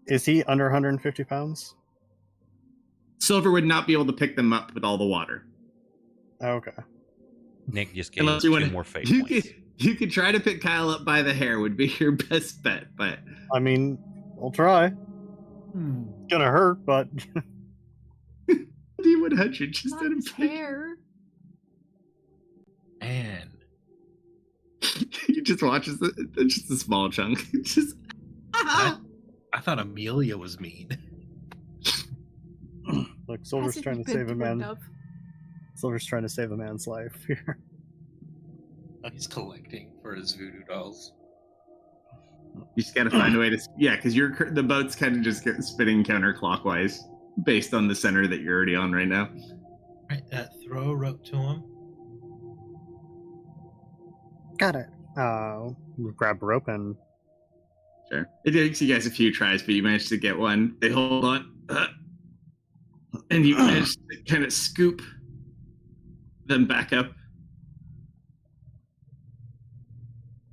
Is he under 150 pounds? Silver would not be able to pick them up with all the water. Okay. Nick just gave Unless us you 2 want more fate you points. you could try to pick Kyle up by the hair would be your best bet, but I mean, I'll try. Gonna hurt, but... D100 just Not didn't his pick. hair. Man. He just watches just a small chunk. Just I thought Amelia was mean. Look, Silver's Hasn't trying he to been save a turned man. up? Silver's trying to save a man's life here. Oh, he's collecting for his voodoo dolls. you just got to find a way to because the boat's kind of just spinning counterclockwise based on the center that you're already on right now. Right, throw a rope to him. Got it. Grab a rope and... Sure. It takes you guys a few tries, but you managed to get one. They hold on. And you managed to kind of scoop them back up.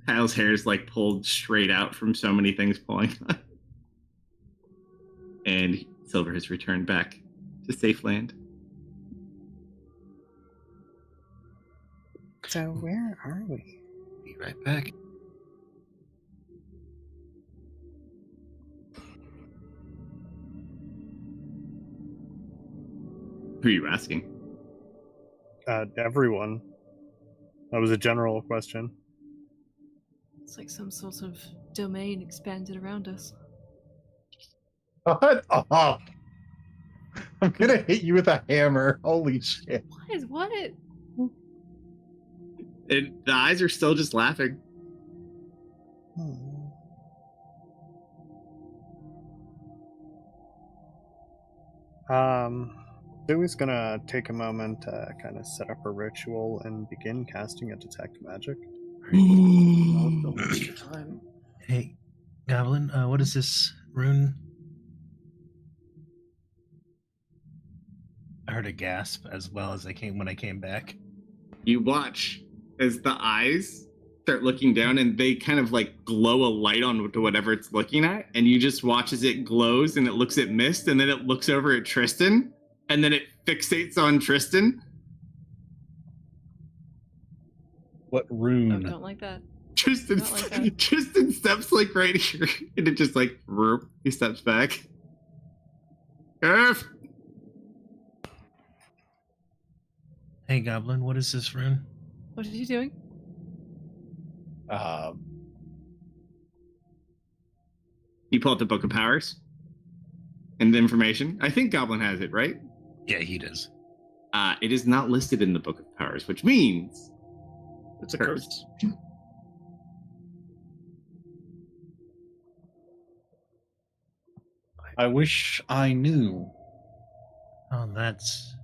Kyle's hair is like pulled straight out from so many things pulling on. And Silver has returned back to safe land. So where are we? Be right back. Who are you asking? Everyone. That was a general question. It's like some sort of domain expanded around us. What? Oh, I'm gonna hit you with a hammer. Holy shit. What? And the eyes are still just laughing. Dewey's gonna take a moment to kind of set up a ritual and begin casting a detect magic. Don't waste your time. Hey, Goblin, what is this rune? I heard a gasp as well as when I came back. You watch as the eyes start looking down and they kind of like glow a light on to whatever it's looking at, and you just watch as it glows and it looks at Mist and then it looks over at Tristan and then it fixates on Tristan. What I rune? don't like that. Tristan Not like that. Tristan steps like right here and it just like he steps back. F. Hey, Goblin, what is this rune? What are you doing? You pull out the Book of Powers and the information. I think Goblin has it, right? Yeah, he does. It is not listed in the Book of Powers, which means It's a curse. I wish I knew. Oh, that's...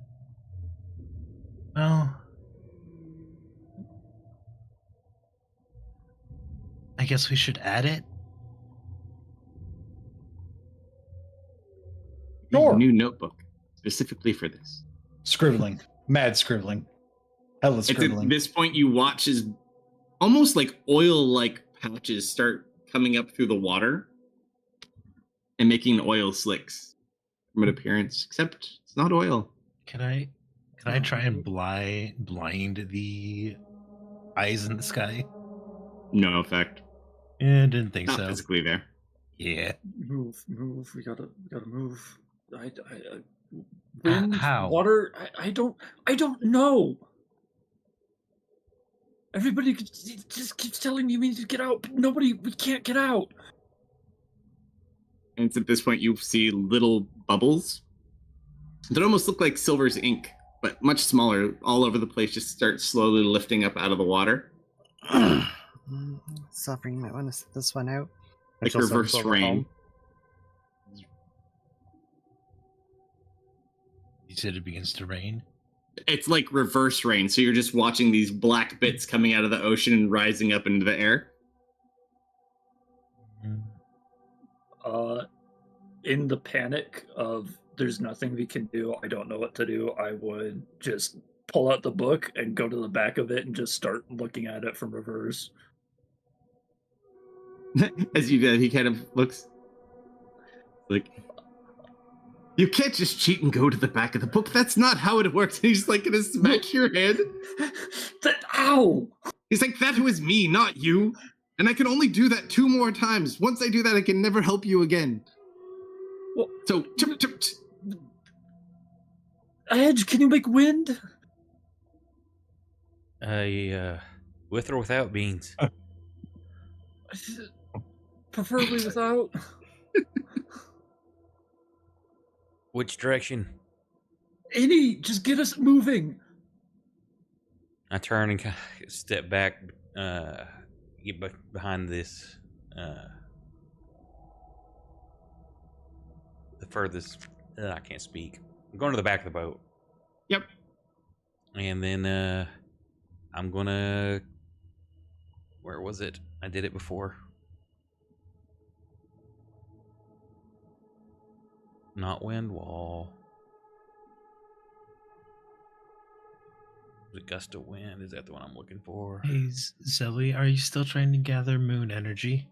Well... I guess we should add it? Sure. A new notebook specifically for this. Scribbling. Mad scribbling. Hella At scribbling. this point, you watch as almost like oil-like patches start coming up through the water and making oil slicks from an appearance, except it's not oil. Can I try and blind the eyes in the sky? No effect. Yeah, didn't think Not so. physically there. Yeah. Move. We gotta move. Wind, How? water. I don't know. Everybody just keeps telling me we need to get out, but we can't get out. And it's at this point you see little bubbles that almost look like Silver's ink, but much smaller, all over the place, just start slowly lifting up out of the water. Suffering, you might want to sit this one out. And Like she'll send reverse Silver rain. home. You said it begins to rain. It's like reverse rain, so you're just watching these black bits coming out of the ocean and rising up into the air. In the panic of there's nothing we can do, I don't know what to do, I would just pull out the book and go to the back of it and just start looking at it from reverse. As you do, he kind of looks like, you can't just cheat and go to the back of the book. That's not how it works. And he's like gonna smack your head. Ow! He's like, that was me, not you. And I can only do that 2 more times. Once I do that, I can never help you again. Well, So, Edge, can you make wind? With or without beans? Preferably without. Which direction? Any, just get us moving. I turn and step back, get behind this, the furthest. I can't speak. I'm going to the back of the boat. Yep. And then I'm gonna. Where was it? I did it before. Not wind wall. Was it gust of wind? Is that the one I'm looking for? Hey, Zoe, are you still trying to gather moon energy?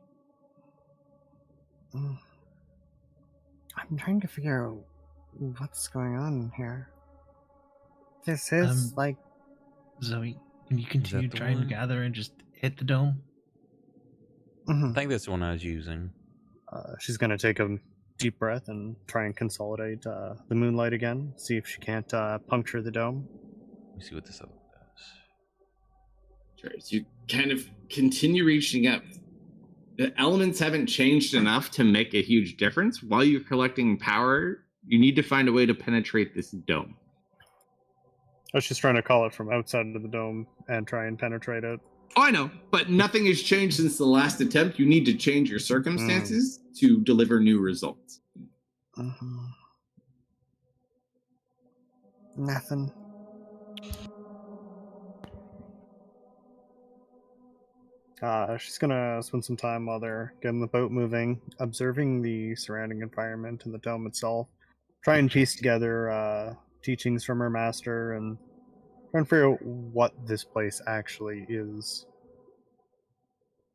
I'm trying to figure out what's going on here. This is like... Zoe, can you continue the trying to one? gather and just hit the dome? I think that's the one I was using. She's going to take a deep breath and try and consolidate the moonlight again. See if she can't puncture the dome. Let me see what this other one does. Sure, so you kind of continue reaching up. The elements haven't changed enough to make a huge difference. While you're collecting power, you need to find a way to penetrate this dome. I was just trying to call it from outside of the dome and try and penetrate it. Oh, I know, but nothing has changed since the last attempt. You need to change your circumstances to deliver new results. Nothing. She's gonna spend some time while they're getting the boat moving, observing the surrounding environment and the dome itself. Try and piece together teachings from her master and try and figure out what this place actually is.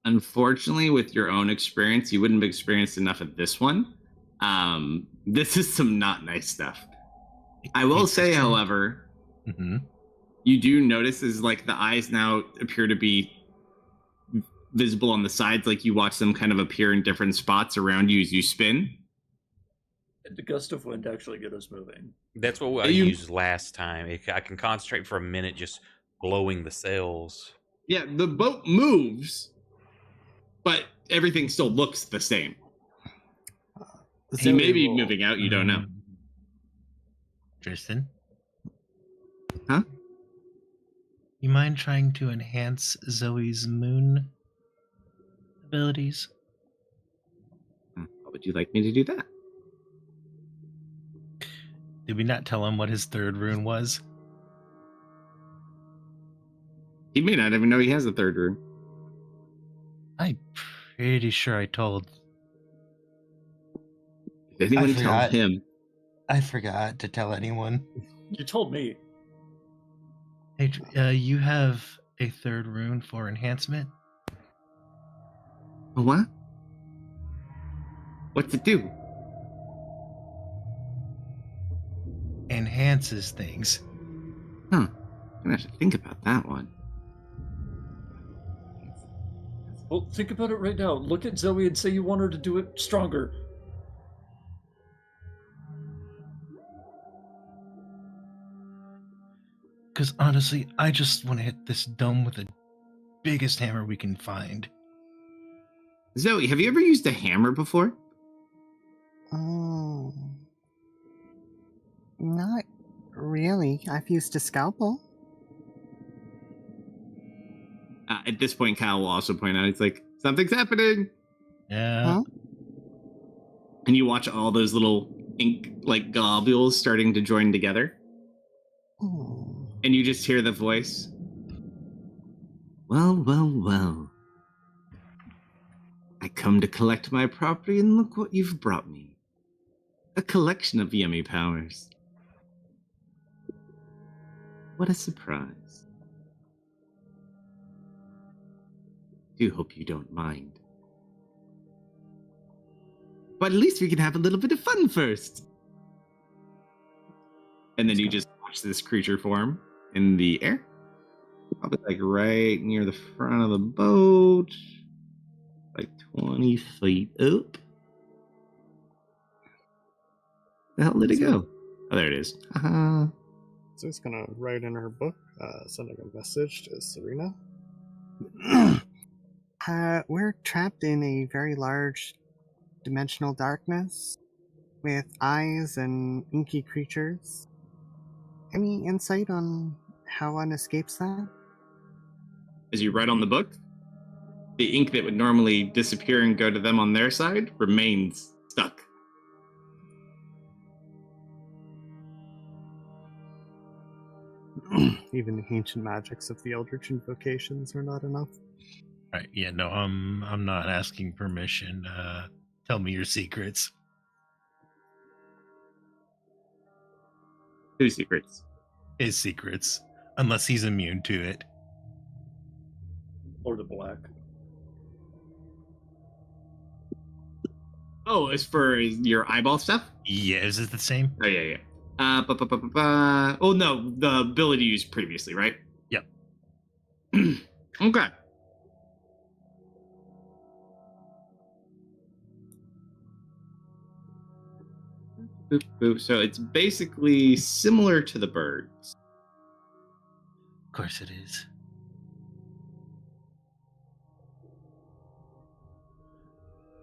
Unfortunately, with your own experience, you wouldn't have experienced enough of this one. This is some not nice stuff. I will say, however, you do notice is like the eyes now appear to be visible on the sides, like you watch them kind of appear in different spots around you as you spin. The gust of wind actually get us moving. That's what I used last time. I can concentrate for a minute just blowing the sails. Yeah, the boat moves, but everything still looks the same. He may be moving out, you don't know. Tristan? Huh? You mind trying to enhance Zoe's moon abilities? How would you like me to do that? Did we not tell him what his third rune was? He may not even know he has a third rune. I'm pretty sure I told. Did anyone tell him? I forgot to tell anyone. You told me. Hey, you have a third rune for enhancement? What? What's it do? Enhances things. Huh. I'm gonna have to think about that one. Well, think about it right now. Look at Zoe and say you want her to do it stronger. Because honestly, I just want to hit this dome with the biggest hammer we can find. Zoe, have you ever used a hammer before? Oh. Not really. I've used a scalpel. At this point, Kyle will also point out, it's like, something's happening. Yeah. Huh? And you watch all those little ink like globules starting to join together. Oh. And you just hear the voice. Well, well, well. I come to collect my property, and look what you've brought me. A collection of yummy powers. What a surprise. Do hope you don't mind. But at least we can have a little bit of fun first. And then you just watch this creature form in the air. Probably like right near the front of the boat. Like 20 feet up. The hell did it go? Oh, there it is. So it's gonna write in her book, sending a message to Serena. We're trapped in a very large dimensional darkness with eyes and inky creatures. Any insight on how one escapes that? As you write on the book, the ink that would normally disappear and go to them on their side remains stuck. Even the ancient magics of the Eldritch invocations are not enough. Right. Yeah. No. I'm not asking permission. Tell me your secrets. Whose secrets? His secrets, unless he's immune to it. Or the black. Oh, as for your eyeball stuff? Yeah. Is it the same? Oh, yeah. Oh, no. The ability used previously, right? Yep. Okay. Boop, boop. So it's basically similar to the birds. Of course it is.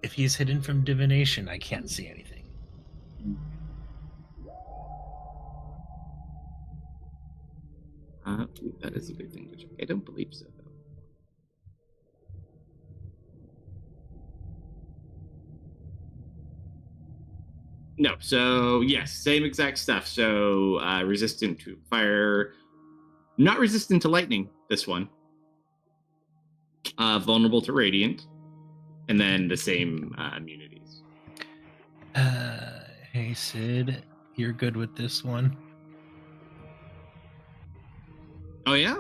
If he's hidden from divination, I can't see anything. That is a good thing to check. I don't believe so, though. No, so yes, same exact stuff. So resistant to fire, not resistant to lightning, this one. Vulnerable to radiant, and then the same immunities. Hey Sid, you're good with this one? Oh yeah?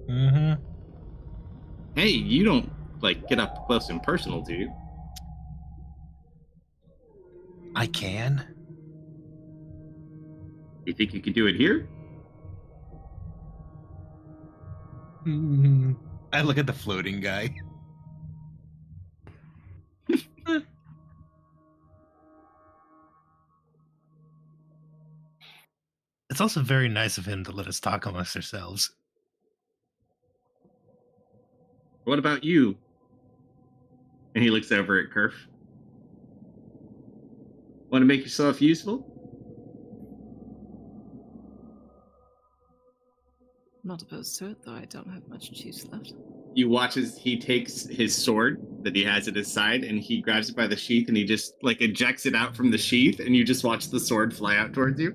Mm-hmm. Hey, you don't like get up close and personal, do you? I can. You think you could do it here? I look at the floating guy. It's also very nice of him to let us talk amongst ourselves. What about you? And he looks over at Kerf. Want to make yourself useful? Not opposed to it, though I don't have much juice left. You watch as he takes his sword that he has at his side and he grabs it by the sheath and he just like ejects it out from the sheath and you just watch the sword fly out towards you.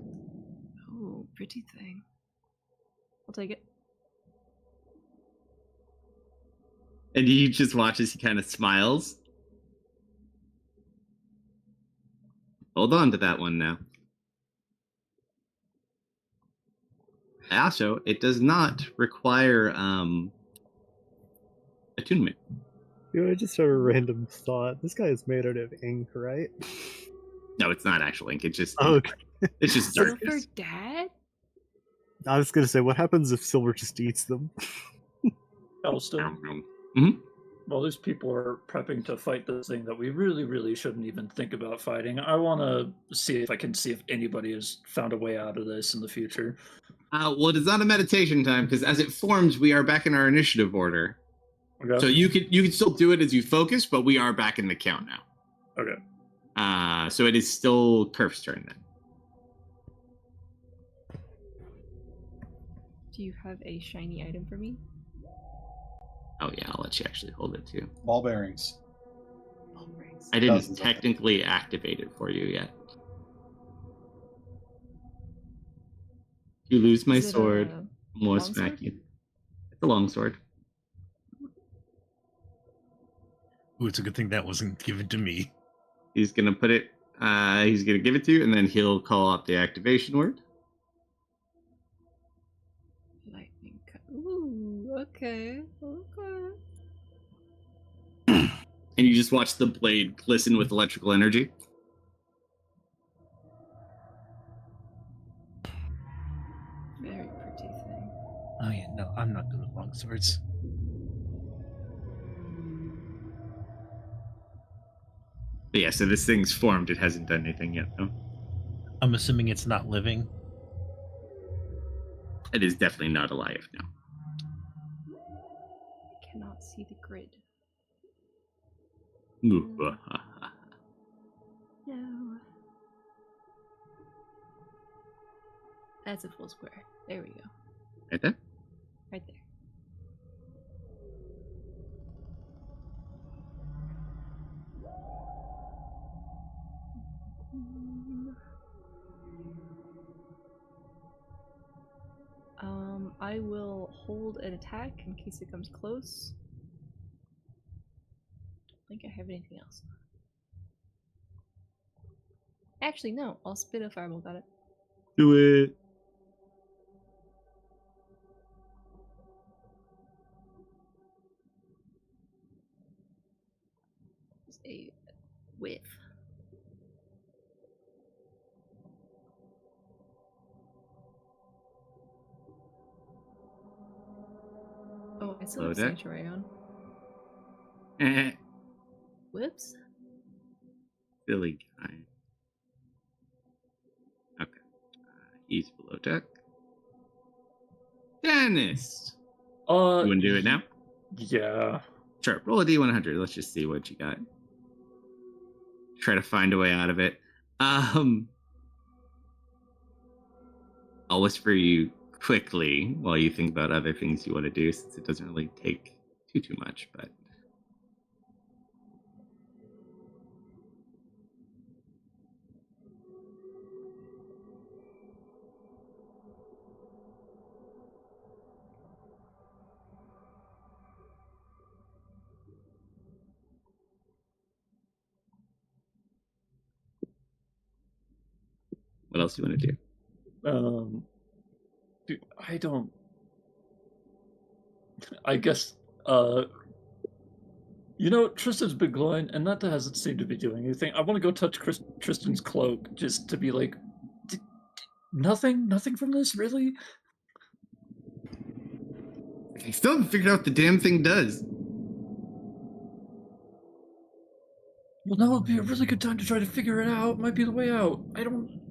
Oh, pretty thing. I'll take it. And you just watch as he kind of smiles. Hold on to that one now. Also, it does not require attunement. I just have a random thought. This guy is made out of ink, right? No, it's not actual ink. It's just Okay. it's just Silver darkness. Dad? I was gonna say, what happens if Silver just eats them? Kalsto. Mm-hmm. While these people are prepping to fight this thing that we really, really shouldn't even think about fighting, I want to see if anybody has found a way out of this in the future. Well, it is not a meditation time because as it forms, we are back in our initiative order. Okay. So you can still do it as you focus, but we are back in the count now. Okay. So it is still Kerf's turn then. Do you have a shiny item for me? Oh yeah, I'll let you actually hold it too. Ball bearings. Ball rings. I didn't Dozens of them. technically activate it for you yet. If you lose my Is it sword, a I'm gonna smack longsword? you. It's a long sword. Ooh, it's a good thing that wasn't given to me. He's gonna put it. He's gonna give it to you, and then he'll call out the activation word. Lightning. Ooh, okay. Okay. And you just watch the blade glisten with electrical energy. Very pretty thing. Oh yeah, no, I'm not good with longswords. But yeah, so this thing's formed. It hasn't done anything yet, though. I'm assuming it's not living. It is definitely not alive now. I cannot see the grid. Ooh. No. That's a full square. There we go. Right there. Right there. I will hold an attack in case it comes close. I think I have anything else. Actually, no. I'll spit a fireball. Got it. Do it. It's a whiff. Oh, I still Hello have there. sanctuary on. Whoops. Silly guy. Okay. He's below deck. Dennis! You want to do it now? Yeah. Sure. Roll a D100. Let's just see what you got. Try to find a way out of it. I'll whisper you quickly while you think about other things you want to do, since it doesn't really take too much, but what else do you want to do? Dude, I don't. I guess. Tristan's been glowing, and that doesn't seem to be doing anything. I want to go touch Tristan's cloak just to be like, nothing from this, really. I still haven't figured out what the damn thing does. Well, now would be a really good time to try to figure it out. Might be the way out. I don't.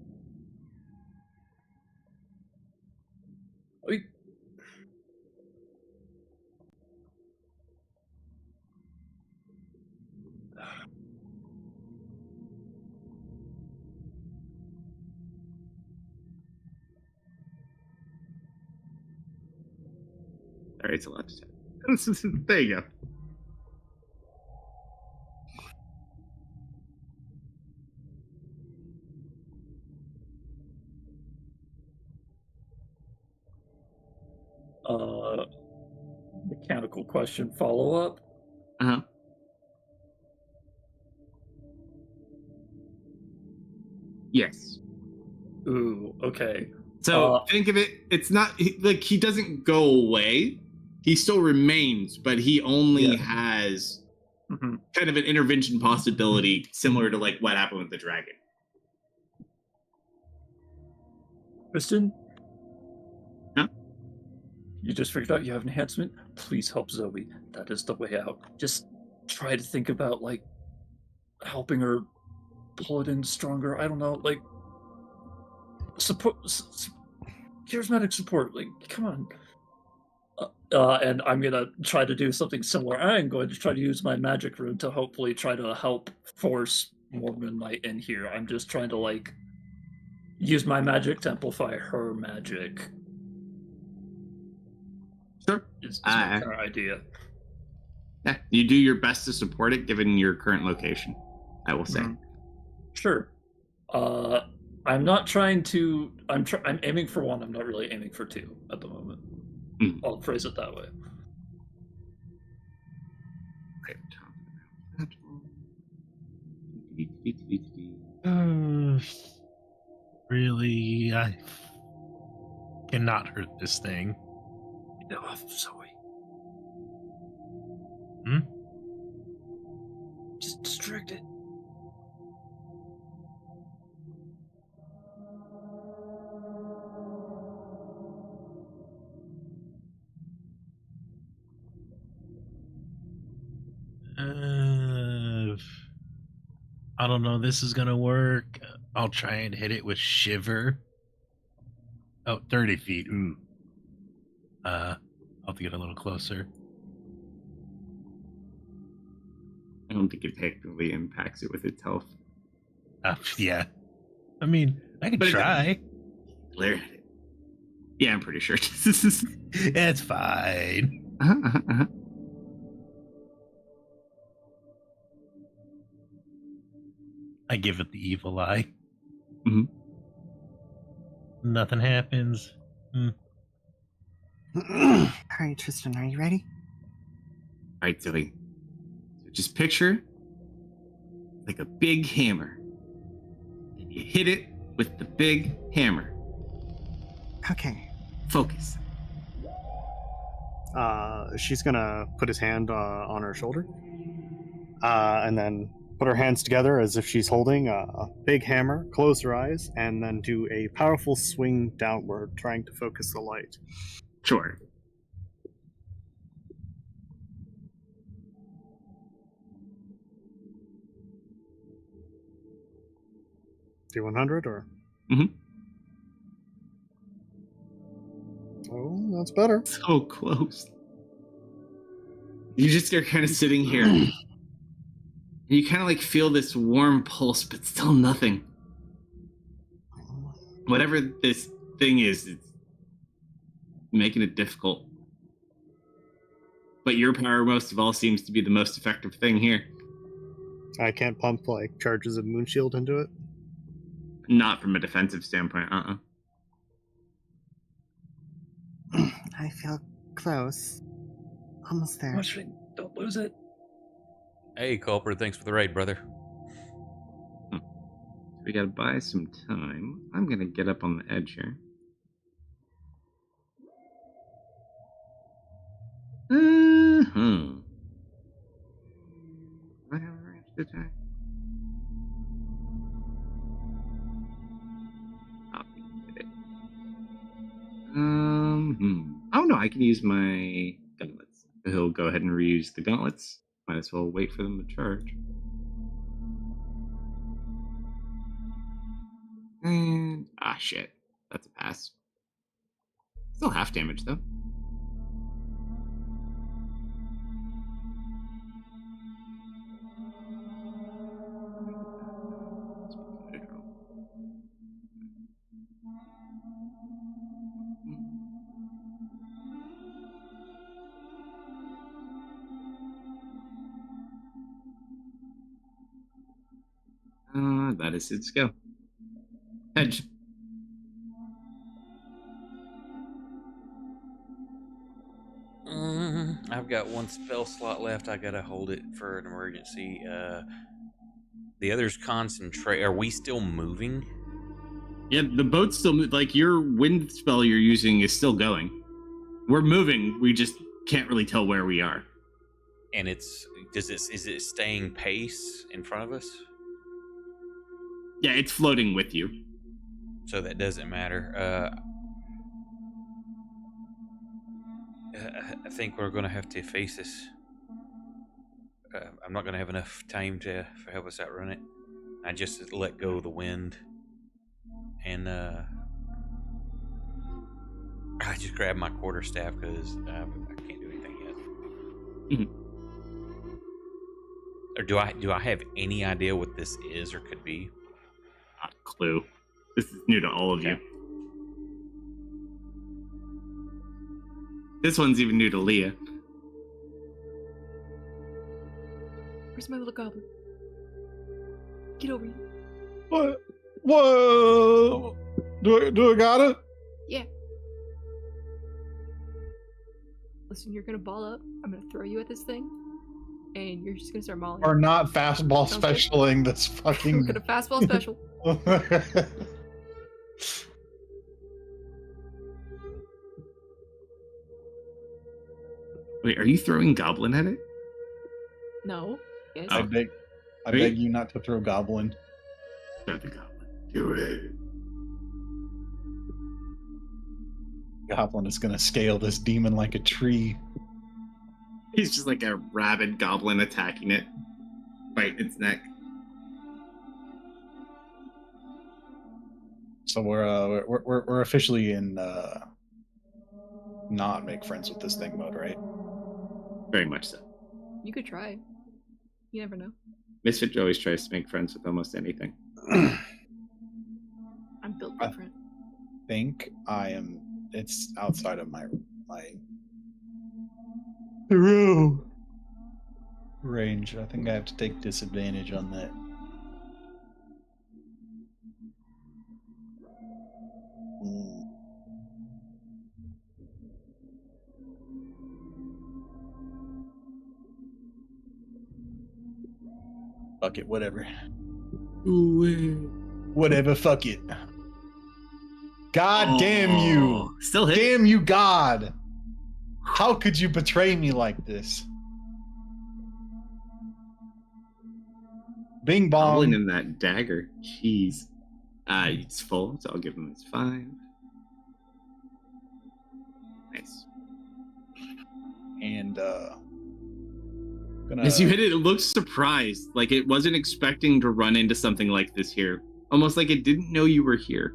All right, it's a lot to say. There you go. Mechanical question follow up. Uh-huh. Yes. Ooh, okay. So think of it, it's not like he doesn't go away. He still remains, but he only has kind of an intervention possibility similar to like what happened with the dragon. Kristen? Huh? You just figured out you have enhancement? Please help Zoe. That is the way out. Just try to think about, like, helping her pull it in stronger. I don't know, like, support, charismatic support. Like, come on. And I'm gonna try to do something similar. I'm going to try to use my magic rune to hopefully try to help force more moonlight in here. I'm just trying to, like, use my magic to amplify her magic. Sure. Is my current idea. Yeah, you do your best to support it given your current location, I will say. Sure. I'm not trying to. I'm aiming for 1. I'm not really aiming for 2 at the moment. Mm. I'll phrase it that way. Right, top of that one. Really, I cannot hurt this thing. Get off, Zoe. Hmm? Just distract it. I don't know. This is gonna work. I'll try and hit it with Shiver. Oh, 30 feet. Ooh. I'll have to get a little closer. I don't think it technically impacts it with its health. Yeah. I mean, I can But try. Glare at it. Yeah, I'm pretty sure. It's fine. I give it the evil eye. Mhm. Nothing happens. All right, Tristan, are you ready? All right, Zoe. So just picture like a big hammer. And you hit it with the big hammer. Okay. Focus. She's gonna put his hand on her shoulder, and then put her hands together as if she's holding a big hammer, close her eyes, and then do a powerful swing downward, trying to focus the light. Sure. Do 100 or? Mhm. Oh, that's better. So close. You just are kind of sitting here. And you kind of like feel this warm pulse, but still nothing. Whatever this thing is, it's making it difficult. But your power, most of all, seems to be the most effective thing here. I can't pump like charges of moon shield into it. Not from a defensive standpoint, I feel close. Almost there. Mushroom, don't lose it. Hey, Culper, thanks for the raid, brother. We gotta buy some time. I'm gonna get up on the edge here. Do I have a ranged attack? Oh, hit it. Oh no, I can use my gauntlets. He'll go ahead and reuse the gauntlets. Might as well wait for them to charge. And shit. That's a pass. Still half damage though. That is its go. Edge. I've got 1 spell slot left. I gotta hold it for an emergency. The others concentrate. Are we still moving? Yeah, the boat's still like your wind spell you're using is still going. We're moving. We just can't really tell where we are. And is it staying pace in front of us? Yeah, it's floating with you. So that doesn't matter. I think we're gonna have to face this. I'm not gonna have enough time to help us outrun it. I just let go of the wind, and I just grabbed my quarterstaff because I can't do anything yet. Mhm. Or do I have any idea what this is or could be? Not a clue. This is new to all of you. This one's even new to Leah. Where's my little goblin? Get over here. What? Whoa! Do I got it? Yeah. Listen, you're gonna ball up. I'm gonna throw you at this thing, and you're just gonna start mauling. We're not fastball Sounds good. specialing this We're fucking. gonna fastball special. Wait, are you throwing goblin at it? No. Yes. I beg you not to throw goblin. Throw the goblin. Do it. Goblin is gonna scale this demon like a tree. He's just like a rabid goblin attacking it. Bite its neck. So we're officially in not make friends with this thing mode, right? Very much so. You could try. You never know. Misfit always tries to make friends with almost anything. I'm built different. Think I am. It's outside of my hero range. I think I have to take disadvantage on that. Fuck it, whatever. Whatever, fuck it. God damn you! Still hit. Damn you, God! How could you betray me like this? Bing Goblin bong. in that dagger. Jeez. It's full, so I'll give him his 5. Nice. And As you hit it, it looks surprised, like it wasn't expecting to run into something like this here. Almost like it didn't know you were here.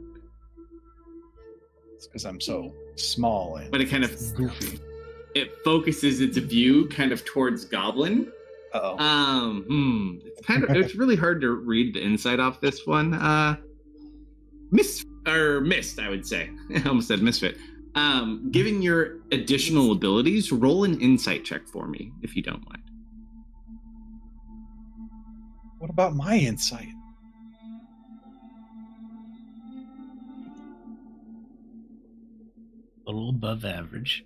It's because I'm so small and But it kind of goofy. it focuses its view kind of towards Goblin. Uh-oh. It's really hard to read the inside off this one. Missed, I would say. I almost said misfit. Given your additional abilities, roll an insight check for me, if you don't mind. What about my insight? A little above average.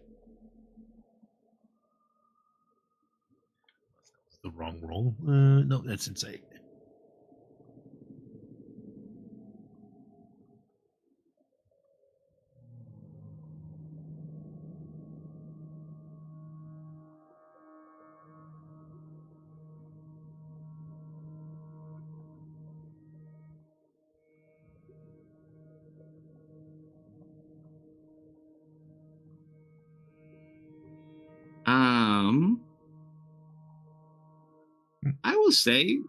That's the wrong roll. No, that's insight. I will say,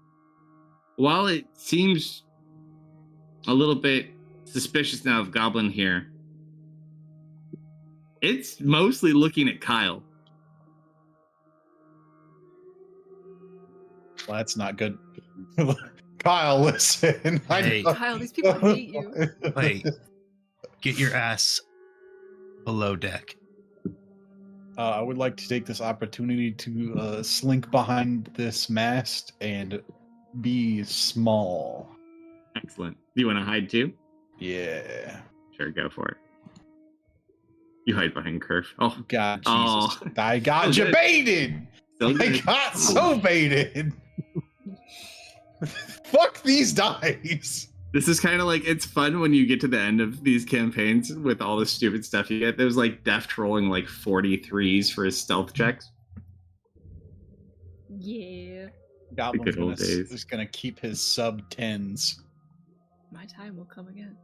while it seems a little bit suspicious now of Goblin here, it's mostly looking at Kyle. Well, that's not good. Kyle, listen. Hey. Kyle, these people hate you. Wait. Get your ass below deck. I would like to take this opportunity to slink behind this mast and be small. Excellent. Do you want to hide too? Yeah. Sure, go for it. You hide behind Curve. Oh, God, Jesus. Oh. I got So you good. baited. so I good. got so baited. Fuck these dice. This is kind of like, it's fun when you get to the end of these campaigns with all the stupid stuff you get. There's like Deft rolling like 43s for his stealth checks. Yeah. Goblin's good old days. just gonna keep his sub 10s. My time will come again.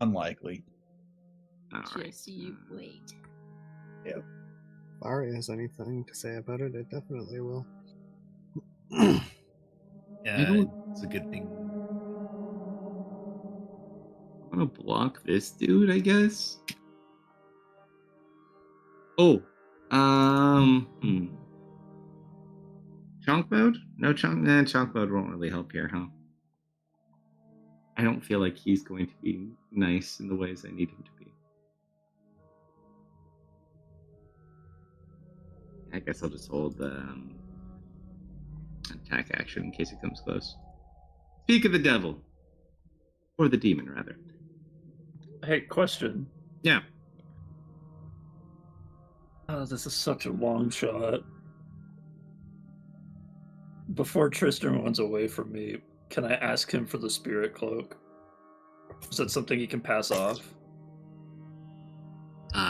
Unlikely. All right. Just you wait. If Ari has anything to say about it, it definitely will. Yeah, it's a good thing. I'm gonna block this dude, I guess. Oh, chunk mode? No chunk. Nah, chunk mode won't really help here, huh? I don't feel like he's going to be nice in the ways I need him to be. I guess I'll just hold attack action in case it comes close. Speak of the devil. Or the demon, rather. Hey, question. Yeah. Oh, this is such a long shot. Before Tristan runs away from me, can I ask him for the spirit cloak? Is that something he can pass off?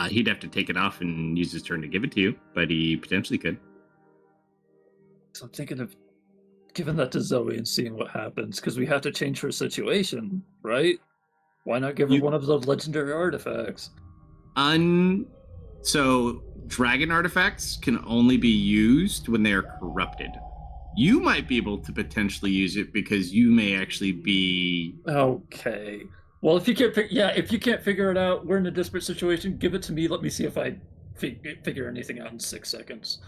He'd have to take it off and use his turn to give it to you, but he potentially could. So I'm thinking of giving that to Zoe and seeing what happens, because we have to change her situation, right? Why not give her one of the legendary artifacts? So dragon artifacts can only be used when they are corrupted. You might be able to potentially use it because you may actually be... Okay. Well, if you can't figure it out, we're in a desperate situation. Give it to me. Let me see if I figure anything out in 6 seconds.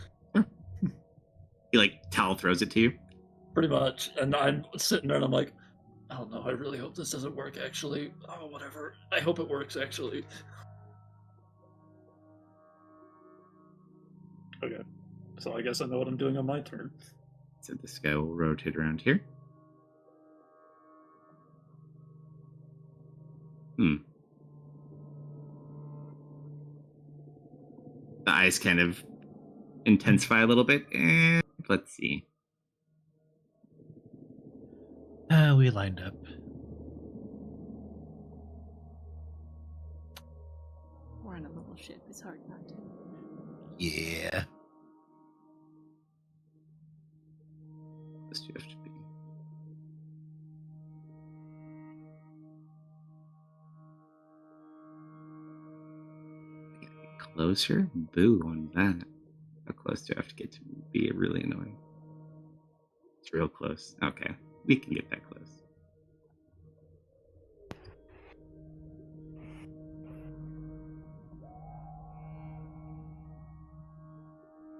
He towel throws it to you. Pretty much. And I'm sitting there and I'm like, I don't know. I really hope this doesn't work, actually. Oh, whatever. I hope it works, actually. Okay. So I guess I know what I'm doing on my turn. So this guy will rotate around here. The eyes kind of intensify a little bit, and let's see. We lined up. We're on a little ship. It's hard not to. Yeah. This you have to be. Closer? Boo on that. How close do I have to get to be really annoying? It's real close. Okay, we can get that close.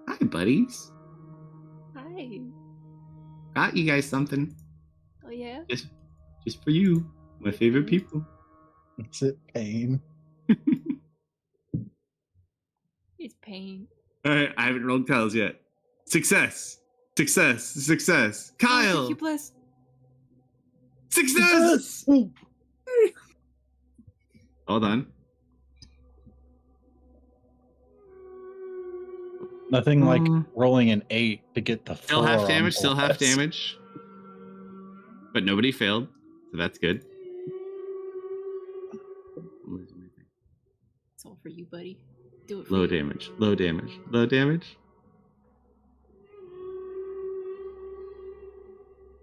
Hi, buddies. Hi. Got you guys something. Oh yeah. Just for you, my favorite people. Is it pain? It's pain. All right, I haven't rolled tiles yet. Success. Oh, Kyle. thank you, bless. Success. Hold on. Nothing like rolling an 8 to get the 4. Still half damage, on But nobody failed, so that's good. It's all for you, buddy. Do it for Low you. damage.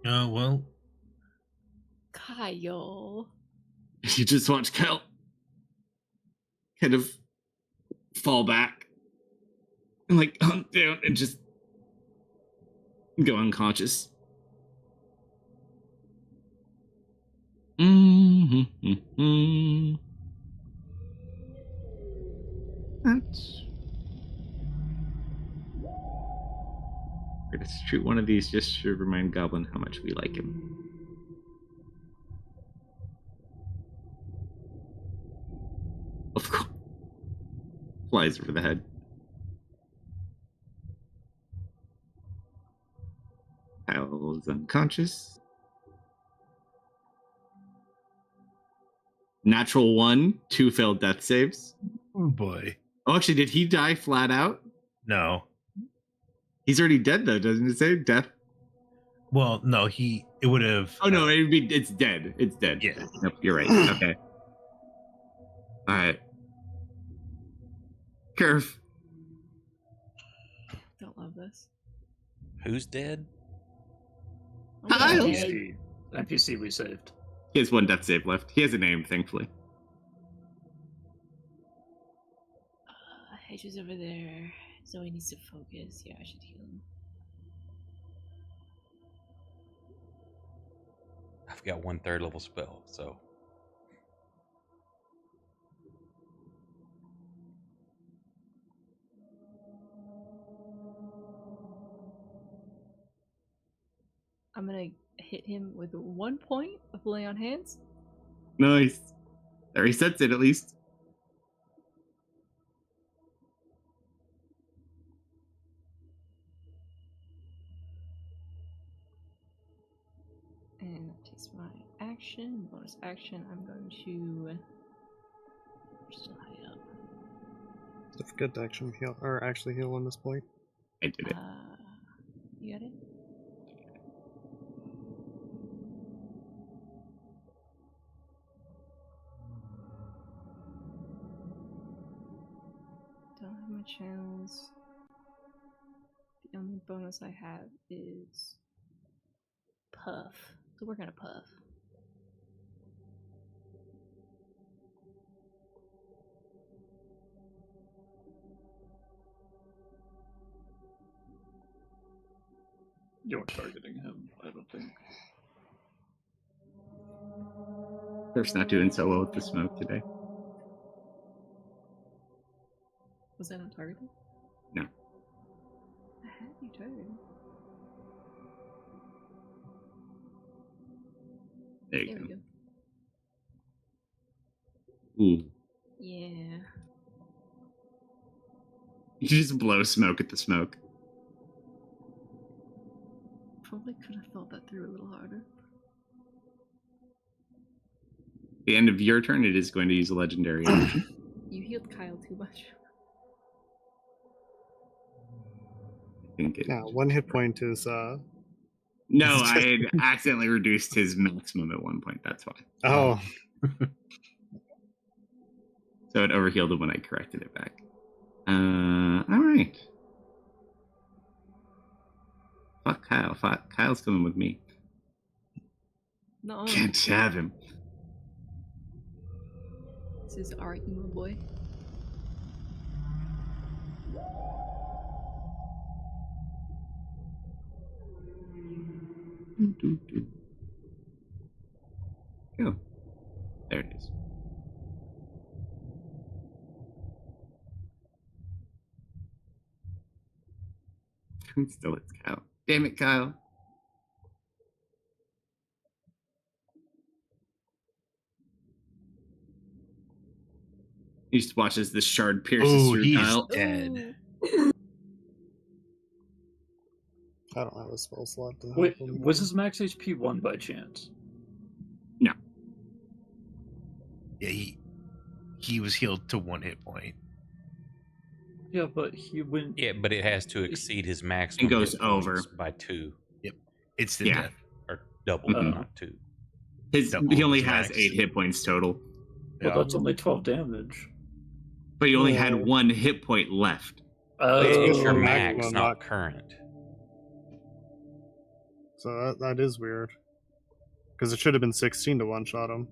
Oh, well. Kyle. You just watch Kyle kind of fall back and hunt down and just go unconscious. That's... We're gonna shoot one of these just to remind Goblin how much we like him. Of course. Flies over the head. Kyle is unconscious. Natural 1, 2 failed death saves. Oh, boy. Oh, actually, did he die flat out? No. He's already dead, though, doesn't it say? Death? Well, no, it would have... Oh, no, it's dead. It's dead. Yeah. Nope, you're right. Okay. All right. Curve. Don't love this. Who's dead? Oh, Kyle. dead. NPC we saved. He has 1 death save left. He has a name, thankfully. Hedge's over there. Zoe needs to focus. Yeah, I should heal him. I've got 1 3rd level spell, so. I'm gonna hit him with 1 point of lay on hands. Nice. There he sets it, at least. And that takes my action. Bonus action, I'm going to... We're still high up. Don't forget to actually heal on this point. I did it. You got it? Don't have my channels. The only bonus I have is puff. So we're gonna puff. You weren't targeting him, I don't think. They're not doing so well with the smoke today. Was that on target? No. I had you targeted. There There you we go. go. Ooh. Yeah. You just blow smoke at the smoke. Probably could have thought that through a little harder. The end of your turn, it is going to use a legendary action. You healed Kyle too much. I think it. Yeah, 1 hit point is No, I had accidentally reduced his maximum at one point. That's why. oh. So it overhealed him when I corrected it back. All right. Fuck Kyle. Fuck. Kyle's coming with me. No, Can't have him. this is our emo boy. Go. There it is. Still, it's Kyle. Damn it, Kyle. He just watches this shard pierces Oh, through he's Kyle. dead. I don't have a spell slot to help Wait, him. was his max HP 1 by chance? No. Yeah, he was healed to 1 hit point. Yeah, but he went. Yeah, but it has to exceed his maximum. It goes hit points over. by 2 It's the Yeah. death. or double, Mhm. not 2. Double He only his has max. 8 hit points total, Well, Yeah. that's only 12 damage. but he only had Yeah. 1 hit point left. It's your Oh, max, maximum, not not- current. So that is weird. Because it should have been 16 to one-shot him.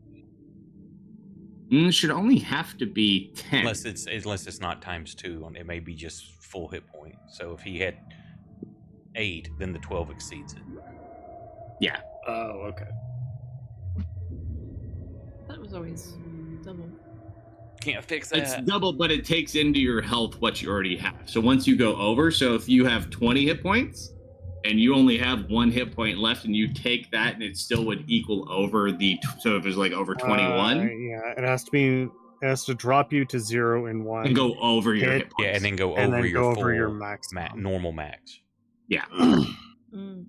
It should only have to be 10. Unless it's not times 2, it may be just full hit point. So if he had 8, then the 12 exceeds it. Yeah. Oh, okay. That was always double. Can't fix It's that. double, but it takes into your health what you already have. So once you go over, so if you have 20 hit points and you only have 1 hit point left and you take that and it still would equal over so if it's like over 21 Yeah, it has to drop you to 0 and 1. and go over your hit- hit points. Yeah, and then go and over then your go full over your maximum. normal max. Yeah. Mm.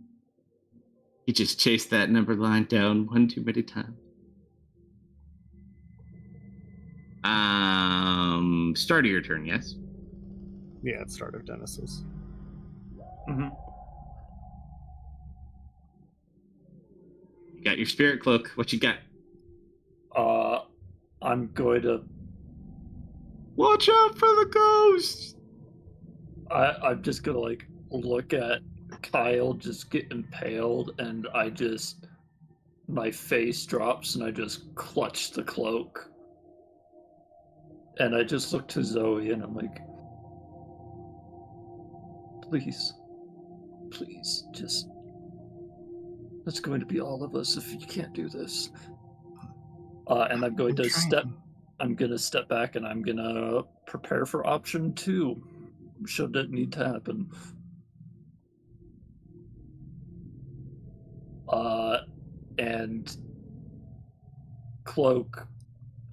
You just chase that number line down one too many times. Start of your turn, yes? Yeah, it's start of Dennis's. Mm-hmm. You got your spirit cloak. What you got? I'm going to. Watch out for the ghosts! I'm just gonna like look at Kyle just get impaled, and my face drops, and I just clutch the cloak, and I just look to Zoe, and I'm like, please, just. That's going to be all of us if you can't do this. And I'm going to step back and I'm gonna prepare for option 2, should it need to happen. And cloak,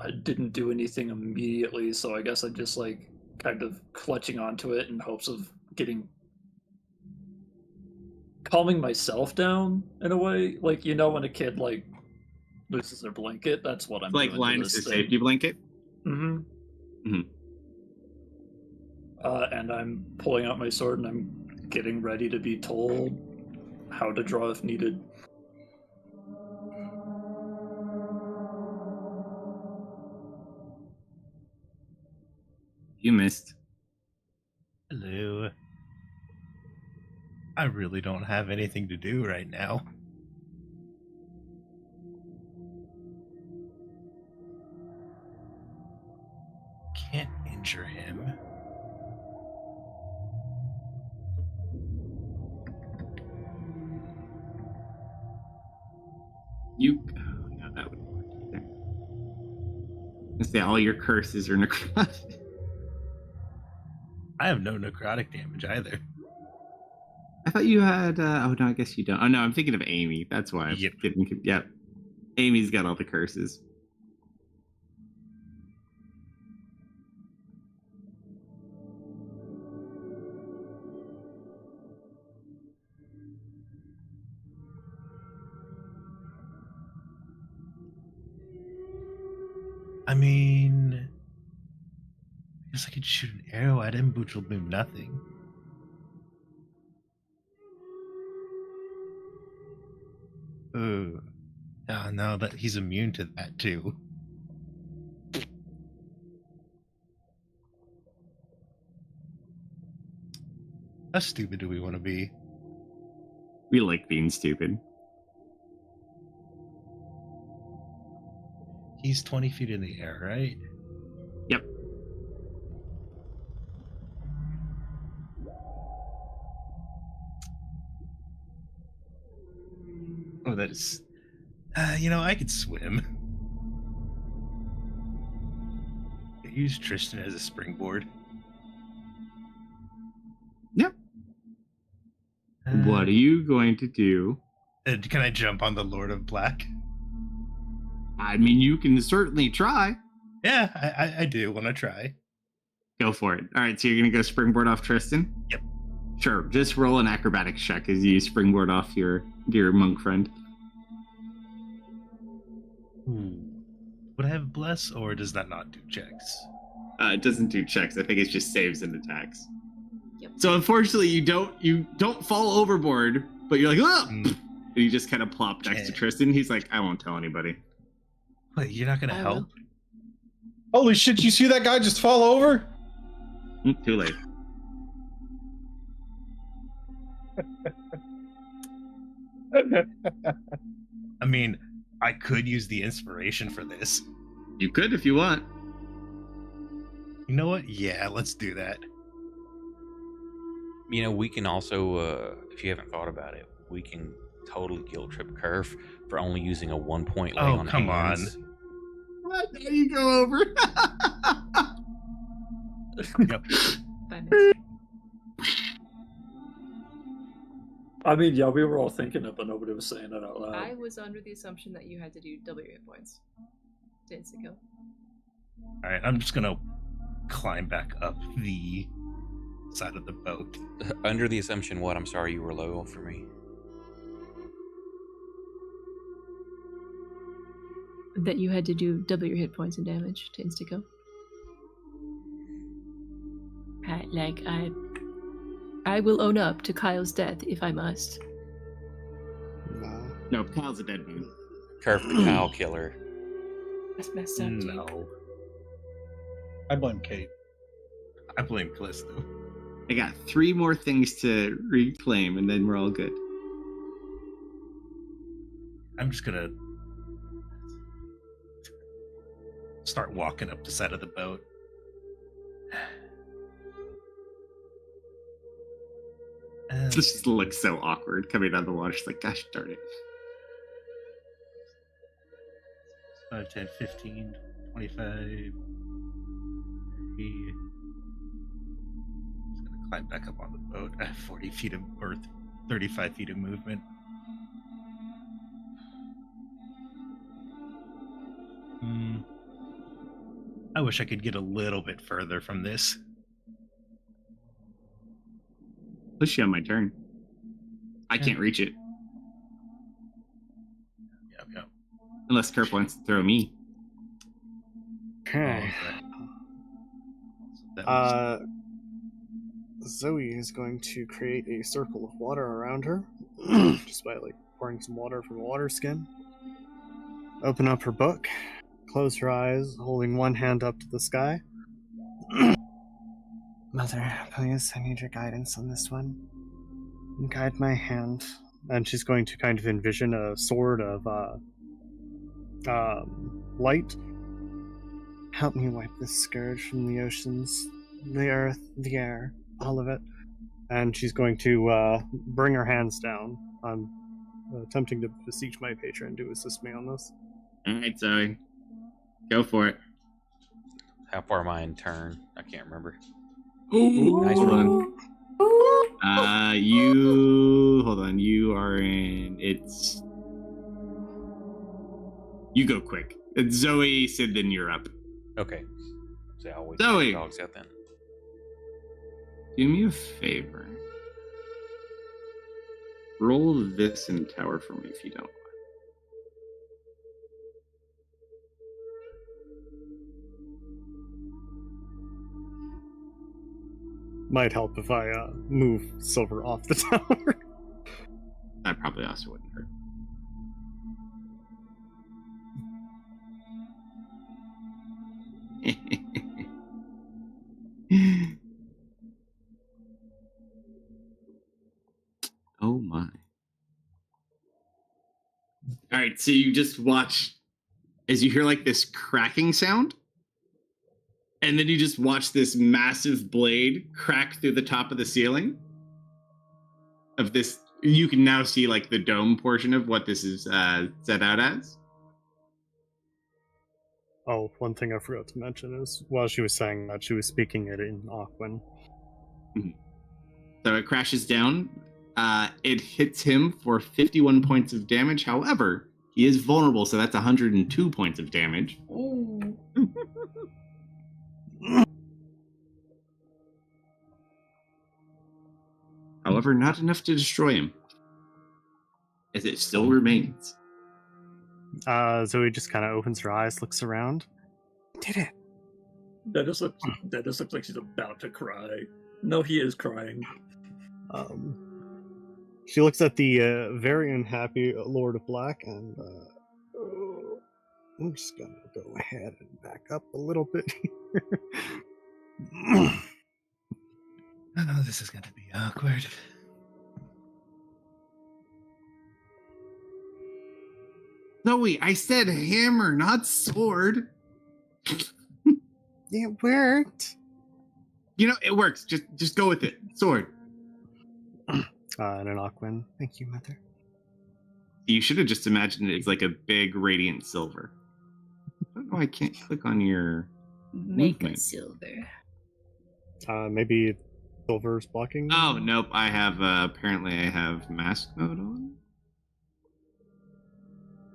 I didn't do anything immediately, so I guess I just like kind of clutching onto it in hopes of getting calming myself down in a way. Like, you know, when a kid like loses their blanket, that's what I'm Like doing to Linus' this safety blanket. Mm-hmm. Mhm. And I'm pulling out my sword and I'm getting ready to be told how to draw if needed. You missed. Hello. I really don't have anything to do right now. Can't injure him. You. Oh, no, that would work either. Let's say all your curses are necrotic. I have no necrotic damage either. I thought you had. Oh no, I guess you don't. Oh no, I'm thinking of Amy. That's why. Yep. Yep. Amy's got all the curses. I mean, I guess I could shoot an arrow at him, which will do nothing. Oh, no, that he's immune to that too. How stupid do we want to be? We like being stupid. He's 20 feet in the air, right? Yep. Oh, that is. You know, I could swim. Use Tristan as a springboard. Yep. What are you going to do? Can I jump on the Lord of Black? I mean, you can certainly try. Yeah, I do want to try. Go for it. All right, so you're going to go springboard off Tristan? Yep. Sure, just roll an acrobatics check as you springboard off your monk friend. Ooh. Would I have bless, or does that not do checks? It doesn't do checks. I think it's just saves and attacks. Yep. So unfortunately, you don't fall overboard, but you're like, oh! And you just kind of plop next to Tristan. He's like, I won't tell anybody. Wait, you're not gonna I help? Holy shit, you see that guy just fall over? Too late. I mean, I could use the inspiration for this. You could if you want. You know what? Yeah, let's do that. You know, we can also, if you haven't thought about it, we can totally guilt trip Curve for only using a 1 point lay Oh, on come hands. What? There you go over. Yep. I mean, yeah, we were all thinking it, but nobody was saying it out loud. I was under the assumption that you had to do double your hit points to instant kill. All right, I'm just gonna climb back up the side of the boat. Under the assumption, what? I'm sorry, you were low for me. That you had to do double your hit points and damage to insta kill. I will own up to Kyle's death if I must. No, Kyle's a dead man. Curve the Kyle killer. That's messed up. Jake. No, I blame Kate. I blame Callisto. I got 3 more things to reclaim, and then we're all good. I'm just gonna start walking up the side of the boat. This just looks so awkward coming out of the water. She's like, gosh darn it. 5, 10, 15, 25. 30. Just gonna climb back up on the boat. I have 40 feet of, or 35 feet of movement. I wish I could get a little bit further from this. Push you on my turn. I can't reach it Yep. unless Kerp wants to throw me. Okay. That was Zoe is going to create a circle of water around her, just by like pouring some water from a water skin. Open up her book, close her eyes, holding one hand up to the sky. Mother, please, I need your guidance on this one. Guide my hand. And she's going to kind of envision a sword of light. Help me wipe this scourge from the oceans, the earth, the air, all of it. And she's going to bring her hands down. I'm attempting to beseech my patron to assist me on this. All right, Zoe. Go for it. How far am I in turn? I can't remember. Nice Hold run. Hold on. You are in. You go quick. It's Zoe, Sid, then you're up. Okay. So I'll wait Zoe. the dogs out then. Do me a favor. Roll this in tower for me if you don't. Might help if I move Silver off the tower. That probably also wouldn't hurt. Oh my. All right, so you just watch as you hear like this cracking sound, and then you just watch this massive blade crack through the top of the ceiling of this. You can now see like the dome portion of what this is set out as. Oh, one thing I forgot to mention is while she was saying that, she was speaking it in Aquan. So it crashes down. It hits him for 51 points of damage. However, he is vulnerable, so that's 102 points of damage. Oh. However, not enough to destroy him, as it still remains. Zoe just kind of opens her eyes, looks around. Did it. That just looks like she's about to cry. No, he is crying. She looks at the very unhappy Lord of Black, and I'm just gonna go ahead and back up a little bit here. Oh, this is going to be awkward. Zoe, I said hammer, not sword. It worked. You know, it works. Just go with it. Sword. And an Aquan. Thank you, Mother. You should have just imagined it as like a big radiant silver. I don't know. I can't click on your Make movement. a silver. Maybe Silver's blocking. Oh nope. I have apparently I have mask mode on.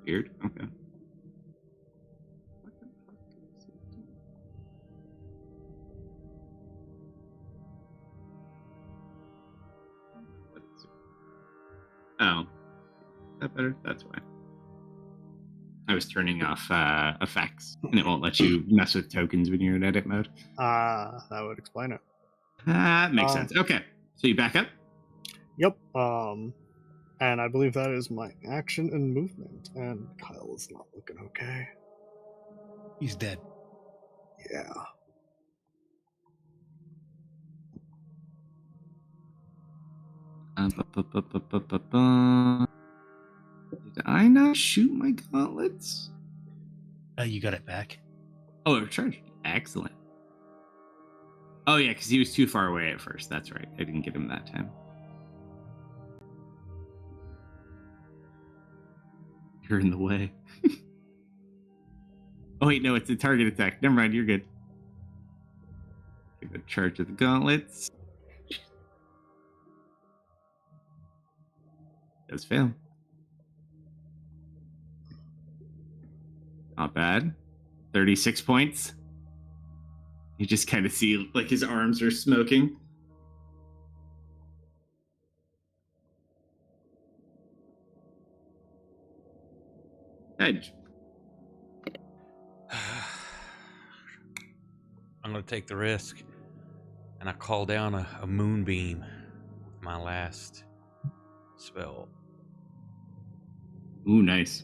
Weird. Okay. What the fuck is it doing? What is it? Oh, is that better? That's why. I was turning off effects, and it won't let you mess with tokens when you're in edit mode. That would explain it. That makes sense. Okay, so you back up. Yep. And I believe that is my action and movement. And Kyle is not looking okay. He's dead. Yeah. Did I not shoot my gauntlets? You got it back. Oh, it recharged. Excellent. Oh yeah, because he was too far away at first. That's right. I didn't get him that time. You're in the way. Oh wait, no, it's a target attack. Never mind, you're good. Give a charge of the gauntlets. Does fail. Not bad. 36 points. You just kind of see like his arms are smoking. Edge. I'm going to take the risk, and I call down a moonbeam with my last spell. Ooh, nice.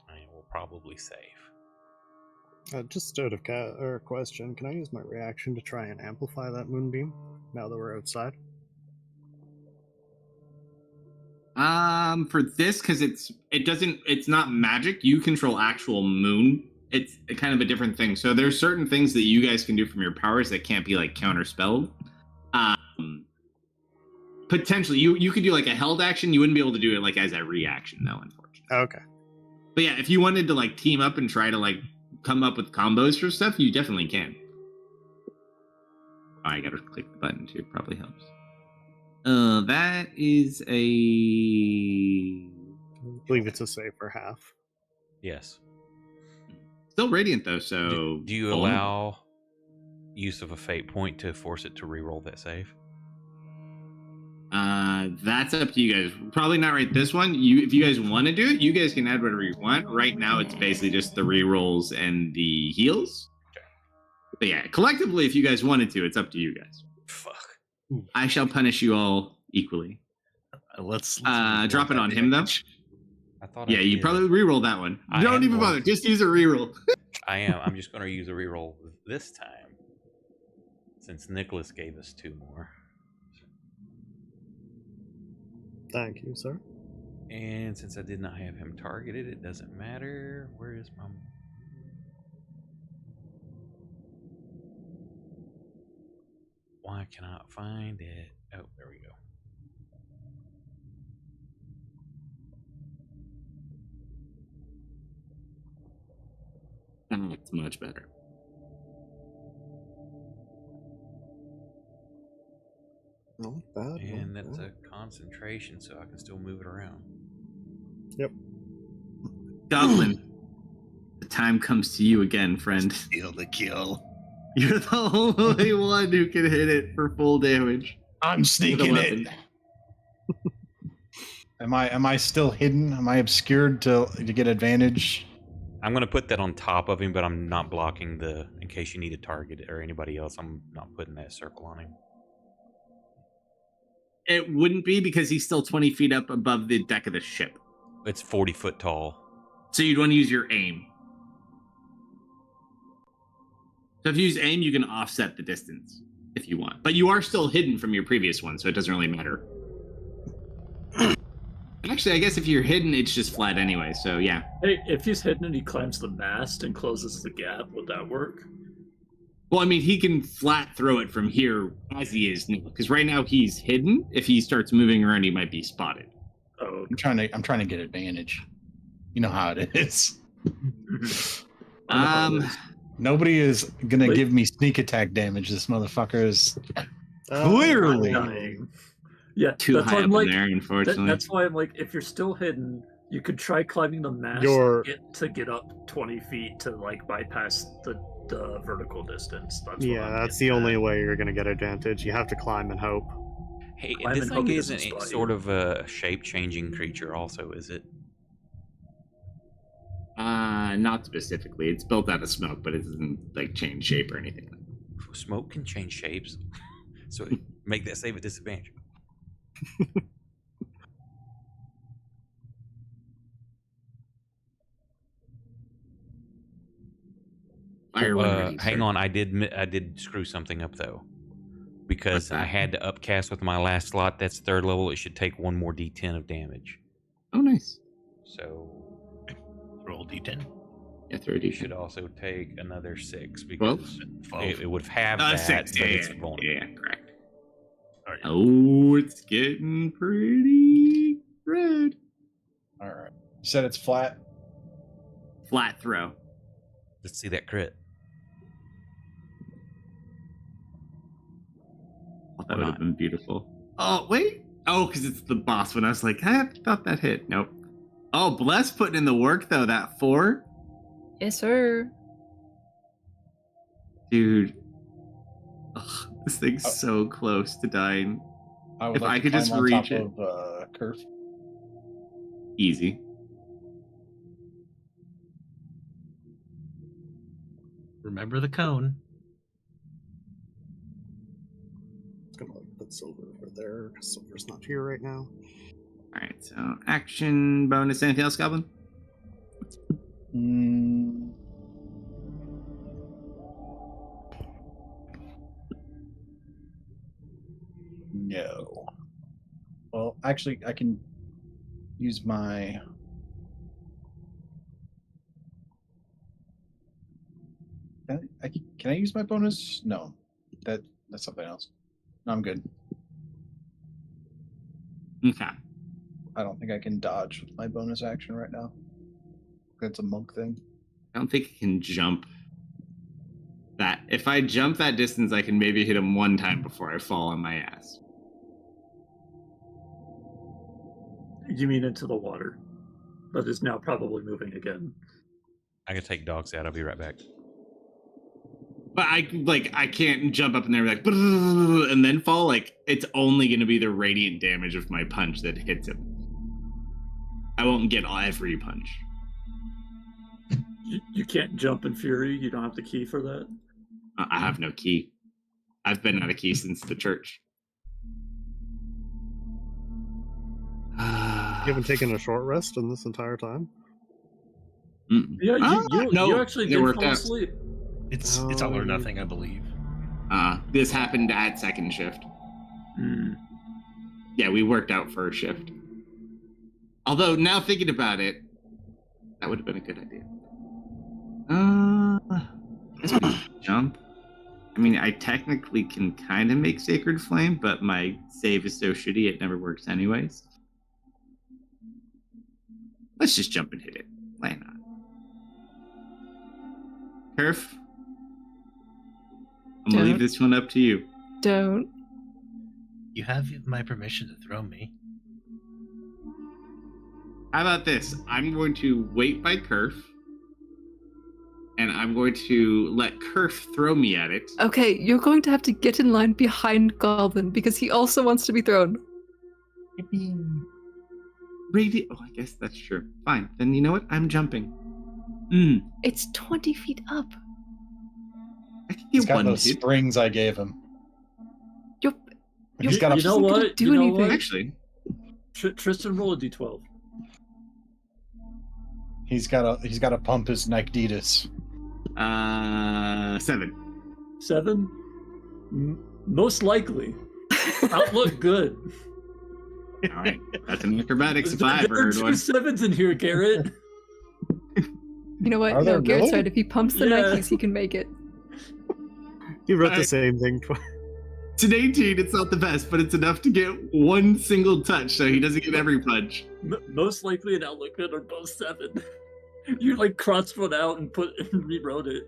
And we'll probably save. Just out of question, can I use my reaction to try and amplify that moonbeam now that we're outside? For this, because it's not magic. You control actual moon. It's kind of a different thing. So there's certain things that you guys can do from your powers that can't be like counterspelled. Potentially, you could do like a held action. You wouldn't be able to do it like as a reaction, though, unfortunately. Okay. But yeah, if you wanted to like team up and try to like come up with combos for stuff, you definitely can. Oh, I gotta click the button too. Probably helps. That is a. I believe it's a save for half. Yes. Still radiant though, so. Do you allow use of a fate point to force it to reroll that save? That's up to you guys. Probably not right this one. If you guys want to do it, you guys can add whatever you want. Right now, it's basically just the rerolls and the heals. Okay. But yeah, collectively, if you guys wanted to, it's up to you guys. Fuck. I shall punish you all equally. Let's drop it on him though. I thought. Yeah, I you did. probably reroll that one. I Don't am even going bother. to. Just use a reroll. I am. I'm just going to use a reroll this time, since Nicholas gave us 2 more. Thank you, sir. And since I did not have him targeted, it doesn't matter. Where is my... Why cannot find it? Oh, there we go. That's much better. Not bad. And not that's bad. a concentration, so I can still move it around. Yep. Goblin, the time comes to you again, friend. Steal the kill. You're the only one who can hit it for full damage. I'm sneaking With a it. weapon. Am I still hidden? Am I obscured to get advantage? I'm going to put that on top of him, but I'm not blocking in case you need to target it or anybody else, I'm not putting that circle on him. It wouldn't be because he's still 20 feet up above the deck of the ship. It's 40 foot tall. So you'd want to use your aim. So if you use aim, you can offset the distance if you want. But you are still hidden from your previous one, so it doesn't really matter. Actually, I guess if you're hidden, it's just flat anyway, so yeah. Hey, if he's hidden and he climbs the mast and closes the gap, would that work? Well, I mean, he can flat throw it from here as he is now, because right now he's hidden. If he starts moving around, he might be spotted. Oh, I'm trying to get advantage. You know how it is. Nobody is gonna give me sneak attack damage. This motherfucker is clearly. dying. Yeah, Too that's high why up I'm like, in there, unfortunately. that's why I'm like, if you're still hidden, you could try climbing the mast to get up 20 feet to like bypass the vertical distance. That's That's the only way you're going to get advantage. You have to climb and hope. Hey, Climb this and thing hope he isn't doesn't spot sort you. of a shape-changing creature also, is it? Not specifically. It's built out of smoke, but it doesn't like change shape or anything. Smoke can change shapes. So make that save at disadvantage. Hang on, I did screw something up though, because I had to upcast with my last slot. That's 3rd level. It should take 1 more D10 of damage. Oh, nice. So Roll D10. Yeah, 30. you should also take another 6 because 12. it would have that, 6. but it's vulnerable. Yeah, correct. All right. Oh, it's getting pretty red. All right. You said it's flat. Flat throw. Let's see that crit. That would have been beautiful. Oh, wait. Oh, because it's the boss one. I was like, I thought that hit. Nope. Oh, Bless putting in the work, though. That 4. Yes, sir. Dude. Ugh, this thing's so close to dying. I would If like I to could just climb on reach top it. of Kurth. Easy. Remember the cone. Gonna put Silver over there because Silver's not here right now. All right, so action bonus. Anything else, Goblin? No. Well, actually, I can use my. Can I use my bonus? No, that's something else. No, I'm good. Okay. I don't think I can dodge with my bonus action right now. That's a monk thing. I don't think I can jump that. If I jump that distance, I can maybe hit him one time before I fall on my ass. You mean into the water, but is now probably moving again. I can take dogs out. I'll be right back. But I can't jump up in there like and then fall. Like it's only going to be the radiant damage of my punch that hits him. I won't get every punch. You can't jump in Fury? You don't have the key for that? I have no key. I've been out of key since the church. You haven't taken a short rest in this entire time? Yeah, you actually did fall out. asleep. It's all or nothing, I believe. This happened at second shift. Yeah, we worked out first shift. Although, now thinking about it, that would have been a good idea. Guess we jump. I mean, I technically can kind of make Sacred Flame, but my save is so shitty it never works anyways. Let's just jump and hit it. Why not? Kerf, I'm gonna leave this one up to you. Don't. You have my permission to throw me. How about this? I'm going to wait by Kerf, and I'm going to let Kerf throw me at it. Okay, you're going to have to get in line behind Goblin because he also wants to be thrown. Oh, I guess that's true. Fine. Then you know what? I'm jumping. It's 20 feet up. I can He's get got one those hit. springs I gave him. You're He's got You a. know what? do You know anything. what? Actually, Tristan, roll a d12. He's got to pump his Nyctitis. 7. 7? Most likely. Outlook good. All right, that's an acrobatics if There I ever are heard 2 one. 7s in here, Garrett. You know what? Are No, there Garrett's really? right. If he pumps the Yeah. Nikes, he can make it. You wrote the Alright. same thing twice. It's an 18. It's not the best, but it's enough to get one single touch, so he doesn't get every punch. Most likely an outlook good are both 7. You like crossed one out and rewrote it.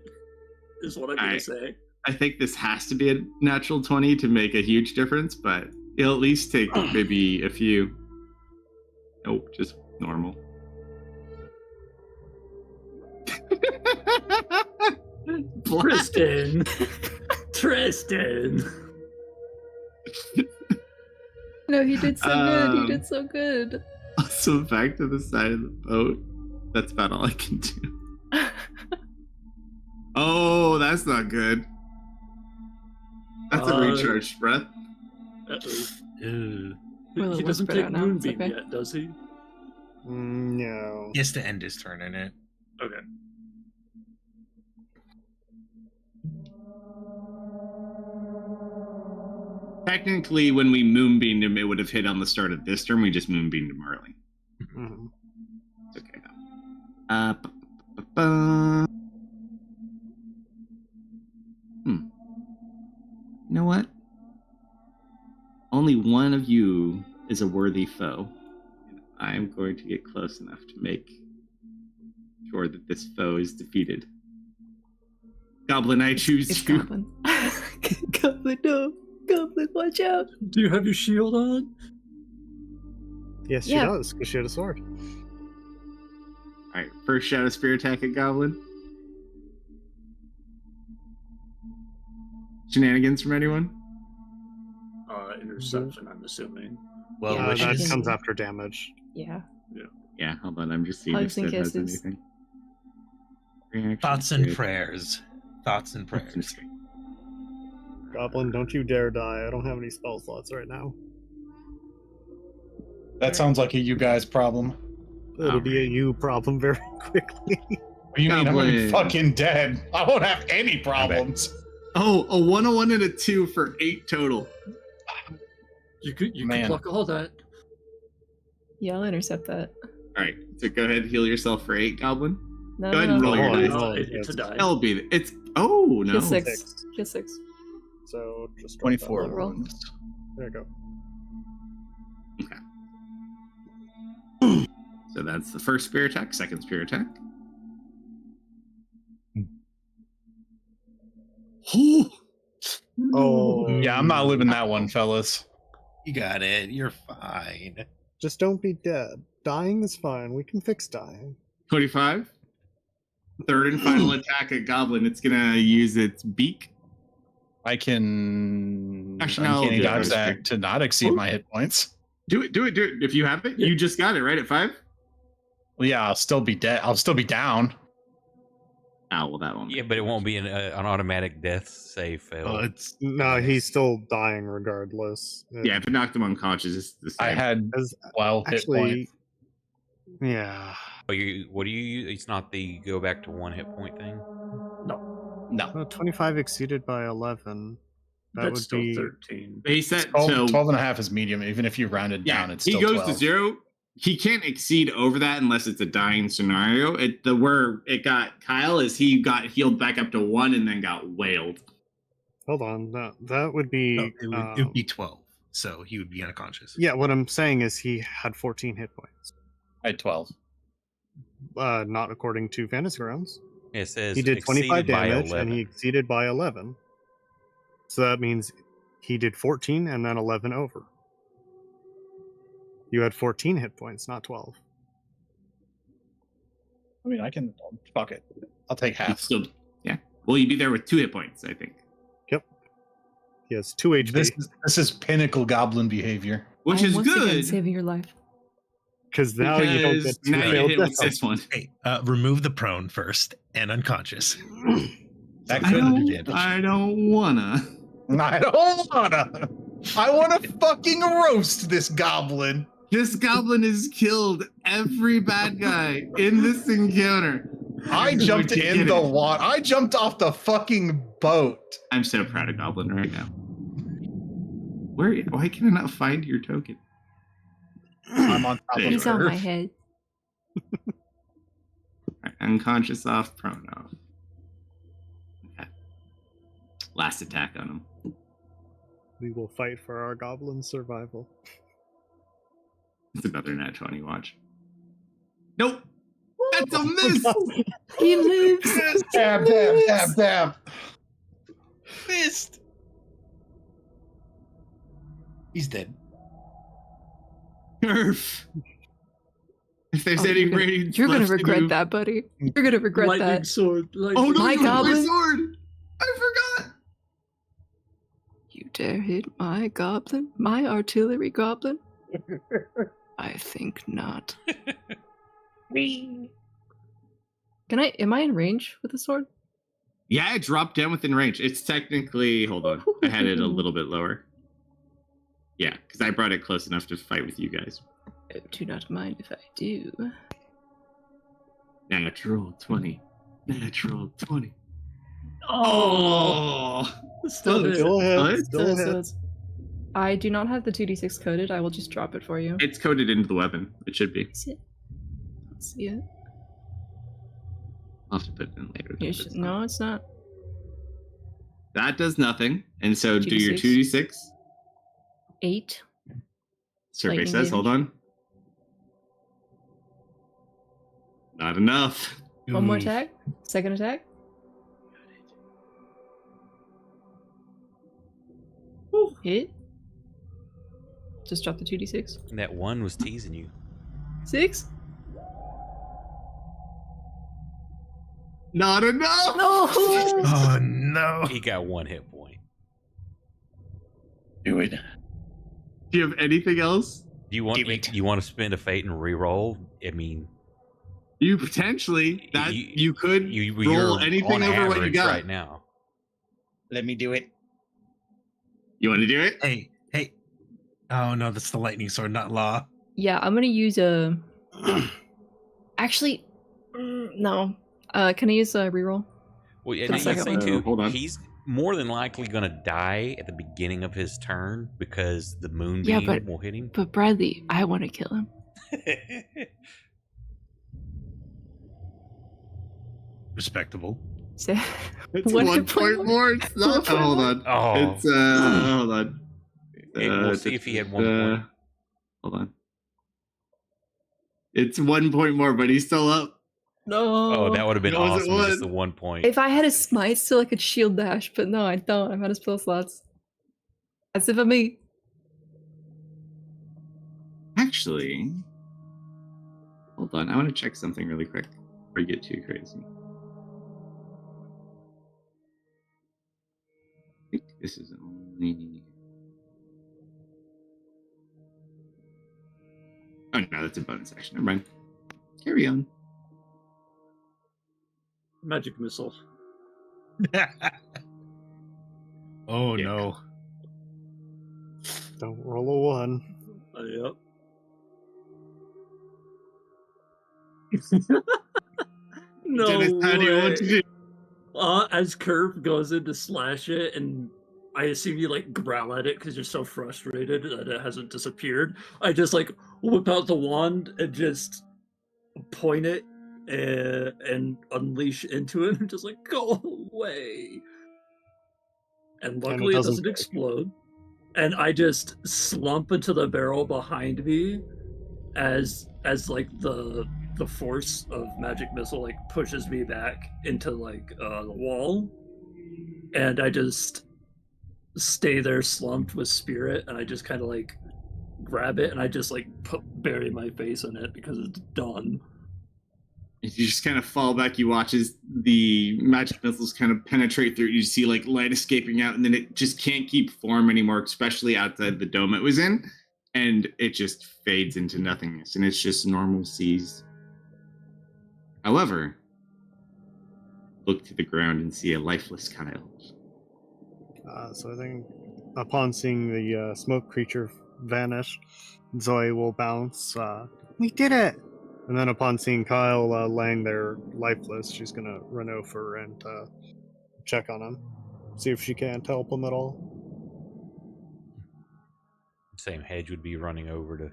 Is what I'm gonna Alright. say. I think this has to be a natural 20 to make a huge difference, but it'll at least take maybe a few. Nope, just normal. Tristan. Tristan. No, he did so good. He did so good. Also, back to the side of the boat. That's about all I can do. Oh, that's not good. That's a recharged breath. Ew. Well, it He will doesn't spread take out now, it's Moonbeam okay. yet, does he? No. He has to end his turn in it. Okay. Technically, when we moonbeamed him, it would have hit on the start of this turn. We just moonbeamed him early. Mhm. It's okay now. Ba-ba-ba-ba. You know what? Only one of you is a worthy foe. And I'm going to get close enough to make sure that this foe is defeated. Goblin, I choose It's you. Goblin. Goblin, no. Goblin, watch out. Do you have your shield on? Yes, she Yeah. does, because she had a sword. Alright, first Shadow Spear attack at Goblin. Shenanigans from anyone? Interception, I'm assuming. Well, Yeah, which that is comes after damage. Yeah. Yeah, hold on, I'm just seeing Hugs if and it has kisses. anything. Reaction, thoughts and spear. prayers. Thoughts and prayers. Goblin, don't you dare die. I don't have any spell slots right now. That sounds like a you guys problem. It'll be a you problem very quickly. What do you mean? I'm gonna be Goblin. fucking dead. I won't have any problems. Oh, a 1, a 1, and a 2 for 8 total. You could Man. block all that. Yeah, I'll intercept that. All right, so go ahead and heal yourself for 8, Goblin. No, Go ahead no, and no. roll your Hold on, dice. hold on. It's a die. That'll be it's. Oh no. Kill 6. Kill 6. So just drop that 24 one. roll. wounds. There you go. So that's the first spear attack. Second spear attack. Oh, Yeah, I'm not living that one, fellas. You got it. You're fine. just don't be dead. Dying is fine. We can fix dying. 25. Third and final attack at Goblin. It's gonna use its beak. I can Actually, no, uncanny I'll do dodge it. that to not exceed my hit points. Do it. If you have it, you just got it right at 5. Well, yeah, I'll still be dead. I'll still be down. Oh well, that one. Yeah, but it won't be an automatic death save fail. Well, it's No, he's still dying regardless. Yeah, if it knocked him unconscious, it's the same. I had As 12 hit actually, points. yeah. Oh, what do you use? It's not the go back to 1 hit point thing. No. 25 exceeded by 11. That That's would still be 13. He said 12, so. 12 and a half is medium. Even if you rounded Yeah, down, it's he still goes 12. to 0. He can't exceed over that unless it's a dying scenario. Where it got Kyle is he got healed back up to 1 and then got wailed. Hold on. That would be. no, it would be 12. So he would be unconscious. Yeah, what I'm saying is he had 14 hit points. I had 12. Not according to Fantasy Grounds. It says He did 25 exceeded by damage 11. and he exceeded by 11. So that means he did 14 and then 11 over. You had 14 hit points, not 12. I mean, I can. Fuck it. I'll take He'd half. still, yeah. Well, you'd be there with 2 hit points, I think. He has 2 HP. This is pinnacle goblin behavior. Which I'm is once again good. saving your life. Because now you don't because get 2 now you failed hit with deaths. this one. Hey, remove the prone first and unconscious. That I could don't, advantage. I don't wanna. I don't wanna. I wanna fucking roast this goblin. This goblin has killed every bad guy in this encounter. I jumped Would you in get the it? water. I jumped off the fucking boat. I'm so proud of Goblin right now. Why can I not find your token? I'm on top of He's her. on my head. Right, unconscious off, prone off. Okay. Last attack on him. We will fight for our goblin survival. It's another nat 20, watch. Nope! That's a miss! He lives. Damn, damn, damn, damn. Missed. He's dead. Nerf! If there's Oh, any you're gonna- radiance You're gonna left to regret do- that, buddy. You're gonna regret Lightning that. sword. Lightning. Oh no, My you have my goblin? sword! I forgot! You dare hit my goblin? My artillery goblin? I think not. Can I? Am I in range with the sword? Yeah, it dropped down within range. It's technically, hold on, I had it a little bit lower. Yeah, because I brought it close enough to fight with you guys. I do not mind if I do. Natural 20. Natural 20. Oh, still hit. Still ahead. What? Still So ahead. it's- I do not have the 2d6 coded. I will just drop it for you. It's coded into the weapon. It should be. See it? Let's see it. I'll have to put it in later. You should, no, it's not. That does nothing. And so do your 2d6. 2d6. 8. Survey Lightning says, hold damage. on. Not enough. One more Ooh. attack. Second attack. Hit. Just drop the 2d6. And that 1 was teasing you. 6. Not enough. No! Oh no. He got 1 hit point. Do it. Do you have anything else? Do you want Give it. you want to spend a fate and re-roll? I mean, You potentially that you could roll you're anything on over what you average got right now. Let me do it. You want to do it? Hey. Oh no, that's the lightning sword, not law. Yeah, I'm gonna use a. Actually, no. Can I use a reroll? Well, For and the you second say one. too, Hold on. he's more than likely going to die at the beginning of his turn because the moonbeam Yeah, but- will hit him. But Bradley, I want to kill him. Respectable. So, It's One one hit point point more. more. It's not. One hold point on. Oh. It's hold on. We'll see if he had 1 point. Hold on. It's 1 point more, but he's still up. No. Oh, that would have been No, is it awesome. Just the one? 1 point. If I had a smite, still I could shield dash, but no, I don't. I'm out of spell slots. As if I'm me. Actually, hold on. I want to check something really quick before you get too crazy. I think this is only. Oh no, that's a bonus action. Never mind. Carry on. Magic missile. Oh Yeah. no. Don't roll a 1. Yep. No Dennis, how do you want to way. do? As Curve goes in to slash it, and I assume you like growl at it because you're so frustrated that it hasn't disappeared. I just like whip out the wand and just point it and unleash into it, and just like go away. And luckily, it doesn't doesn't break. explode. And I just slump into the barrel behind me as like the force of magic missile like pushes me back into like the wall, and I just stay there slumped with spirit, and I just kind of like grab it and I just like bury my face in it because it's done. If you just kind of fall back, you watch as the magic missiles kind of penetrate through. You see like light escaping out, and then it just can't keep form anymore, especially outside the dome it was in, and it just fades into nothingness, and it's just normal seas. However, look to the ground and see a lifeless Kyle. So I think upon seeing the smoke creature vanish, Zoe will bounce. We did it! And then upon seeing Kyle laying there lifeless, she's going to run over and check on him. See if she can't help him at all. Same Hedge would be running over to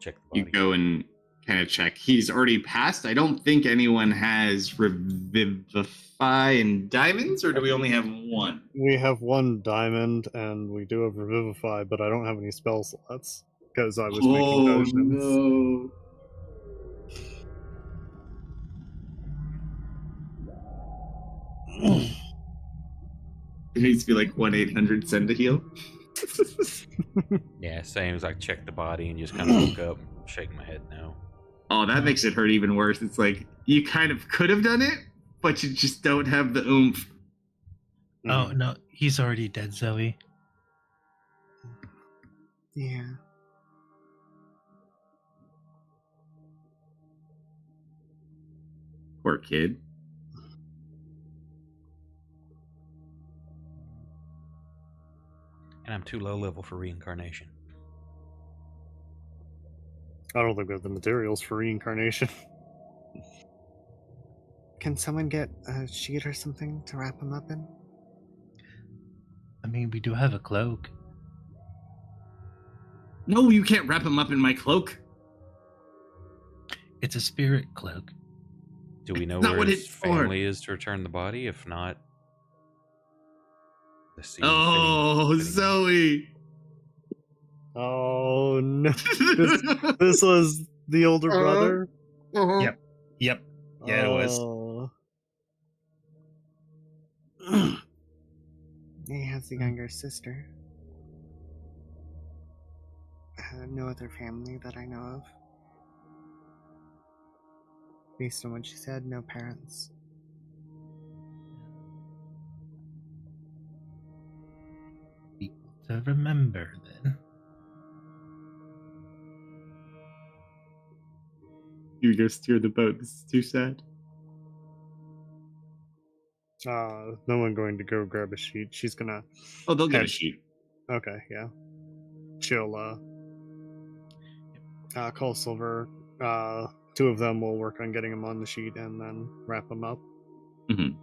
check the You body. go and kind of check. He's already passed. I don't think anyone has Revivify and Diamonds, or do we only have one? We have 1 diamond, and we do have Revivify, but I don't have any spell slots, because I was making potions. No. It needs to be like 1-800 send a heal. Yeah, same as I check the body and just kind of look up, shake my head no. Oh, that makes it hurt even worse. It's like you kind of could have done it, but you just don't have the oomph. Oh no, he's already dead, Zoe. Yeah. Poor kid. And I'm too low level for reincarnation. I don't think we have the materials for reincarnation. Can someone get a sheet or something to wrap him up in? I mean, we do have a cloak. No, you can't wrap him up in my cloak. It's a spirit cloak. Do we know Not where what his it's for. family is to return the body? If not, let's see. Oh, Zoe. Oh no! This was the older brother. Yep. Yeah, it was. Oh. He has a younger sister. No other family that I know of. Based on what she said, no parents. People to remember then. You go steer the boat. This is too sad. No one going to go grab a sheet. She's gonna. Oh, they'll get a head- sheet. Okay, yeah. She'll call Silver. Two of them will work on getting him on the sheet and then wrap him up. Mm-hmm.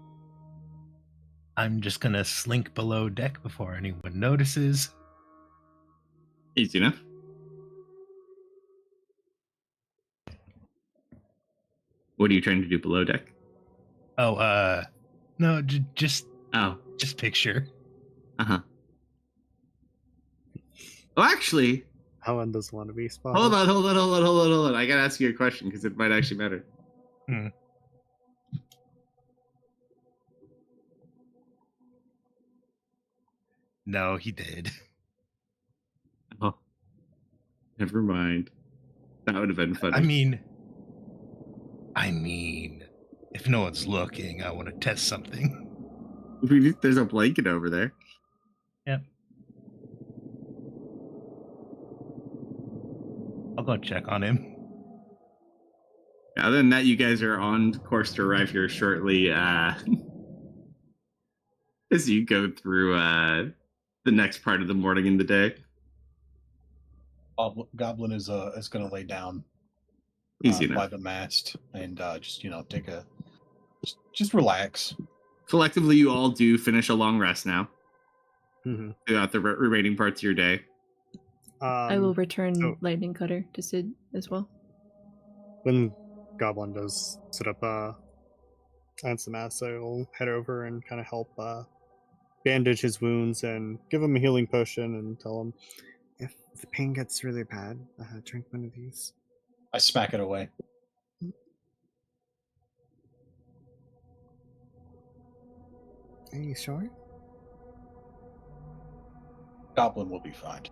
I'm just gonna slink below deck before anyone notices. Easy enough. What are you trying to do below deck? Oh, no, just Oh, picture. uh-huh. Oh, actually, Helen doesn't want to be spotted. hold on. I gotta ask you a question because it might actually matter. No, he did. Oh, never mind. That would have been funny. I mean, if no one's looking, I want to test something. There's a blanket over there. Yep. I'll go check on him. Other than that, you guys are on course to arrive here shortly. As you go through the next part of the morning and the day. Goblin is going to lay down Easy by enough. the mast and just take a just relax. Collectively, you all do finish a long rest now Mhm. throughout the remaining parts of your day. I will return so- Lightning Cutter to Sid as well. When Goblin does sit up on some ass, I'll head over and kind of help bandage his wounds and give him a healing potion and tell him, if the pain gets really bad, drink one of these. I smack it away. Are you sure? Goblin will be fine.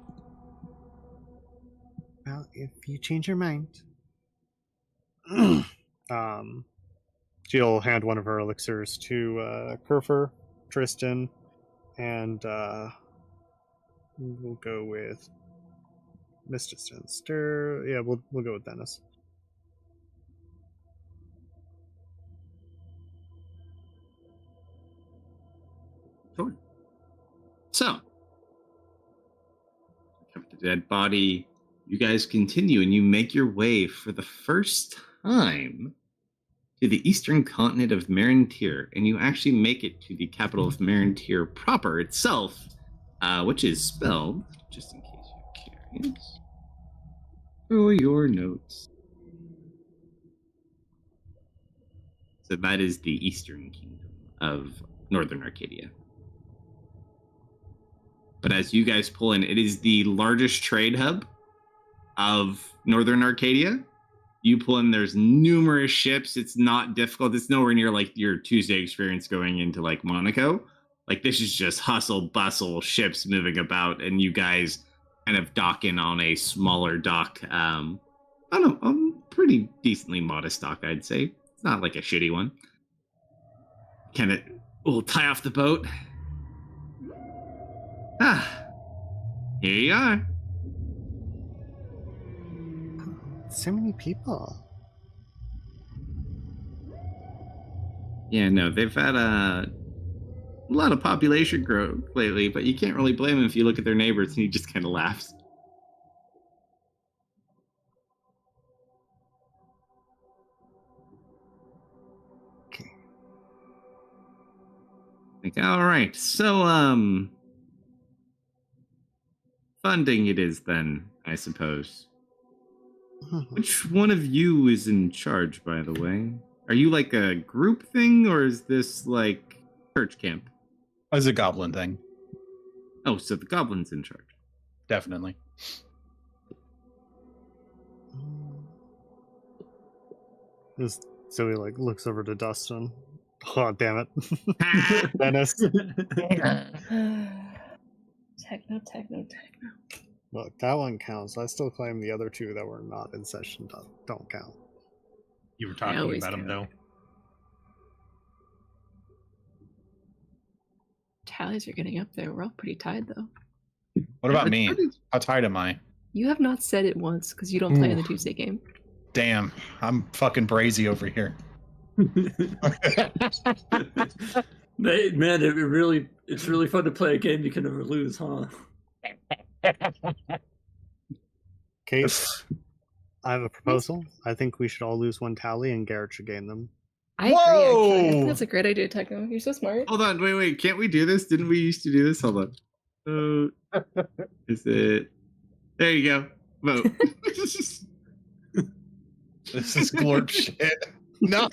Well, if you change your mind. She'll hand one of her elixirs to Kerfer, Tristan, and we'll go with Mr. Stir. Yeah, we'll go with Dennis. Sure. So, have the dead body. You guys continue and you make your way for the first time to the eastern continent of Marintir, and you actually make it to the capital of Marintir proper itself, which is spelled, just in case you're curious, for your notes. So that is the eastern kingdom of Northern Arcadia. But as you guys pull in, it is the largest trade hub of Northern Arcadia. You pull in, there's numerous ships. It's not difficult. It's nowhere near like your Tuesday experience going into like Monaco. Like this is just hustle, bustle, ships moving about, and you guys kind of dock in on a smaller dock. I don't know, a pretty decently modest dock, I'd say. It's not like a shitty one. Kind of, we'll tie off the boat. Here you are. So many people. Yeah, no, they've had a lot of population growth lately, but you can't really blame them if you look at their neighbors and he just kind of laughs. Okay. Like, all right, so funding it is then, I suppose. Which one of you is in charge, by the way? Are you like a group thing, or is this like church camp? It's a goblin thing, Oh, so the goblin's in charge. definitely. Zoe like looks over to Dustin. Oh damn it, Dennis! Techno. Look, that one counts. I still claim the other two that were not in session don't count. You were talking always about him, though. Tallies are getting up there. We're all pretty tired, though. What about It's me? pretty- How tired am I? You have not said it once because you don't play in the Tuesday game. Damn, I'm fucking brazy over here. Man, it's really fun to play a game you can never lose, huh? Case, I have a proposal. I think we should all lose one tally and Garrett should gain them. I agree, actually. I Whoa! think that's a great idea, Techno. You're so smart. Hold on, wait. Can't we do this? Didn't we used to do this? Hold on. Is it? There you go. Vote. This is glorp shit. No.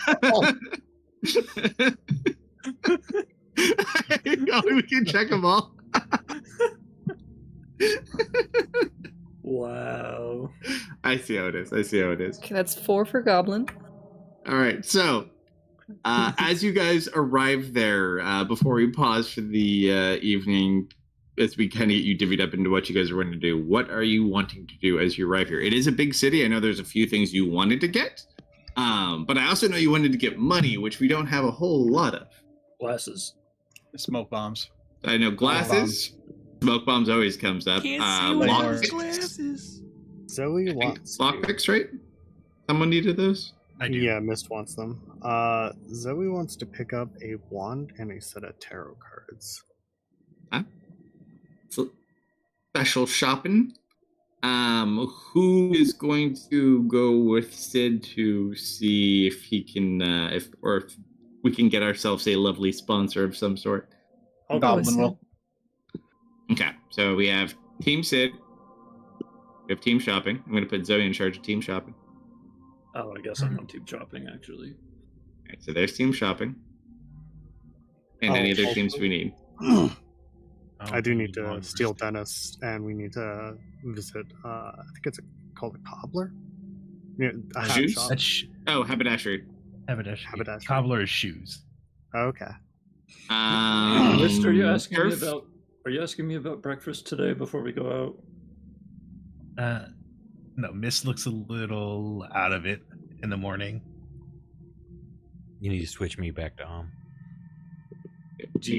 We can check them all. Wow. I see how it is. Okay, that's 4 for Goblin. All right. So, as you guys arrive there, before we pause for the evening, as we kind of get you divvied up into what you guys are wanting to do, what are you wanting to do as you arrive here? It is a big city. I know there's a few things you wanted to get, but I also know you wanted to get money, which we don't have a whole lot of. Glasses. Smoke bombs. I know glasses. Smoke bombs always comes up. Can't see with Lock those picks. glasses. Zoe wants Lockpicks, right? Someone needed those? I do. Yeah, Mist wants them. Zoe wants to pick up a wand and a set of tarot cards. Huh? So, special shopping. Who is going to go with Sid to see if he can, if we can get ourselves a lovely sponsor of some sort? Oh, go with Goblin Sid. will. Okay, so we have Team Sid. We have Team Shopping. I'm going to put Zoe in charge of Team Shopping. Oh, I guess I'm on team shopping, actually. All right, so there's Team Shopping. And Oh, any other also- teams we need. I do need to steal Dennis, and we need to visit. I think it's called a cobbler. Yeah, a hat Shoes? shop. That's Oh, haberdashery. haberdashery. Cobbler is shoes. Okay. Mist, are you asking me Turf? about? Are you asking me about breakfast today before we go out? No, Mist looks a little out of it in the morning. You need to switch me back to Do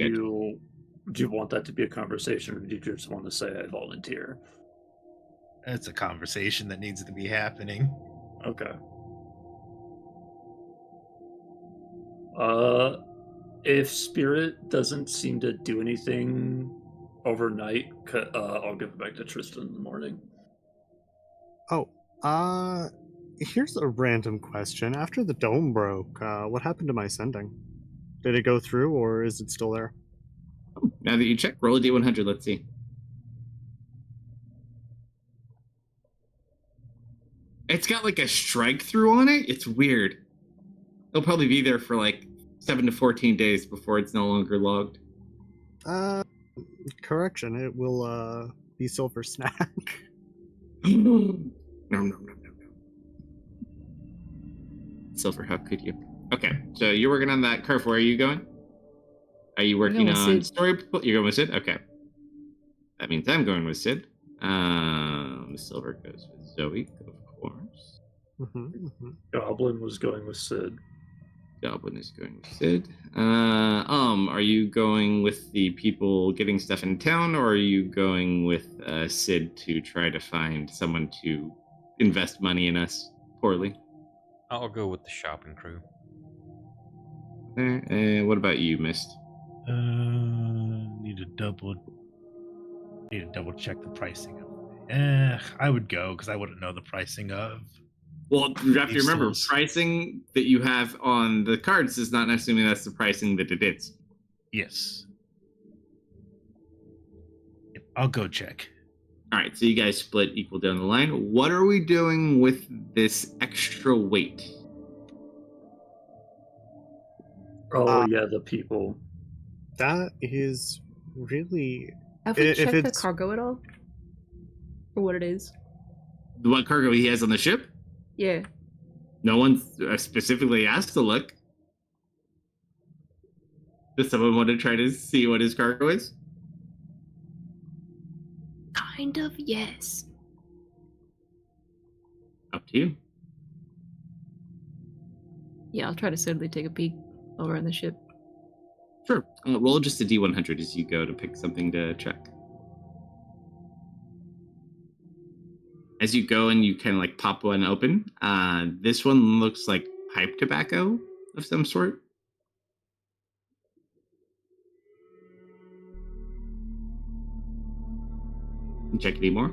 you want that to be a conversation, or do you just want to say I volunteer? It's a conversation that needs to be happening. Okay. If Spirit doesn't seem to do anything overnight, I'll give it back to Tristan in the morning. Oh, here's a random question. After the dome broke, what happened to my sending? Did it go through, or is it still there? Now that you check, roll a D100. Let's see. It's got like a strike through on it. It's weird. It'll probably be there for like 7 to 14 days before it's no longer logged. Correction. It will be silver snack. No. Silver, how could you? Okay, so you're working on that. Carf, where are you going? Are you working going with on Sid. story? You're going with Sid? Okay. That means I'm going with Sid. Silver goes with Zoe, of course. Goblin was going with Sid. Goblin is going with Sid. Are you going with the people getting stuff in town, or are you going with Sid to try to find someone to invest money in us poorly? I'll go with the shopping crew. What about you, Mist? Need to double check the pricing of. I would go because I wouldn't know the pricing of. Well, you have to These remember, tools. pricing that you have on the cards is not necessarily that's the pricing that it is. Yes. Yep, I'll go check. All right, so you guys split equal down the line. What are we doing with this extra weight? Oh yeah, the people. That is really. Have we If checked the it's- cargo at all? Or what it is? What cargo he has on the ship? Yeah. No one's specifically asked to look. Does someone want to try to see what his cargo is? Kind of, yes. Up to you. Yeah, I'll try to subtly take a peek while we're on the ship. Sure. Roll just a D100 as you go to pick something to check. As you go and you kind of like pop one open, this one looks like pipe tobacco of some sort. Check any more?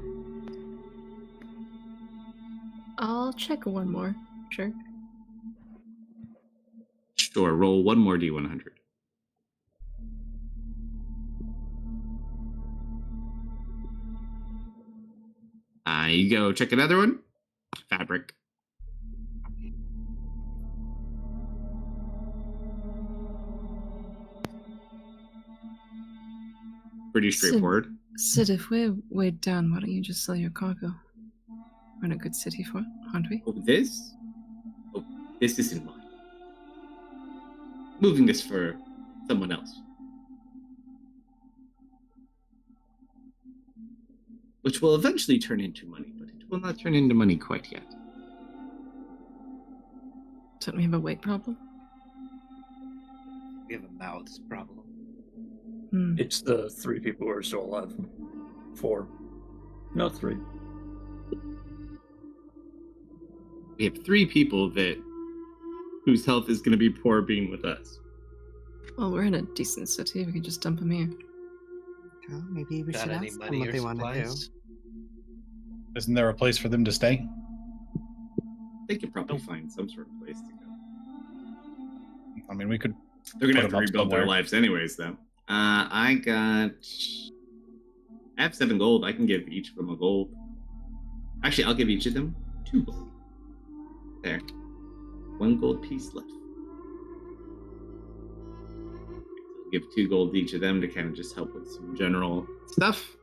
I'll check one more. Sure. Sure, roll one more D100. You go check another one. Fabric. Pretty straightforward. Sid, if we're weighed down, why don't you just sell your cargo? We're in a good city for it, aren't we? Oh, this? Oh, this isn't mine. Moving this for someone else. Which will eventually turn into money, but it will not turn into money quite yet. Don't we have a weight problem? We have a mouths problem. It's the 3 people who are still alive. 4. No, 3. We have 3 people whose health is going to be poor being with us. Well, we're in a decent city. We could just dump them here. Well, maybe we Got should any ask them money what or they want to do. supplies? Isn't there a place for them to stay? They could probably find some sort of place to go. I mean, we could. They're going to Put have to them up rebuild their somewhere. lives anyways, though. I have 7 gold. I can give each of them a gold. Actually, I'll give each of them 2 gold. There. 1 gold piece left. Give 2 gold to each of them to kind of just help with some general stuff.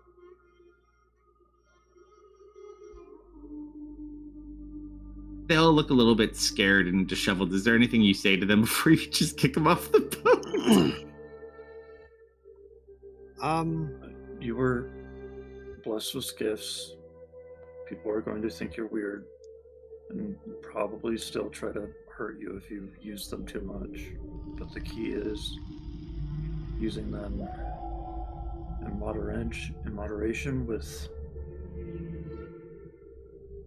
They all look a little bit scared and disheveled. Is there anything you say to them before you just kick them off the boat? You were blessed with gifts. People are going to think you're weird and probably still try to hurt you if you use them too much. But the key is using them in moderation with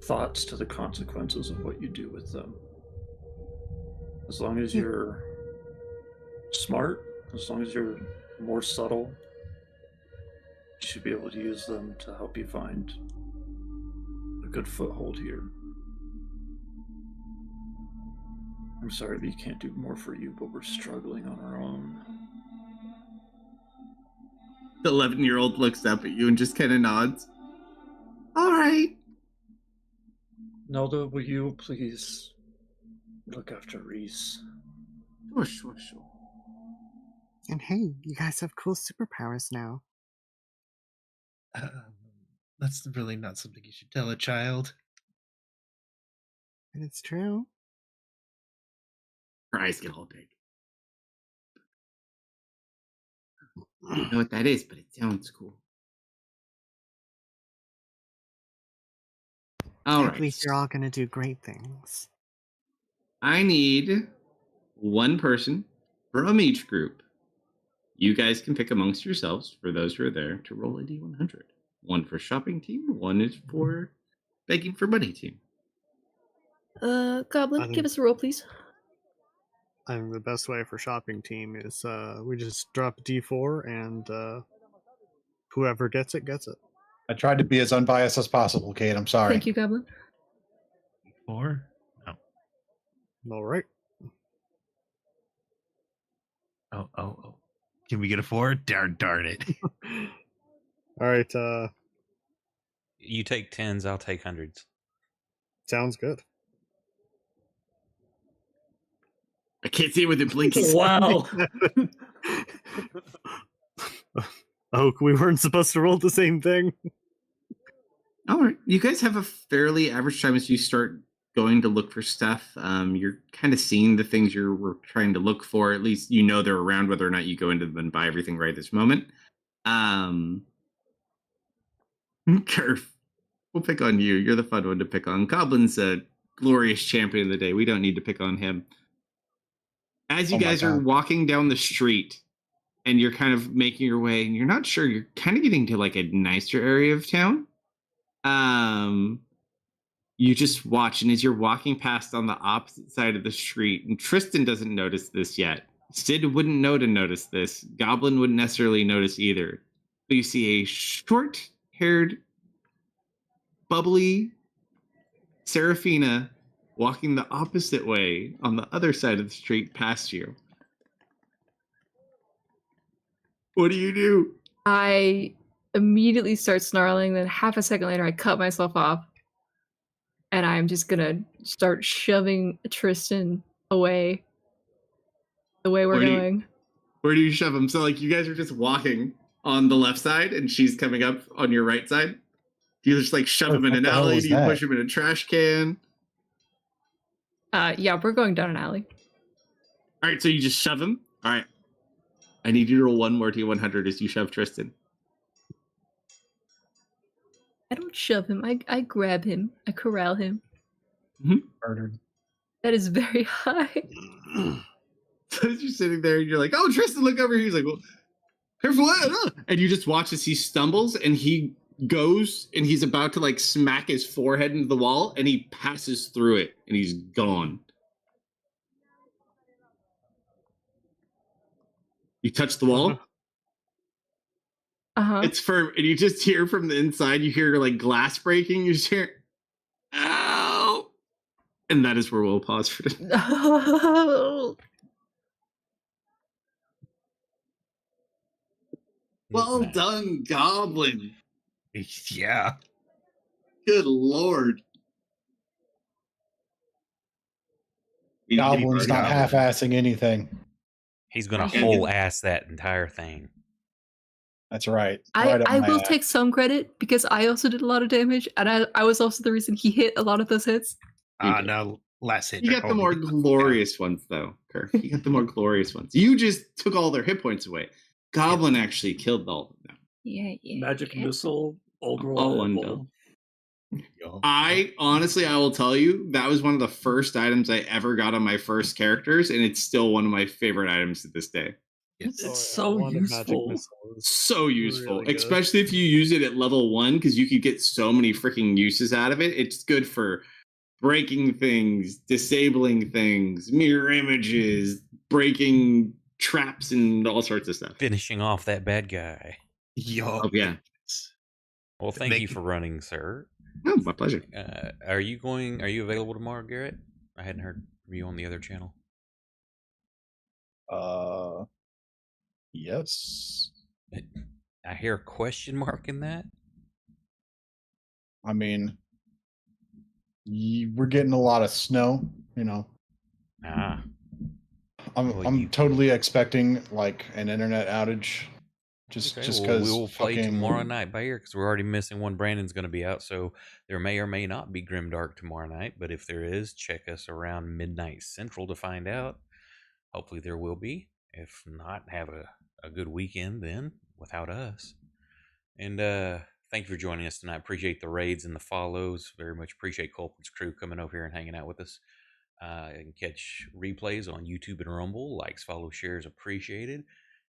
thoughts to the consequences of what you do with them. As long as you're smart, as long as you're more subtle, you should be able to use them to help you find a good foothold here. I'm sorry that you can't do more for you, but we're struggling on our own. The 11-year-old looks up at you and just kind of nods. All right. Nelda, will you please look after Reese? Sure. And hey, you guys have cool superpowers now. That's really not something you should tell a child. And it's true. Her eyes get all big. I don't know what that is, but it sounds cool. All At right. least you're all gonna do great things. I need 1 person from each group. You guys can pick amongst yourselves, for those who are there, to roll a D100. 1 for shopping team, 1 is for begging for money team. Goblin, give us a roll, please. I think the best way for shopping team is we just drop a D4 and whoever gets it gets it. I tried to be as unbiased as possible, Kate. I'm sorry. Thank you, Goblin. 4? No. All right. Oh. Can we get a 4? Darn it. All right. You take 10s, I'll take 100s. Sounds good. I can't see it with it blinking. Wow! Oh, we weren't supposed to roll the same thing. All right. You guys have a fairly average time as you start going to look for stuff. You're kind of seeing the things you're trying to look for. At least you know they're around, whether or not you go into them and buy everything right this moment. Kerf, we'll pick on you. You're the fun one to pick on. Goblin's a glorious champion of the day. We don't need to pick on him. As you guys are walking down the street and you're kind of making your way, and you're not sure, you're kind of getting to like a nicer area of town. you just watch, and as you're walking past on the opposite side of the street, and Tristan doesn't notice this yet. Sid wouldn't know to notice this. Goblin wouldn't necessarily notice either. But you see a short-haired, bubbly Seraphina walking the opposite way on the other side of the street past you. What do you do? I immediately start snarling, then half a second later I cut myself off. And I'm just gonna start shoving Tristan away the way we're going. Where do you shove him? So like you guys are just walking on the left side and she's coming up on your right side? Do you just like shove him in What an the hell alley? was Do you that? push him in a trash can? Yeah, we're going down an alley. All right, so you just shove him. All right. I need you to roll one more D100 as you shove Tristan. I don't shove him. I grab him. I corral him. Murdered. That is very high. So as you're sitting there and you're like, oh, Tristan, look over here. He's like, well, careful. And you just watch as he stumbles and he goes and he's about to like smack his forehead into the wall and he passes through it and he's gone. You touch the wall. Uh-huh. It's firm, and you just hear from the inside, you hear like glass breaking, you just hear, ow! And that is where we'll pause for today. Well Nice. done, Goblin. Yeah. Good lord. Goblin's not half-assing anything. He's gonna Okay. whole ass that entire thing. That's right. I Right up my will ass. take some credit because I also did a lot of damage, and I was also the reason he hit a lot of those hits. No, last hit. You got the more glorious ones, though, Kirk. You got the more glorious ones. You just took all their hit points away. Goblin actually killed all of them. Yeah. Magic missile, old girl. All one apple. bill. I will tell you, that was one of the first items I ever got on my first characters, and it's still one of my favorite items to this day. It's so useful. So useful, Really good. especially if you use it at level 1, because you could get so many freaking uses out of it. It's good for breaking things, disabling things, mirror images, breaking traps, and all sorts of stuff. Finishing off that bad guy. Yo. Oh, yeah. Well, thank you for running, sir. Oh, my pleasure. Are you available tomorrow, Garrett? I hadn't heard from you on the other channel. Yes. I hear a question mark in that. I mean, we're getting a lot of snow, you know. Ah. I'm Well, I'm totally expecting like an internet outage, just Okay, just well, because we will play tomorrow night by ear because we're already missing one. Brandon's going to be out, so there may or may not be Grimdark tomorrow night. But if there is, check us around midnight Central to find out. Hopefully there will be. If not, have a good weekend then without us. And thank you for joining us tonight. Appreciate the raids and the follows. Very much appreciate Culprit's crew coming over here and hanging out with us. You can catch replays on YouTube and Rumble. Likes, follows, shares appreciated.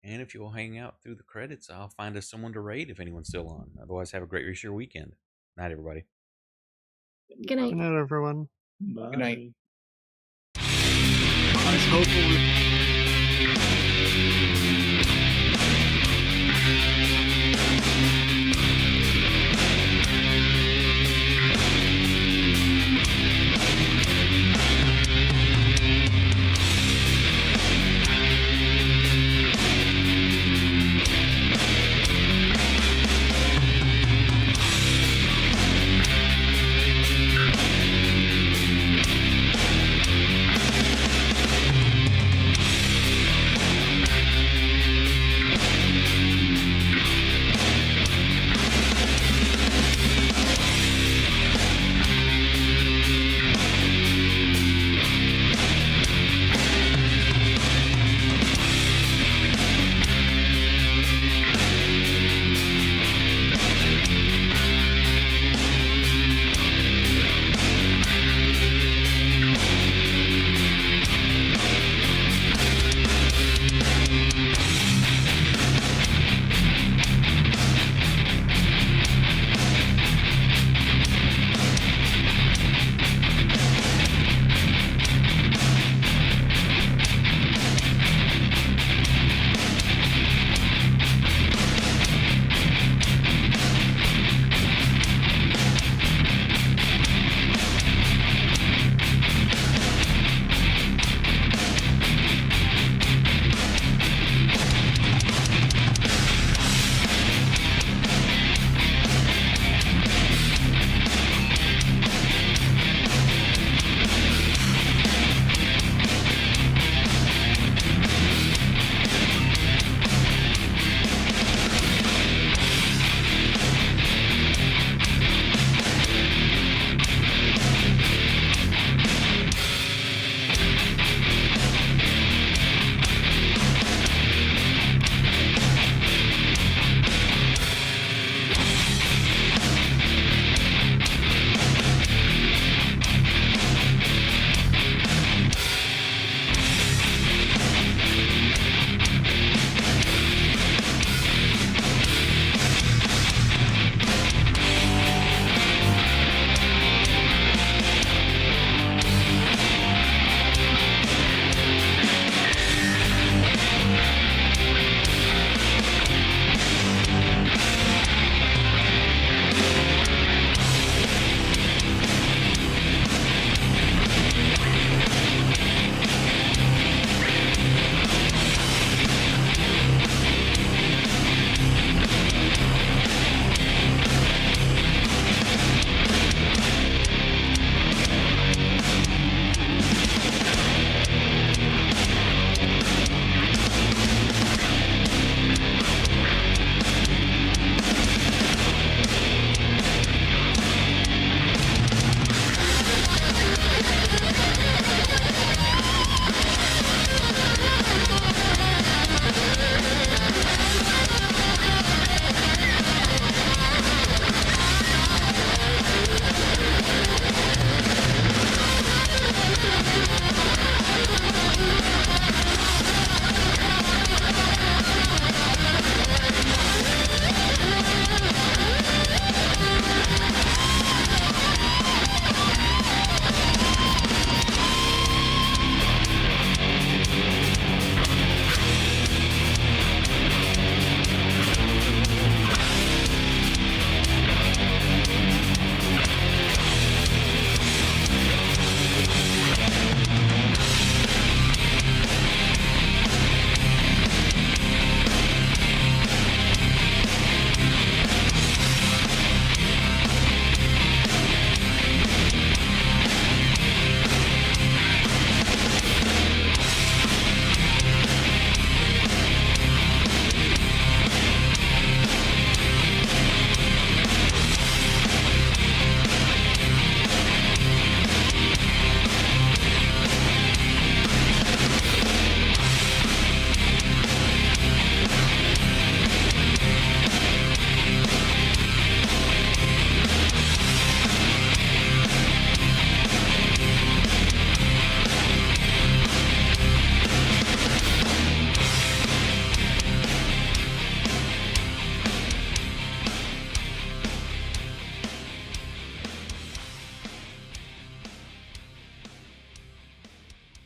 And if you'll hang out through the credits, I'll find us someone to raid if anyone's still on. Otherwise, have a great rest of your weekend. Night, everybody. Good night. Good night, everyone. Bye. night. I was hoping